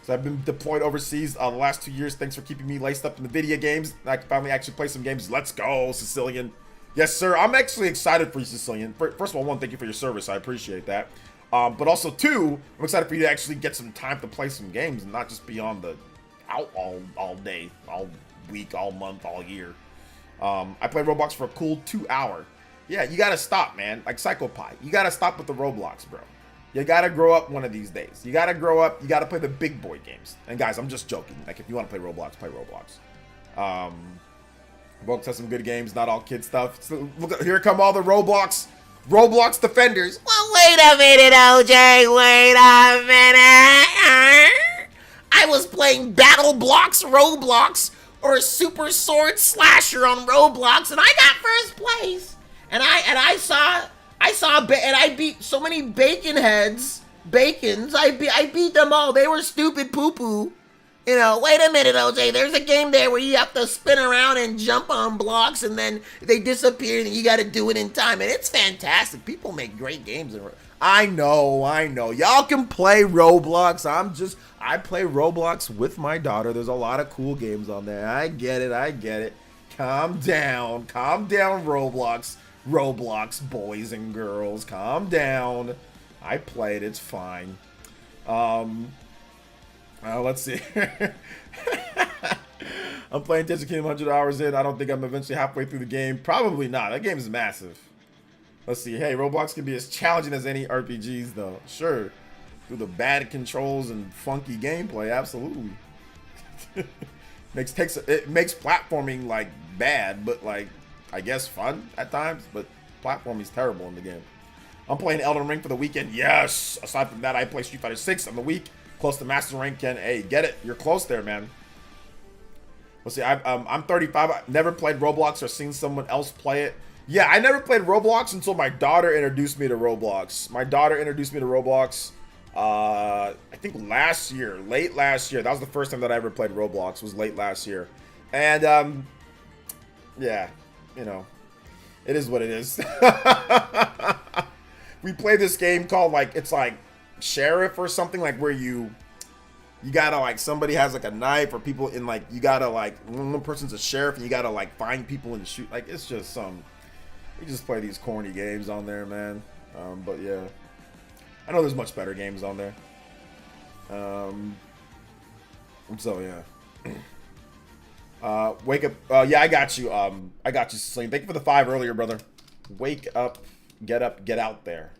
I've been deployed overseas the last 2 years. Thanks for keeping me laced up in the video games. I can finally actually play some games. Let's go, Sicilian. Yes, sir. I'm actually excited for you, Sicilian. First of all, one, thank you for your service. I appreciate that. But also, two, I'm excited for you to actually get some time to play some games and not just be on the out all day, all week, all month, all year. I play Roblox for a cool 2 hour. Yeah, you gotta stop, man. Like Psycho Pie. You gotta stop with the Roblox, bro. You gotta grow up one of these days. You gotta grow up. You gotta play the big boy games. And guys, I'm just joking. Like, if you want to play Roblox, play Roblox. Roblox has some good games, not all kid stuff. So look, here come all the Roblox Roblox defenders. Well, wait a minute, OJ. Wait a minute. I was playing Battle Blocks Roblox or Super Sword Slasher on Roblox, and I got first place. And I beat so many bacon heads, bacons. I beat them all. They were stupid poo poo. You know, wait a minute, OJ. There's a game there where you have to spin around and jump on blocks, and then they disappear, and you got to do it in time. And it's fantastic. People make great games. I know. Y'all can play Roblox. I play Roblox with my daughter. There's a lot of cool games on there. I get it. Calm down, Roblox. Roblox boys and girls. Calm down. I played. It's fine. Let's see. I'm playing Tears of the Kingdom 100 hours in. I don't think I'm eventually halfway through the game. Probably not. That game is massive. Let's see. Hey, Roblox can be as challenging as any RPGs, though. Sure. Through the bad controls and funky gameplay, absolutely. It makes platforming like bad, but like I guess fun at times. But platforming's terrible in the game. I'm playing Elden Ring for the weekend. Yes. Aside from that, I play Street Fighter 6 on the week. Close to Master Rank. Ken, hey, get it? You're close there, man. Let's see. I'm 35. I've never played Roblox or seen someone else play it. Yeah, I never played Roblox until my daughter introduced me to Roblox. I think last year, late last year. That was the first time that I ever played Roblox. Was late last year, and yeah, you know, it is what it is. We play this game called it's like Sheriff or something, like where you gotta like somebody has like a knife, or people in like you gotta like one person's a sheriff and you gotta like find people and shoot. Like it's just we just play these corny games on there, man. But yeah, I know there's much better games on there. So yeah. Wake up. Yeah, I got you. Sling. Thank you for the 5 earlier, brother. Wake up, get out there.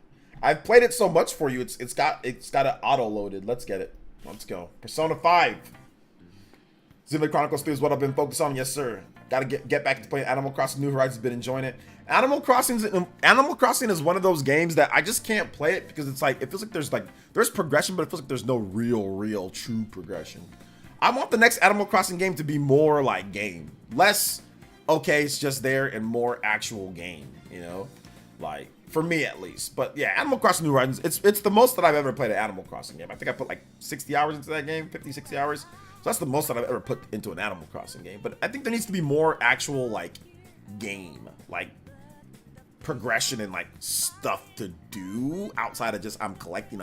I've played it so much for you. It's got it auto loaded. Let's get it. Let's go. Persona 5. Xenoblade Chronicles 3 is what I've been focused on. Yes, sir. Gotta get back to playing Animal Crossing New Horizons. Been enjoying it. Animal Crossing is one of those games that I just can't play it because it's like it feels like there's progression, but it feels like there's no real true progression. I want the next Animal Crossing game to be more like game, less okay, it's just there, and more actual game. You know, like for me at least. But yeah, Animal Crossing New Horizons, it's the most that I've ever played an Animal Crossing game. I think I put like 60 hours into that game, 50, 60 hours. So that's the most that I've ever put into an Animal Crossing game. But I think there needs to be more actual like game, like progression and like stuff to do outside of just I'm collecting.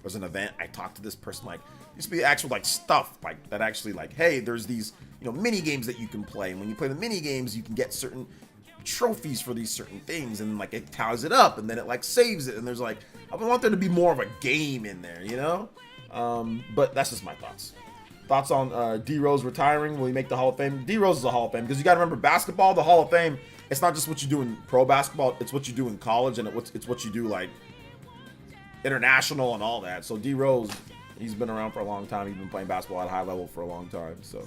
There's an event, I talk to this person, like there needs to be actual like stuff like that actually like, hey, there's these, you know, mini games that you can play. And when you play the mini games, you can get certain trophies for these certain things, and like it tallies it up, and then it like saves it, and there's like I want there to be more of a game in there, you know. But that's just my thoughts on D Rose retiring. Will he make the Hall of Fame? D Rose is a Hall of Fame because you got to remember, basketball, the Hall of Fame, it's not just what you do in pro basketball, it's what you do in college, and it's what you do like international and all that. So D Rose, he's been around for a long time. He's been playing basketball at a high level for a long time. So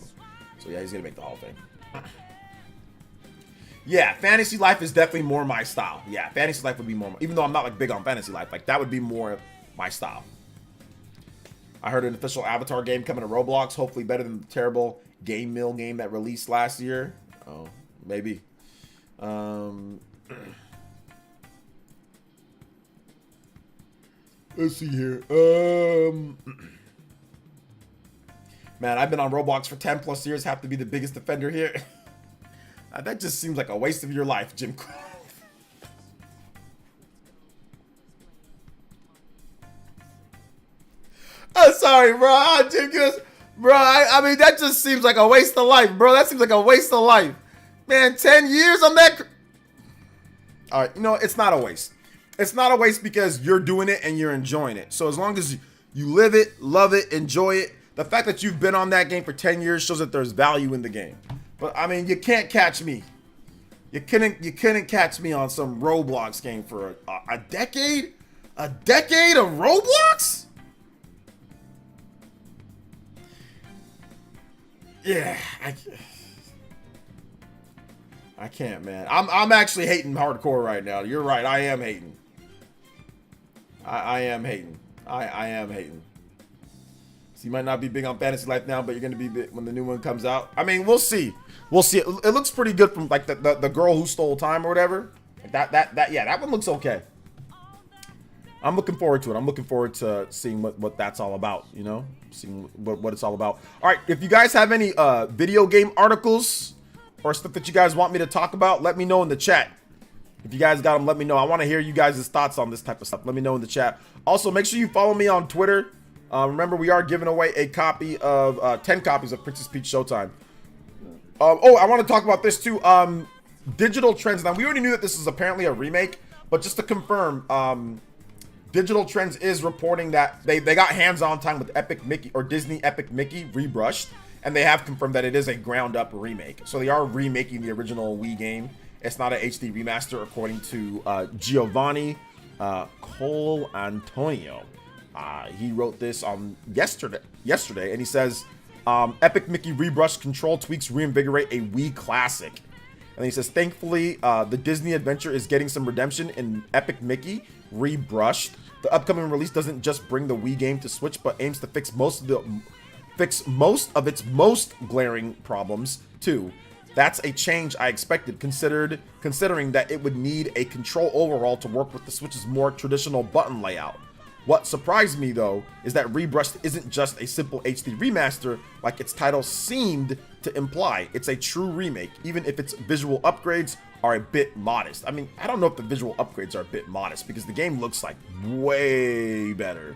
yeah, he's gonna make the Hall of Fame. Yeah, Fantasy Life is definitely more my style. Yeah, Fantasy Life would be more, even though I'm not like big on Fantasy Life, like that would be more my style. I heard an official Avatar game coming to Roblox, hopefully better than the terrible Game Mill game that released last year. Oh, maybe. Let's see here. Man, I've been on Roblox for 10 plus years, have to be the biggest defender here. That just seems like a waste of your life, Jim. I'm sorry, bro. Jim, bro, I mean, that just seems like a waste of life, bro. That seems like a waste of life. Man, 10 years on that. All right, you know, it's not a waste. It's not a waste because you're doing it and you're enjoying it. So as long as you live it, love it, enjoy it, the fact that you've been on that game for 10 years shows that there's value in the game. But I mean, you can't catch me. You couldn't catch me on some Roblox game for a decade? A decade of Roblox? Yeah, I can't, man. I'm actually hating hardcore right now. You're right. I am hating. I am hating. I am hating. So you might not be big on Fantasy Life now, but you're gonna be big when the new one comes out. I mean, we'll see. We'll see. It looks pretty good from like the girl who stole time or whatever. Like that one looks okay. I'm looking forward to it. I'm looking forward to seeing what that's all about, you know? Seeing what it's all about. All right, if you guys have any video game articles or stuff that you guys want me to talk about, let me know in the chat. If you guys got them, let me know. I want to hear you guys' thoughts on this type of stuff. Let me know in the chat. Also, make sure you follow me on Twitter. Remember, we are giving away a copy of 10 copies of Princess Peach Showtime. Oh, I want to talk about this too. Digital Trends. Now, we already knew that this is apparently a remake, but just to confirm, Digital Trends is reporting that they got hands-on time with Epic Mickey or Disney Epic Mickey rebrushed, and they have confirmed that it is a ground-up remake. So they are remaking the original Wii game. It's not an HD remaster, according to Giovanni Cole Antonio. He wrote this on yesterday, and he says, Epic Mickey rebrushed control tweaks reinvigorate a Wii classic. And he says, thankfully, the Disney adventure is getting some redemption in Epic Mickey rebrushed. The upcoming release doesn't just bring the Wii game to Switch, but aims to fix most of its most glaring problems too. That's a change I expected, considering that it would need a control overhaul to work with the Switch's more traditional button layout. What surprised me, though, is that rebrushed isn't just a simple HD remaster like its title seemed to imply. It's a true remake, even if its visual upgrades are a bit modest. I mean, I don't know if the visual upgrades are a bit modest, because the game looks like way better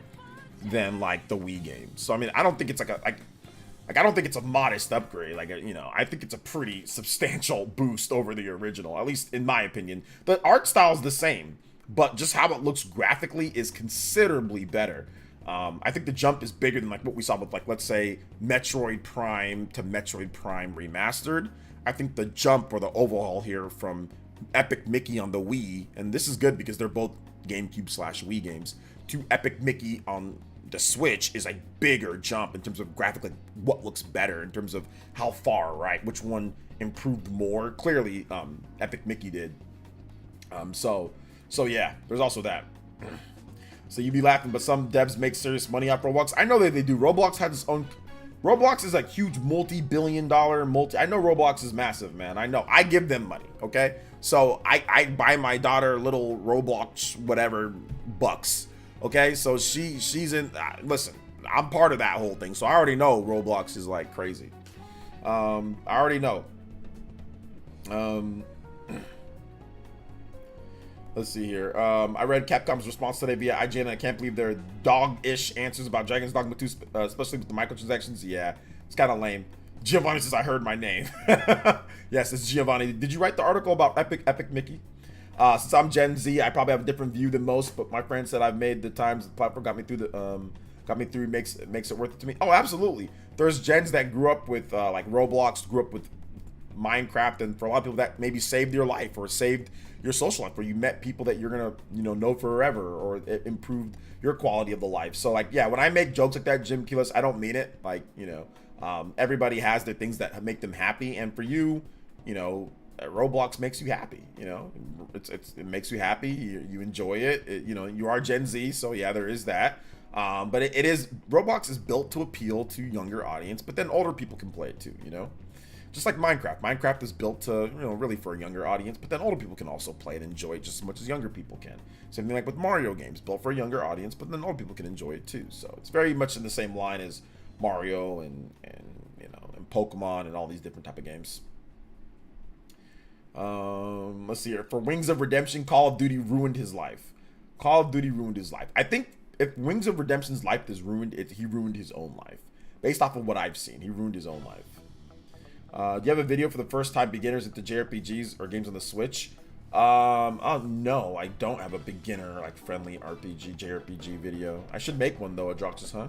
than like the Wii game. So I mean, I don't think it's I don't think it's a modest upgrade. Like, you know, I think it's a pretty substantial boost over the original, at least in my opinion. The art style is the same, but just how it looks graphically is considerably better. I think the jump is bigger than like what we saw with, like, let's say Metroid Prime to Metroid Prime Remastered. I think the jump or the overhaul here from Epic Mickey on the Wii, and this is good because they're both GameCube/Wii games, to Epic Mickey on the Switch is a bigger jump in terms of graphically what looks better, in terms of how far, right? Which one improved more? Clearly, Epic Mickey did. So yeah, there's also that. So you'd be laughing, but some devs make serious money off Roblox. I know that they do. Roblox has its own. Roblox is a huge multi-billion-dollar I know Roblox is massive, man. I know. I give them money, okay? So I buy my daughter little Roblox whatever bucks. Okay, so she's in. Listen, I'm part of that whole thing, so I already know Roblox is like crazy. I already know. Let's see here. I read Capcom's response today via IGN, and I can't believe their dog-ish answers about Dragon's Dogma 2, especially with the microtransactions. Yeah, it's kind of lame. Giovanni says, I heard my name. Yes, it's Giovanni. Did you write the article about Epic Mickey? Since I'm Gen Z, I probably have a different view than most, but my friend said I've made the times the platform got me through makes it worth it to me. Oh, absolutely. There's gens that grew up with like Roblox, grew up with Minecraft, and for a lot of people that maybe saved your life or saved your social life, where you met people that you're gonna know forever, or it improved your quality of the life. So like, yeah, when I make jokes like that, Jim Keyless, I don't mean it. Like, everybody has their things that make them happy, and for you, Roblox makes you happy. It makes you happy. You enjoy it. You are Gen Z, so yeah, there is that. But it is, Roblox is built to appeal to younger audience, but then older people can play it too. Just like Minecraft. Minecraft is built to, really for a younger audience, but then older people can also play it and enjoy it just as much as younger people can. Same thing like with Mario games, built for a younger audience, but then older people can enjoy it too. So it's very much in the same line as Mario and Pokemon and all these different type of games. Let's see here. For Wings of Redemption, Call of Duty ruined his life. Call of Duty ruined his life. I think if Wings of Redemption's life is ruined, he ruined his own life. Based off of what I've seen, he ruined his own life. Do you have a video for the first time beginners into JRPGs or games on the Switch? Oh no, I don't have a beginner friendly JRPG video. I should make one though, Adroxus, huh?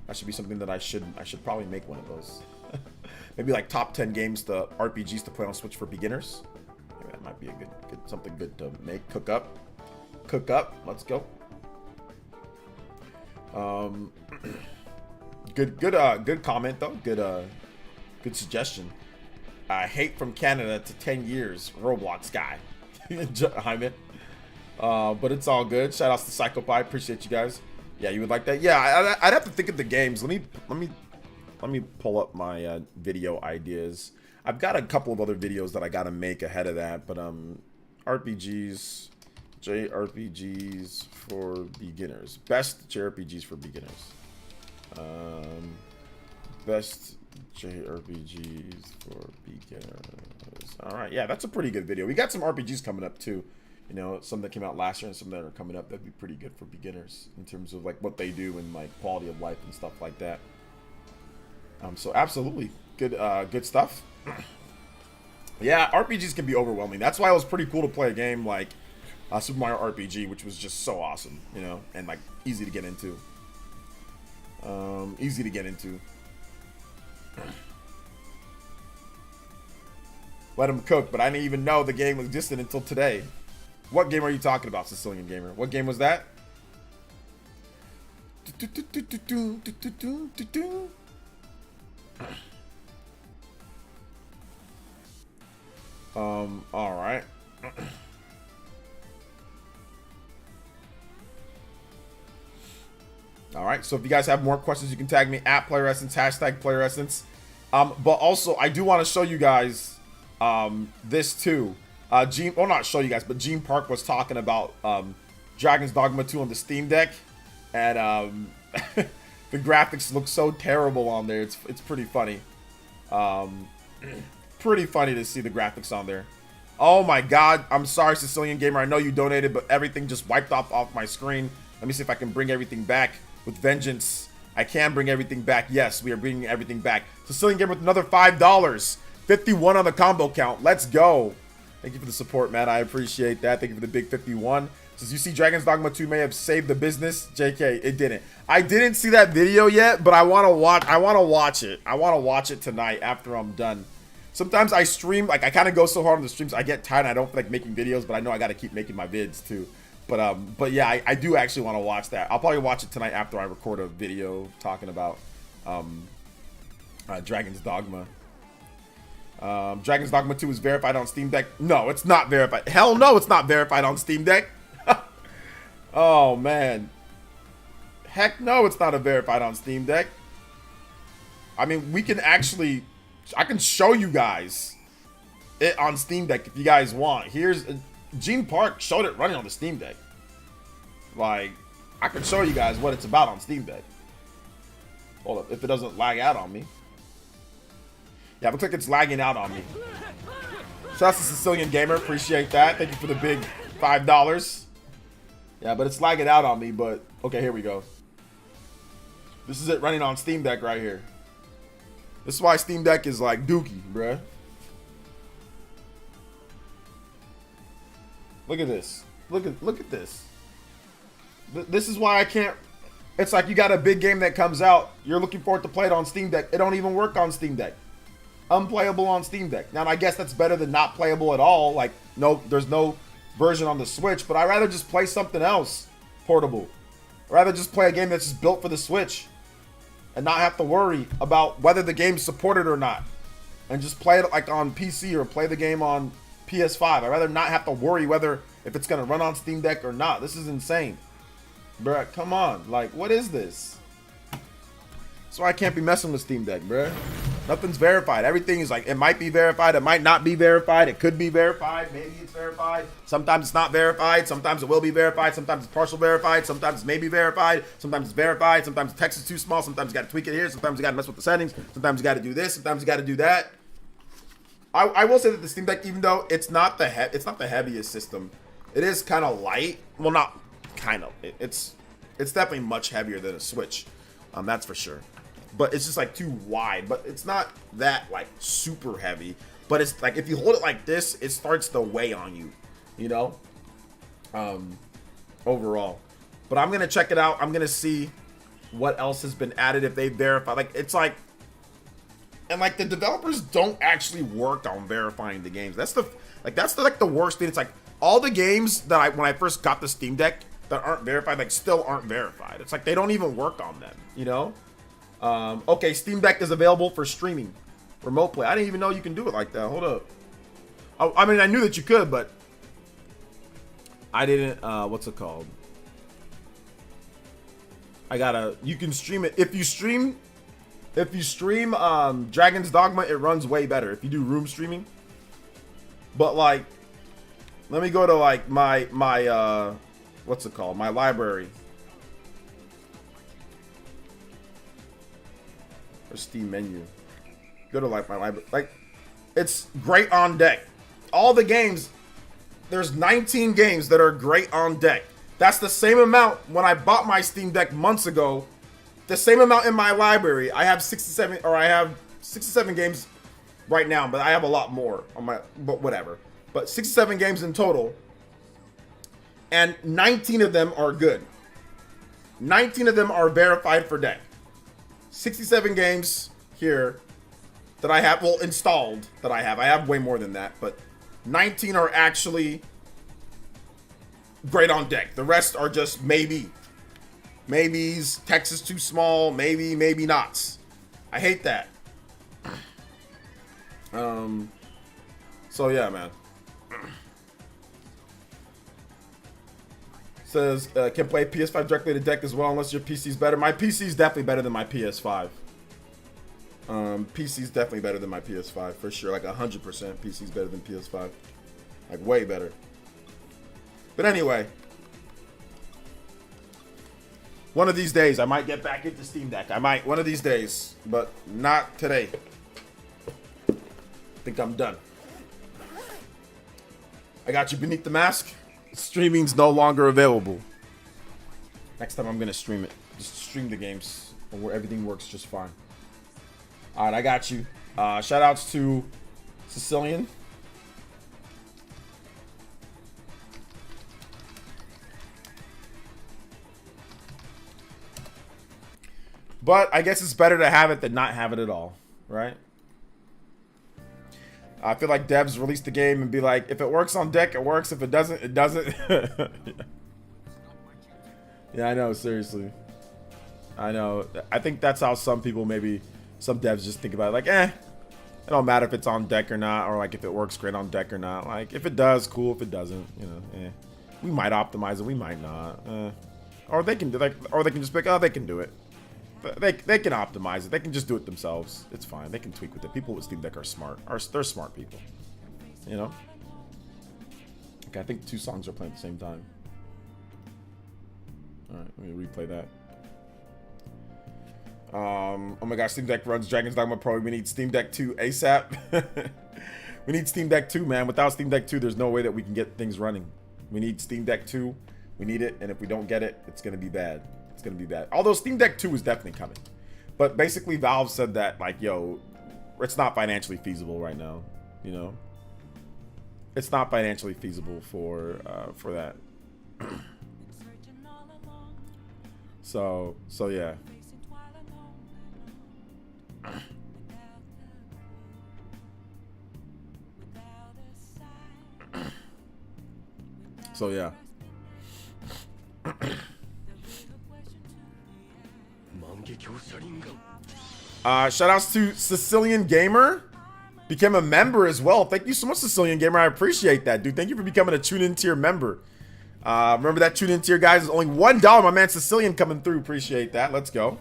That should be something that I should probably make one of those. Maybe like top 10 RPGs to play on Switch for beginners. Maybe that might be a good something good to make. Cook up. Let's go. Good comment though. Good suggestion. hate from Canada to 10 years, Roblox guy. Hyman. But it's all good. Shout outs to Psychopie. Appreciate you guys. Yeah, you would like that? Yeah, I'd have to think of the games. Let me pull up my video ideas. I've got a couple of other videos that I gotta make ahead of that, but RPGs, JRPGs for beginners. Best JRPGs for beginners. Best JRPGs for beginners. All right, yeah, that's a pretty good video. We got some RPGs coming up too. You know, some that came out last year and some that are coming up. That'd be pretty good for beginners in terms of like what they do and like quality of life and stuff like that. So absolutely good, good stuff. Yeah, RPGs can be overwhelming. That's why it was pretty cool to play a game like Super Mario RPG, which was just so awesome, you know, and like easy to get into. Easy to get into. Let him cook, but I didn't even know the game existed until today. What game are you talking about, Sicilian Gamer? What game was that? All right. All right, so if you guys have more questions, you can tag me at PlayerEssence, hashtag PlayerEssence. But also, I do want to show you guys this too. Well, not show you guys, but Gene Park was talking about Dragon's Dogma 2 on the Steam Deck, and the graphics look so terrible on there. It's pretty funny. Pretty funny to see the graphics on there. Oh my God! I'm sorry, Sicilian Gamer. I know you donated, but everything just wiped off my screen. Let me see if I can bring everything back with vengeance. I can bring everything back. Yes, we are bringing everything back. Sicilian Gamer with another $5. 51 on the combo count. Let's go. Thank you for the support, man. I appreciate that. Thank you for the big 51. Says, you see Dragon's Dogma 2 may have saved the business. JK, it didn't. I didn't see that video yet, but I want to watch it. I want to watch it tonight after I'm done. Sometimes I stream, like I kind of go so hard on the streams, I get tired and I don't feel like making videos, but I know I got to keep making my vids too. But yeah, I do actually want to watch that. I'll probably watch it tonight after I record a video talking about Dragon's Dogma. Dragon's Dogma 2 is verified on Steam Deck. No, it's not verified. Hell no, it's not verified on Steam Deck. Oh, man. Heck no, it's not verified on Steam Deck. I mean, we can actually... I can show you guys it on Steam Deck if you guys want. Here's... Gene Park showed it running on the Steam Deck. Like, I can show you guys what it's about on Steam Deck. Hold up, if it doesn't lag out on me. Yeah, it looks like it's lagging out on me. Shout out to Sicilian Gamer, appreciate that. Thank you for the big $5. Yeah, but it's lagging out on me, but... Okay, here we go. This is it running on Steam Deck right here. This is why Steam Deck is like dookie, bruh. Look at this. Look at this. This is why I can't... It's like you got a big game that comes out. You're looking forward to play it on Steam Deck. It don't even work on Steam Deck. Unplayable on Steam Deck. Now, I guess that's better than not playable at all. Like, no, there's no version on the Switch. But I'd rather just play something else portable. I'd rather just play a game that's just built for the Switch. And not have to worry about whether the game's supported or not. And just play it like on PC or play the game on PS5. I'd rather not have to worry whether if it's going to run on Steam Deck or not. This is insane. Bruh, come on. Like, what is this? That's why I can't be messing with Steam Deck, bruh. Nothing's verified. Everything is like, it might be verified. It might not be verified. It could be verified. Maybe it's verified. Sometimes it's not verified. Sometimes it will be verified. Sometimes it's partial verified. Sometimes it's maybe verified. Sometimes it's verified. Sometimes the text is too small. Sometimes you got to tweak it here. Sometimes you got to mess with the settings. Sometimes you got to do this. Sometimes you got to do that. I will say that the Steam Deck, even though it's not the heaviest system, it is kind of light. Well, not kind of. It's definitely much heavier than a Switch. That's for sure. But it's just like too wide. But it's not that like super heavy. But it's like if you hold it like this, it starts to weigh on you. You know. Overall. But I'm gonna check it out. I'm gonna see what else has been added if they verify. Like it's like. And like the developers don't actually work on verifying the games. That's the worst thing. It's like all the games that when I first got the Steam Deck that aren't verified, like still aren't verified. It's like they don't even work on them, you know? Okay, Steam Deck is available for streaming. Remote play. I didn't even know you can do it like that. Hold up. I mean, I knew that you could, but I didn't. What's it called? You can stream it. If you stream Dragon's Dogma, it runs way better if you do room streaming. But like, let me go to like my what's it called? My library. Or Steam menu. Go to like my library. Like, it's great on deck. All the games, there's 19 games that are great on deck. That's the same amount when I bought my Steam Deck months ago. The same amount in my library. I have 67 games right now, but I have a lot more on my, but whatever. But 67 games in total, and 19 of them are good. 19 of them are verified for deck. 67 games here that I have, well, installed that I have. I have way more than that, but 19 are actually great on deck. The rest are just maybe. Maybes, text is too small, maybe nots. I hate that. So yeah, man. Says, can play PS5 directly to deck as well unless your PC is better. My PC is definitely better than my PS5. PC is definitely better than my PS5 for sure. Like 100% PC is better than PS5. Like way better. But anyway, one of these days I might get back into Steam Deck. I might one of these days, but not today. I think I'm done. I got you beneath the mask. Streaming's no longer available. Next time I'm gonna stream it. Just stream the games where everything works just fine. Alright, I got you. Shout outs to Sicilian. But I guess it's better to have it than not have it at all, right? I feel like devs release the game and be like, if it works on deck, it works. If it doesn't, it doesn't. Yeah, I know, seriously. I know. I think that's how some people, maybe some devs just think about it. Like, it don't matter if it's on deck or not, or like if it works great on deck or not. Like, if it does, cool. If it doesn't, you know, we might optimize it, we might not. Or they can do like, or they can just pick, oh, they can do it. They can optimize it. They can just do it themselves. It's fine. They can tweak with it. People with Steam Deck are smart. They're smart people. You know? Okay, I think 2 songs are playing at the same time. Alright, let me replay that. Oh my gosh, Steam Deck runs Dragon's Dogma Pro. We need Steam Deck 2 ASAP. We need Steam Deck 2, man. Without Steam Deck 2, there's no way that we can get things running. We need Steam Deck 2. We need it, and if we don't get it, it's gonna be bad. It's gonna be bad. Although Steam Deck 2 is definitely coming. But basically Valve said that, like, yo, it's not financially feasible right now, you know? It's not financially feasible for that. So yeah. So yeah. Shout outs to Sicilian Gamer. Became a member as well. Thank you so much, Sicilian Gamer. I appreciate that, dude. Thank you for becoming a Tune In tier member. Remember that Tune In tier, guys, is only $1. My man Sicilian coming through. Appreciate that. Let's go.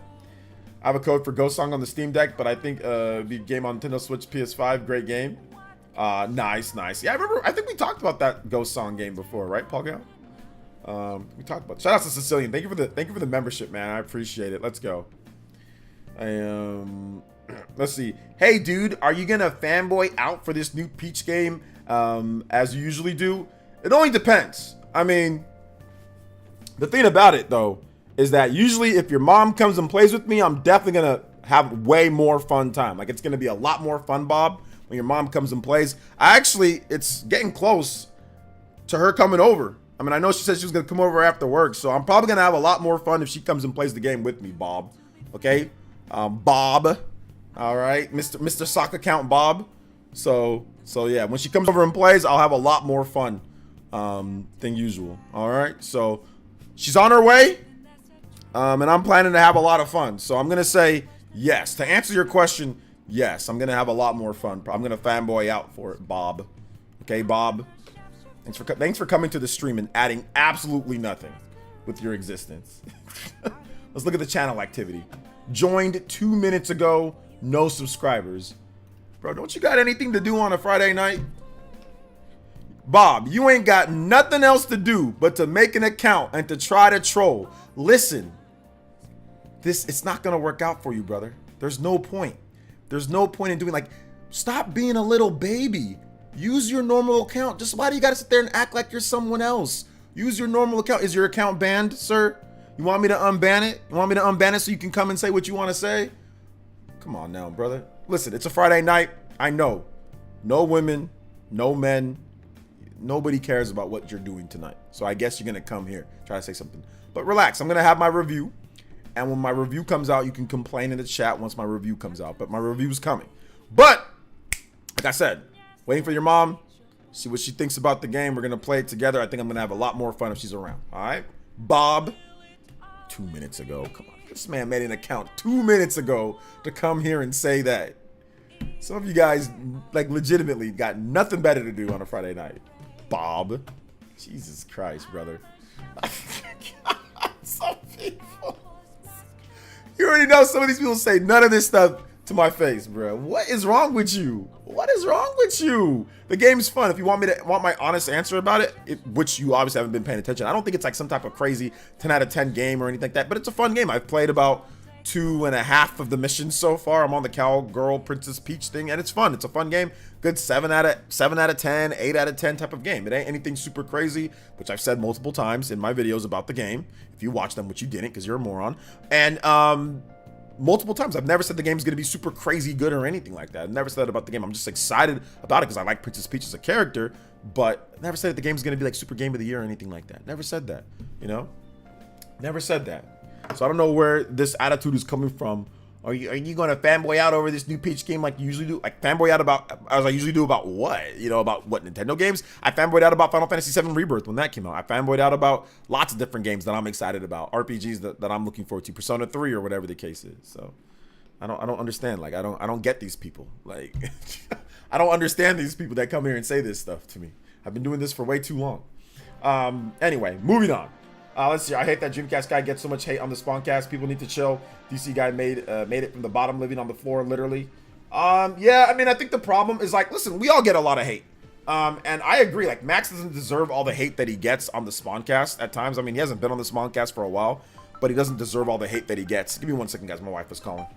I have a code for Ghost Song on the Steam Deck, but I think the game on Nintendo Switch, PS5, great game. Nice. Yeah, I remember. I think we talked about that Ghost Song game before, right, Paul Gale? We talked about. Shout out to Sicilian. Thank you for the membership, man. I appreciate it. Let's go. Let's see. Hey, dude, are you gonna fanboy out for this new Peach game as you usually do? It only depends. I mean, the thing about it though is that usually if your mom comes and plays with me, I'm definitely gonna have way more fun time. Like, it's gonna be a lot more fun, Bob, when your mom comes and plays. It's getting close to her coming over. I mean, I know she said she was gonna come over after work, so I'm probably gonna have a lot more fun if she comes and plays the game with me, Bob. Okay, Bob. All right, Mr. Sock Account Bob. So yeah, when she comes over and plays, I'll have a lot more fun than usual. All right, so she's on her way, and I'm planning to have a lot of fun. So I'm gonna say yes. To answer your question, Yes, I'm gonna have a lot more fun. I'm gonna fanboy out for it, Bob. Okay, Bob. Thanks for coming to the stream and adding absolutely nothing with your existence. Let's look at the channel activity. Joined 2 minutes ago. No subscribers. Bro, don't you got anything to do on a Friday night? Bob, you ain't got nothing else to do but to make an account and to try to troll. Listen, it's not gonna work out for you, brother. There's no point. There's no point in doing, like, stop being a little baby. Use your normal account. Just why do you gotta sit there and act like you're someone else? Use your normal account. Is your account banned, sir? You want me to unban it? You want me to unban it so you can come and say what you want to say? Come on now, brother. Listen, it's a Friday night. I know. No women, no men. Nobody cares about what you're doing tonight. So I guess you're going to come here, try to say something. But relax. I'm going to have my review. And when my review comes out, you can complain in the chat once my review comes out. But my review's coming. But, like I said, waiting for your mom. See what she thinks about the game. We're going to play it together. I think I'm going to have a lot more fun if she's around. All right? Bob, 2 minutes ago. Come on. This man made an account 2 minutes ago to come here and say that. Some of you guys, like, legitimately got nothing better to do on a Friday night. Bob. Jesus Christ, brother. Some people. You already know some of these people say none of this stuff to my face, bro. What is wrong with you? What is wrong with you? The game's fun. If you want my honest answer about it, which you obviously haven't been paying attention, I don't think it's like some type of crazy 10 out of 10 game or anything like that, but it's a fun game. I've played about 2.5 of the missions so far. I'm on the cowgirl princess Peach thing, and it's fun. It's a fun game. Good 7 out of 10, 8 out of 10 type of game. It ain't anything super crazy, which I've said multiple times in my videos about the game. If you watch them, which you didn't because you're a moron. And multiple times I've never said the game's gonna be super crazy good or anything like that. I've never said that about the game. I'm just excited about it because I like Princess Peach as a character, but I never said that the game's gonna be like super game of the year or anything like that. Never said that, you know? Never said that. So I don't know where this attitude is coming from. Are you gonna fanboy out over this new Peach game like you usually do? Like fanboy out about, as I usually do, about what? You know, about what, Nintendo games? I fanboyed out about Final Fantasy VII Rebirth when that came out. I fanboyed out about lots of different games that I'm excited about. RPGs that I'm looking forward to. Persona 3 or whatever the case is. So I don't understand. Like I don't get these people. Like I don't understand these people that come here and say this stuff to me. I've been doing this for way too long. Anyway, moving on. Let's see. I hate that Dreamcast guy gets so much hate on the Spawncast. People need to chill. DC guy made it from the bottom, living on the floor, literally. Yeah, I mean, I think the problem is, like, listen, we all get a lot of hate. And I agree. Like, Max doesn't deserve all the hate that he gets on the Spawncast at times. I mean, he hasn't been on the Spawncast for a while, but he doesn't deserve all the hate that he gets. Give me 1 second, guys. My wife was calling.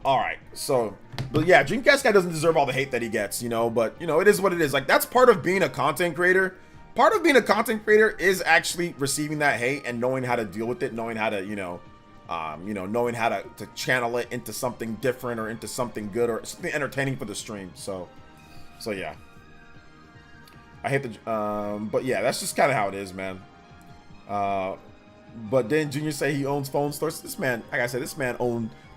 All right, so, but yeah, Dreamcast guy doesn't deserve all the hate that he gets, you know, but, you know, it is what it is. Like, that's part of being a content creator. Part of being a content creator is actually receiving that hate and knowing how to deal with it, knowing how to, knowing how to channel it into something different or into something good or something entertaining for the stream. So yeah. I hate the, but yeah, that's just kind of how it is, man. But then Junior say he owns phone stores. This man, like I said, this man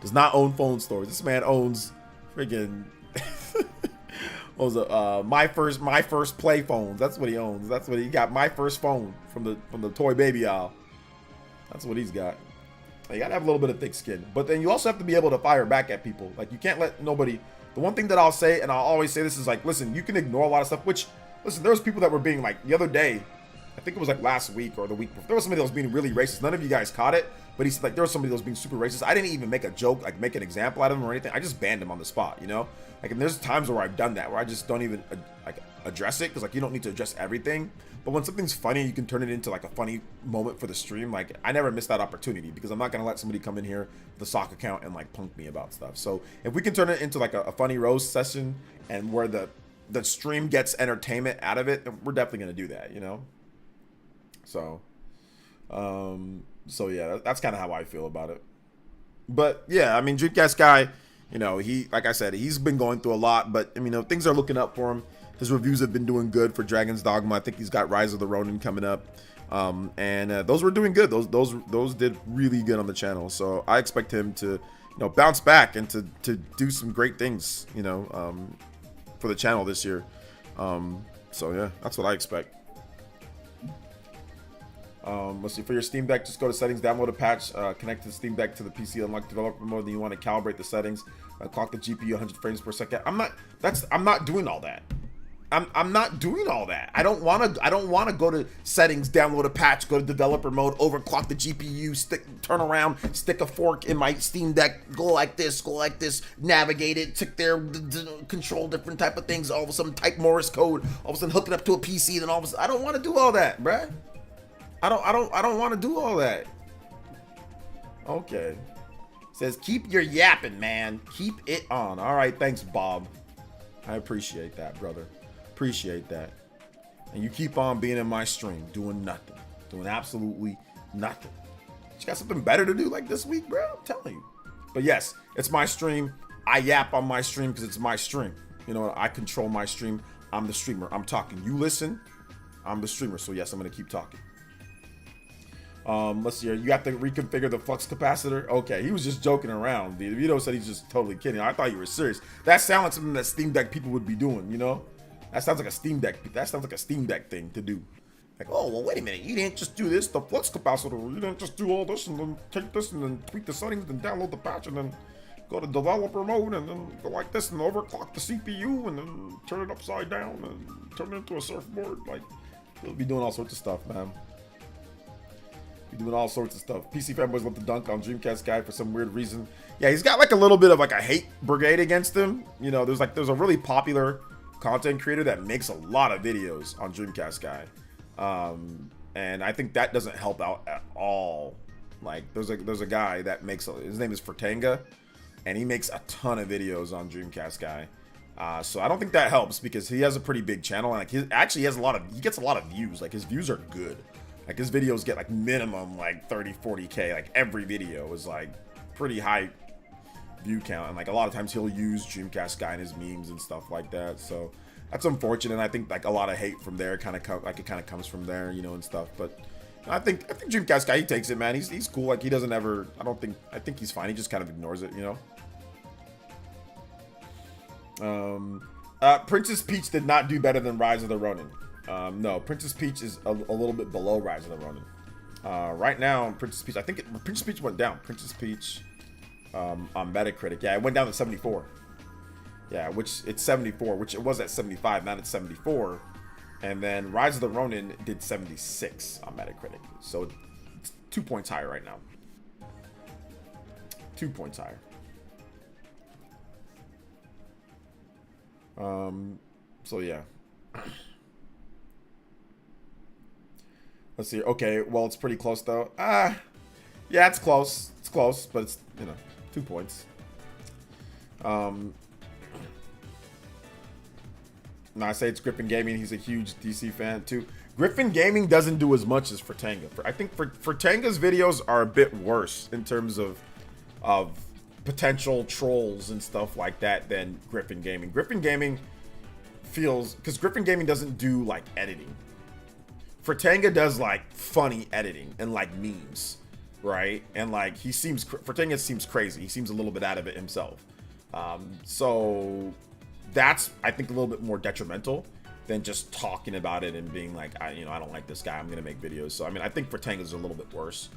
does not own phone stores. This man owns friggin' owns my first play phones. That's what he owns. That's what he got. My first phone from the toy baby aisle. That's what he's got. You gotta have a little bit of thick skin, but then you also have to be able to fire back at people. Like, you can't let nobody. The one thing that I'll say, and I'll always say this, is like, listen, you can ignore a lot of stuff. Which, listen, there was people that were being like, the other day, I think it was like last week or the week before, there was somebody that was being really racist. None of you guys caught it, but he's like, there was somebody that was being super racist. I didn't even make a joke, like make an example out of him or anything. I just banned him on the spot, you know? Like, and there's times where I've done that, where I just don't even like address it, because like, you don't need to address everything. But when something's funny, you can turn it into like a funny moment for the stream. Like, I never miss that opportunity, because I'm not gonna let somebody come in here with a sock account and like punk me about stuff. So if we can turn it into like a funny roast session, and where the stream gets entertainment out of it, we're definitely gonna do that, you know? So yeah, that's kind of how I feel about it. But yeah, I mean, Dreamcast guy, You know, like I said, he's been going through a lot, but I mean, you know, things are looking up for him. His reviews have been doing good for Dragon's Dogma. I think he's got Rise of the Ronin coming up. And those were doing good. Those did really good on the channel. So I expect him to, you know, bounce back and to do some great things, you know, for the channel this year. So yeah, that's what I expect. Let's see, for your Steam Deck, just go to settings, download a patch, connect the Steam Deck to the PC, unlock developer mode. Then you want to calibrate the settings, clock the GPU 100 frames per second. I'm not doing all that. I'm not doing all that. I don't want to go to settings, download a patch, go to developer mode, overclock the GPU, turn around, stick a fork in my Steam Deck, go like this, navigate it, tick there, control different type of things. All of a sudden, type Morse code. All of a sudden, hook it up to a PC. Then all of a sudden, I don't want to do all that, bruh. I don't want to do all that. Okay. Says keep your yapping, man. Keep it on. All right, thanks, Bob. I appreciate that, brother. Appreciate that. And you keep on being in my stream, doing nothing, doing absolutely nothing. You got something better to do like this week, bro? I'm telling you. But yes, it's my stream. I yap on my stream because it's my stream. You know, I control my stream. I'm the streamer. I'm talking. You listen. I'm the streamer. So yes, I'm gonna keep talking. Let's see here. You have to reconfigure the flux capacitor. Okay, he was just joking around. Vito said he's just totally kidding. I thought you were serious. That sounds like something that Steam Deck people would be doing, you know? That sounds like a Steam Deck. That sounds like a Steam Deck thing to do. Like, oh, well, wait a minute. You didn't just do this, the flux capacitor. You didn't just do all this and then take this and then tweak the settings and download the patch and then go to developer mode and then go like this and overclock the CPU and then turn it upside down and turn it into a surfboard. Like, you'll be doing all sorts of stuff, man. Be doing all sorts of stuff. PC fanboys want to dunk on Dreamcast guy for some weird reason. Yeah, he's got like a little bit of like a hate brigade against him. You know, there's a really popular content creator that makes a lot of videos on Dreamcast guy, and I think that doesn't help out at all. Like there's a guy that makes, his name is Fertanga, and he makes a ton of videos on Dreamcast guy. So I don't think that helps because he has a pretty big channel and like he gets a lot of views. Like his views are good. Like his videos get like minimum like 30-40K. Like every video is like pretty high view count, and like a lot of times he'll use Dreamcast guy in his memes and stuff like that. So that's unfortunate. And I think like a lot of hate from there kind of comes from there, you know, and stuff. But I think Dreamcast guy, he takes it, man. He's cool. Like he doesn't ever. I think he's fine. He just kind of ignores it, you know. Princess Peach did not do better than Rise of the Ronin. No, Princess Peach is a little bit below Rise of the Ronin. Right now, Princess Peach, Princess Peach went down. Princess Peach on Metacritic, yeah, it went down to 74. Yeah, which it's 74, which it was at 75, now it's 74. And then Rise of the Ronin did 76 on Metacritic. So it's 2 points higher right now. 2 points higher. So yeah. Let's see. Okay, well, it's pretty close though. Yeah, it's close. It's close, but it's, you know, 2 points. No, I say it's Griffin Gaming. He's a huge DC fan too. Griffin Gaming doesn't do as much as Fertanga. I think Fertanga's videos are a bit worse in terms of potential trolls and stuff like that than Griffin Gaming. Griffin Gaming feels, because Griffin Gaming doesn't do like editing. Fertanga does like funny editing and like memes, right? And like Fertanga seems crazy. He seems a little bit out of it himself. So that's, I think, a little bit more detrimental than just talking about it and being like, I don't like this guy, I'm gonna make videos. So I mean, I think Fertanga's a little bit worse,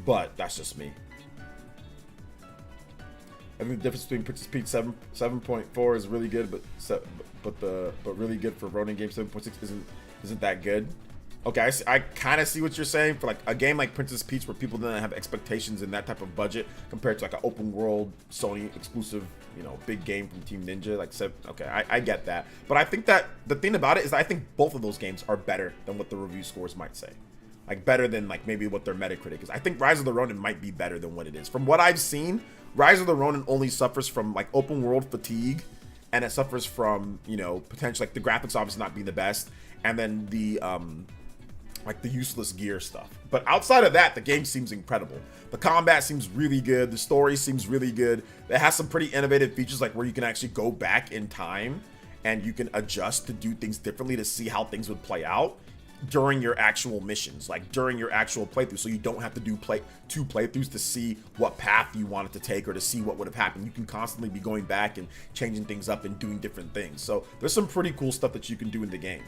but that's just me. I think the difference between Princess Peach 7.4 is really good, but really good for Ronin game 7.6 isn't that good. Okay, I kind of see what you're saying for like a game like Princess Peach where people didn't have expectations in that type of budget compared to like an open world Sony exclusive, you know, big game from Team Ninja. Like, okay, I get that, but I think that the thing about it is that I think both of those games are better than what the review scores might say. Like better than like maybe what their Metacritic is. I think Rise of the Ronin might be better than what it is. From what I've seen, Rise of the Ronin only suffers from like open world fatigue, and it suffers from, you know, potentially like the graphics obviously not being the best, and then the like the useless gear stuff. But outside of that, the game seems incredible. The combat seems really good. The story seems really good. It has some pretty innovative features, like where you can actually go back in time and you can adjust to do things differently to see how things would play out during your actual missions, like during your actual playthrough, so you don't have to do two playthroughs to see what path you wanted to take or to see what would have happened. You can constantly be going back and changing things up and doing different things. So there's some pretty cool stuff that you can do in the game.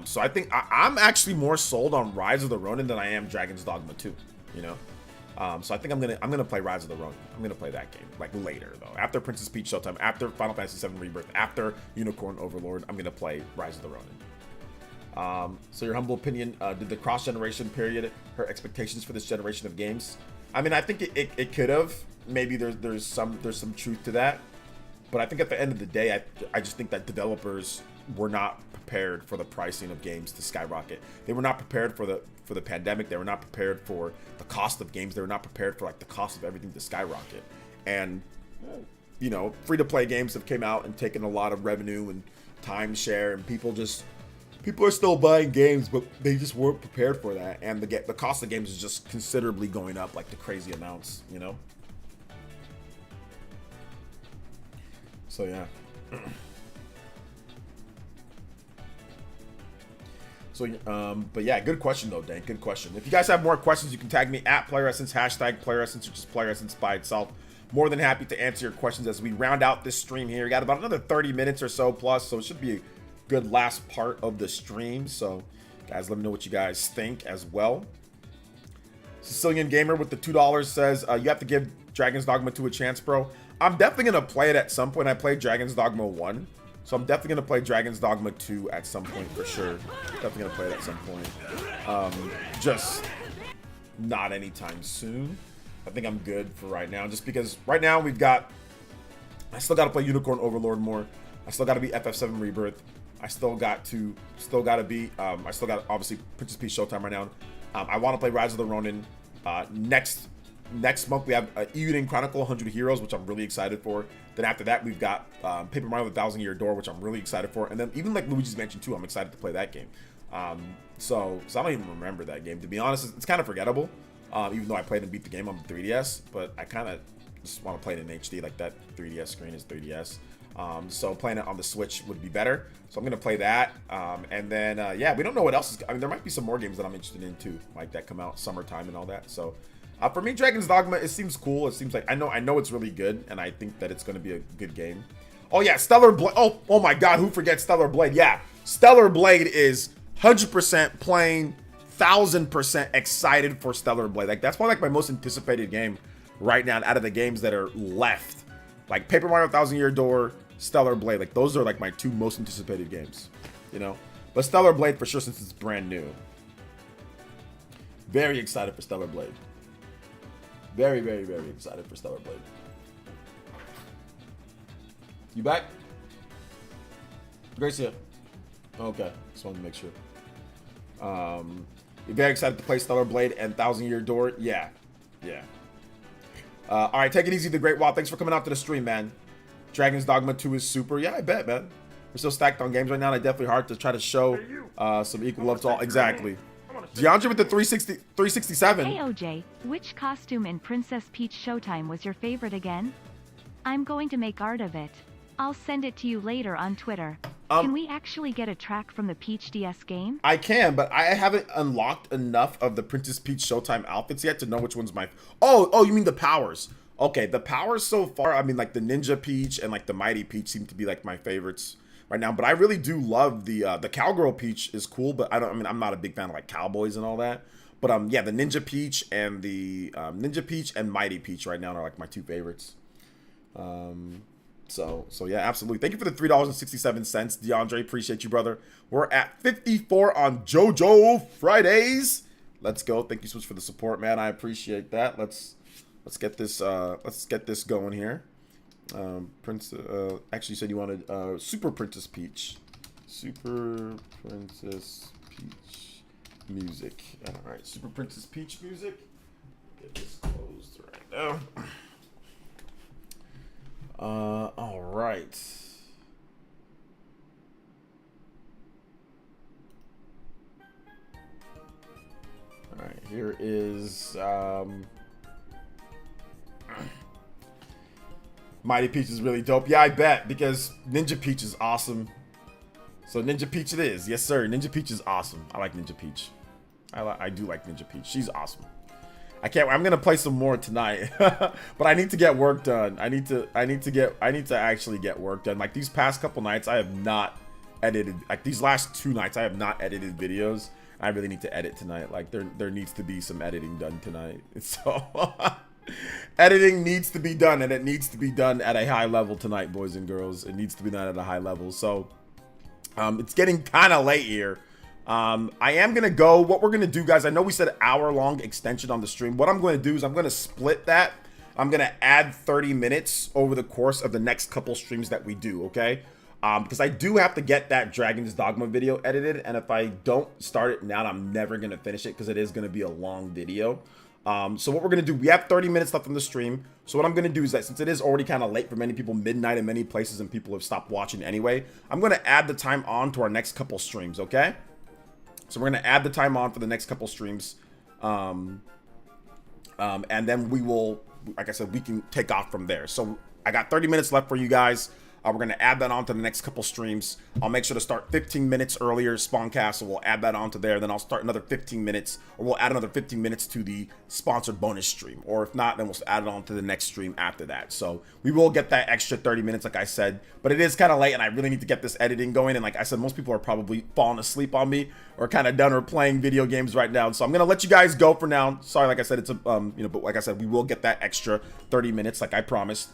So I think I'm actually more sold on Rise of the Ronin than I am Dragon's Dogma 2, you know? So I think I'm gonna play Rise of the Ronin. I'm gonna play that game like later though, after Princess Peach Showtime, after Final Fantasy VII Rebirth, after Unicorn Overlord. I'm gonna play Rise of the Ronin. So your humble opinion, did the cross-generation period hurt expectations for this generation of games? I mean, I think it could have. Maybe there's some truth to that, but I think at the end of the day, I just think that developers were not prepared for the pricing of games to skyrocket. They were not prepared for the pandemic. They were not prepared for the cost of games. They were not prepared for like the cost of everything to skyrocket. And you know, free-to-play games have came out and taken a lot of revenue and timeshare, and people are still buying games, but they just weren't prepared for that. And the cost of games is just considerably going up, like the crazy amounts, you know? So yeah. So, but yeah, good question though, Dan. Good question. If you guys have more questions, you can tag me at PlayerEssence, hashtag PlayerEssence, or just PlayerEssence by itself. More than happy to answer your questions as we round out this stream here. We got about another 30 minutes or so plus, so it should be a good last part of the stream. So, guys, let me know what you guys think as well. Sicilian Gamer with the $2 says, you have to give Dragon's Dogma 2 a chance, bro. I'm definitely going to play it at some point. I played Dragon's Dogma 1. So I'm definitely going to play Dragon's Dogma 2 at some point for sure. Definitely going to play it at some point. Just not anytime soon. I think I'm good for right now. Just because right now I still got to play Unicorn Overlord more. I still got to be FF7 Rebirth. I still got to be, I still got obviously Princess Peach Showtime right now. I want to play Rise of the Ronin. Next month we have Euden Chronicle 100 Heroes, which I'm really excited for. Then after that we've got Paper Mario: The Thousand Year Door, which I'm really excited for. And then even like Luigi's Mansion 2, I'm excited to play that game. So I don't even remember that game. To be honest, it's kind of forgettable. Even though I played and beat the game on the 3DS, but I kind of just want to play it in HD. Like that 3DS screen is 3DS. So playing it on the Switch would be better. So I'm going to play that. And then, yeah, we don't know what else is... I mean, there might be some more games that I'm interested in, too. Like, that come out summertime and all that. So, for me, Dragon's Dogma, it seems cool. It seems like... I know it's really good, and I think that it's going to be a good game. Oh, yeah, Stellar Blade... Oh, my God, who forgets Stellar Blade? Yeah, Stellar Blade is 100% playing, 1000% excited for Stellar Blade. Like, that's probably, like, my most anticipated game right now out of the games that are left. Like, Paper Mario: Thousand Year Door... Stellar Blade, like those are like my two most anticipated games, you know. But Stellar Blade for sure, since it's brand new. Very excited for Stellar Blade. Very, very, very excited for Stellar Blade. You back? Gracia. Okay, just wanted to make sure. You're very excited to play Stellar Blade and Thousand Year Door. Yeah. All right, take it easy, the Great Wall. Thanks for coming out to the stream, man. Dragon's Dogma 2 is super. Yeah, I bet, man. We're still stacked on games right now, and it's definitely hard to try to show some equal love to all. Exactly. DeAndre with the 367. Hey, OJ, which costume in Princess Peach Showtime was your favorite again? I'm going to make art of it. I'll send it to you later on Twitter. Can we actually get a track from the Peach DS game? I can, but I haven't unlocked enough of the Princess Peach Showtime outfits yet to know which one's my... Oh, you mean the powers. Okay, the powers so far, I mean, like the Ninja Peach and like the Mighty Peach seem to be like my favorites right now. But I really do love the Cowgirl Peach is cool, but I'm not a big fan of like cowboys and all that. But yeah, the Ninja Peach and the Ninja Peach and Mighty Peach right now are like my two favorites. So yeah, absolutely. Thank you for the $3.67, DeAndre. Appreciate you, brother. We're at 54 on JoJo Fridays. Let's go. Thank you so much for the support, man. I appreciate that. Let's get this going here. Actually said you wanted Super Princess Peach. Super Princess Peach music. All right, Super Princess Peach music. Get this closed right now. All right. right, here is Mighty Peach is really dope. Yeah, I bet, because Ninja Peach is awesome. So Ninja Peach it is. Yes, sir. Ninja Peach is awesome. I like Ninja Peach. I do like Ninja Peach. She's awesome. I'm gonna play some more tonight, but I need to get work done. I need to actually get work done. Like these past couple nights, I have not edited. Like these last 2 nights, I have not edited videos. I really need to edit tonight. Like there needs to be some editing done tonight. So editing needs to be done, and it needs to be done at a high level tonight, boys and girls. It needs to be done at a high level. So it's getting kind of late here. I am going to go, what we're going to do, guys, I know we said hour-long extension on the stream. What I'm going to do is I'm going to split that. I'm going to add 30 minutes over the course of the next couple streams that we do, okay? Because I do have to get that Dragon's Dogma video edited, and if I don't start it now, I'm never going to finish it because it is going to be a long video. So what we're going to do, we have 30 minutes left on the stream. So what I'm going to do is that since it is already kind of late for many people, midnight in many places, and people have stopped watching anyway, I'm going to add the time on to our next couple streams, okay? So we're going to add the time on for the next couple streams. And then we will, like I said, we can take off from there. So I got 30 minutes left for you guys. We're going to add that on to the next couple streams. I'll make sure to start 15 minutes earlier, Spawncast, so we'll add that onto there. Then I'll start another 15 minutes, or we'll add another 15 minutes to the sponsored bonus stream. Or if not, then we'll add it on to the next stream after that. So we will get that extra 30 minutes, like I said. But it is kind of late, and I really need to get this editing going. And like I said, most people are probably falling asleep on me, or kind of done or playing video games right now. So I'm going to let you guys go for now. Sorry, like I said, it's a, but like I said, we will get that extra 30 minutes, like I promised.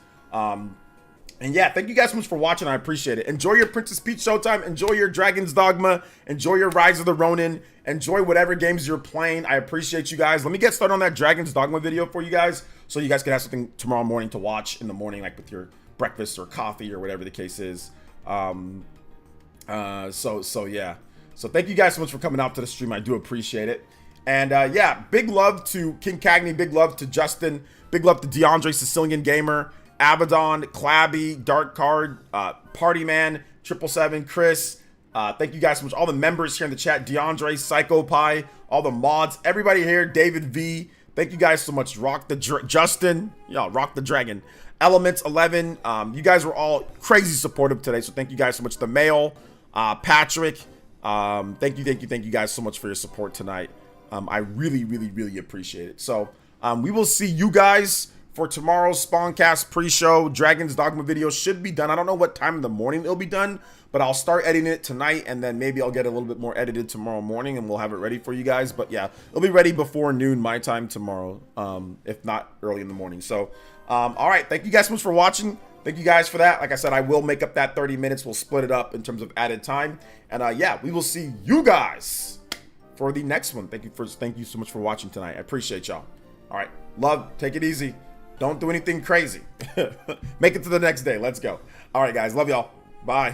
And yeah, thank you guys so much for watching. I appreciate it. Enjoy your Princess Peach Showtime. Enjoy your Dragon's Dogma. Enjoy your Rise of the Ronin. Enjoy whatever games you're playing. I appreciate you guys. Let me get started on that Dragon's Dogma video for you guys, so you guys can have something tomorrow morning to watch in the morning, like with your breakfast or coffee or whatever the case is. Yeah. So thank you guys so much for coming out to the stream. I do appreciate it. And yeah, big love to King Cagney. Big love to Justin. Big love to DeAndre, Sicilian Gamer, Abaddon, Clabby, Dark Card, Party Man, 777, Chris. Thank you guys so much. All the members here in the chat, DeAndre, Psycho Pie, all the mods, everybody here, David V. Thank you guys so much. Rock the Justin, yeah, Rock the Dragon, Elements 11. You guys were all crazy supportive today, so thank you guys so much. The Mail, Patrick. Thank you guys so much for your support tonight. I really appreciate it. So we will see you guys for tomorrow's Spawncast pre-show. Dragon's Dogma video should be done. I don't know what time in the morning it'll be done, but I'll start editing it tonight, and then maybe I'll get a little bit more edited tomorrow morning, and we'll have it ready for you guys. But yeah, it'll be ready before noon my time tomorrow, if not early in the morning. So, all right, thank you guys so much for watching. Thank you guys for that. Like I said, I will make up that 30 minutes. We'll split it up in terms of added time. And yeah, we will see you guys for the next one. Thank you so much for watching tonight. I appreciate y'all. All right, love, take it easy. Don't do anything crazy. Make it to the next day. Let's go. All right, guys. Love y'all. Bye.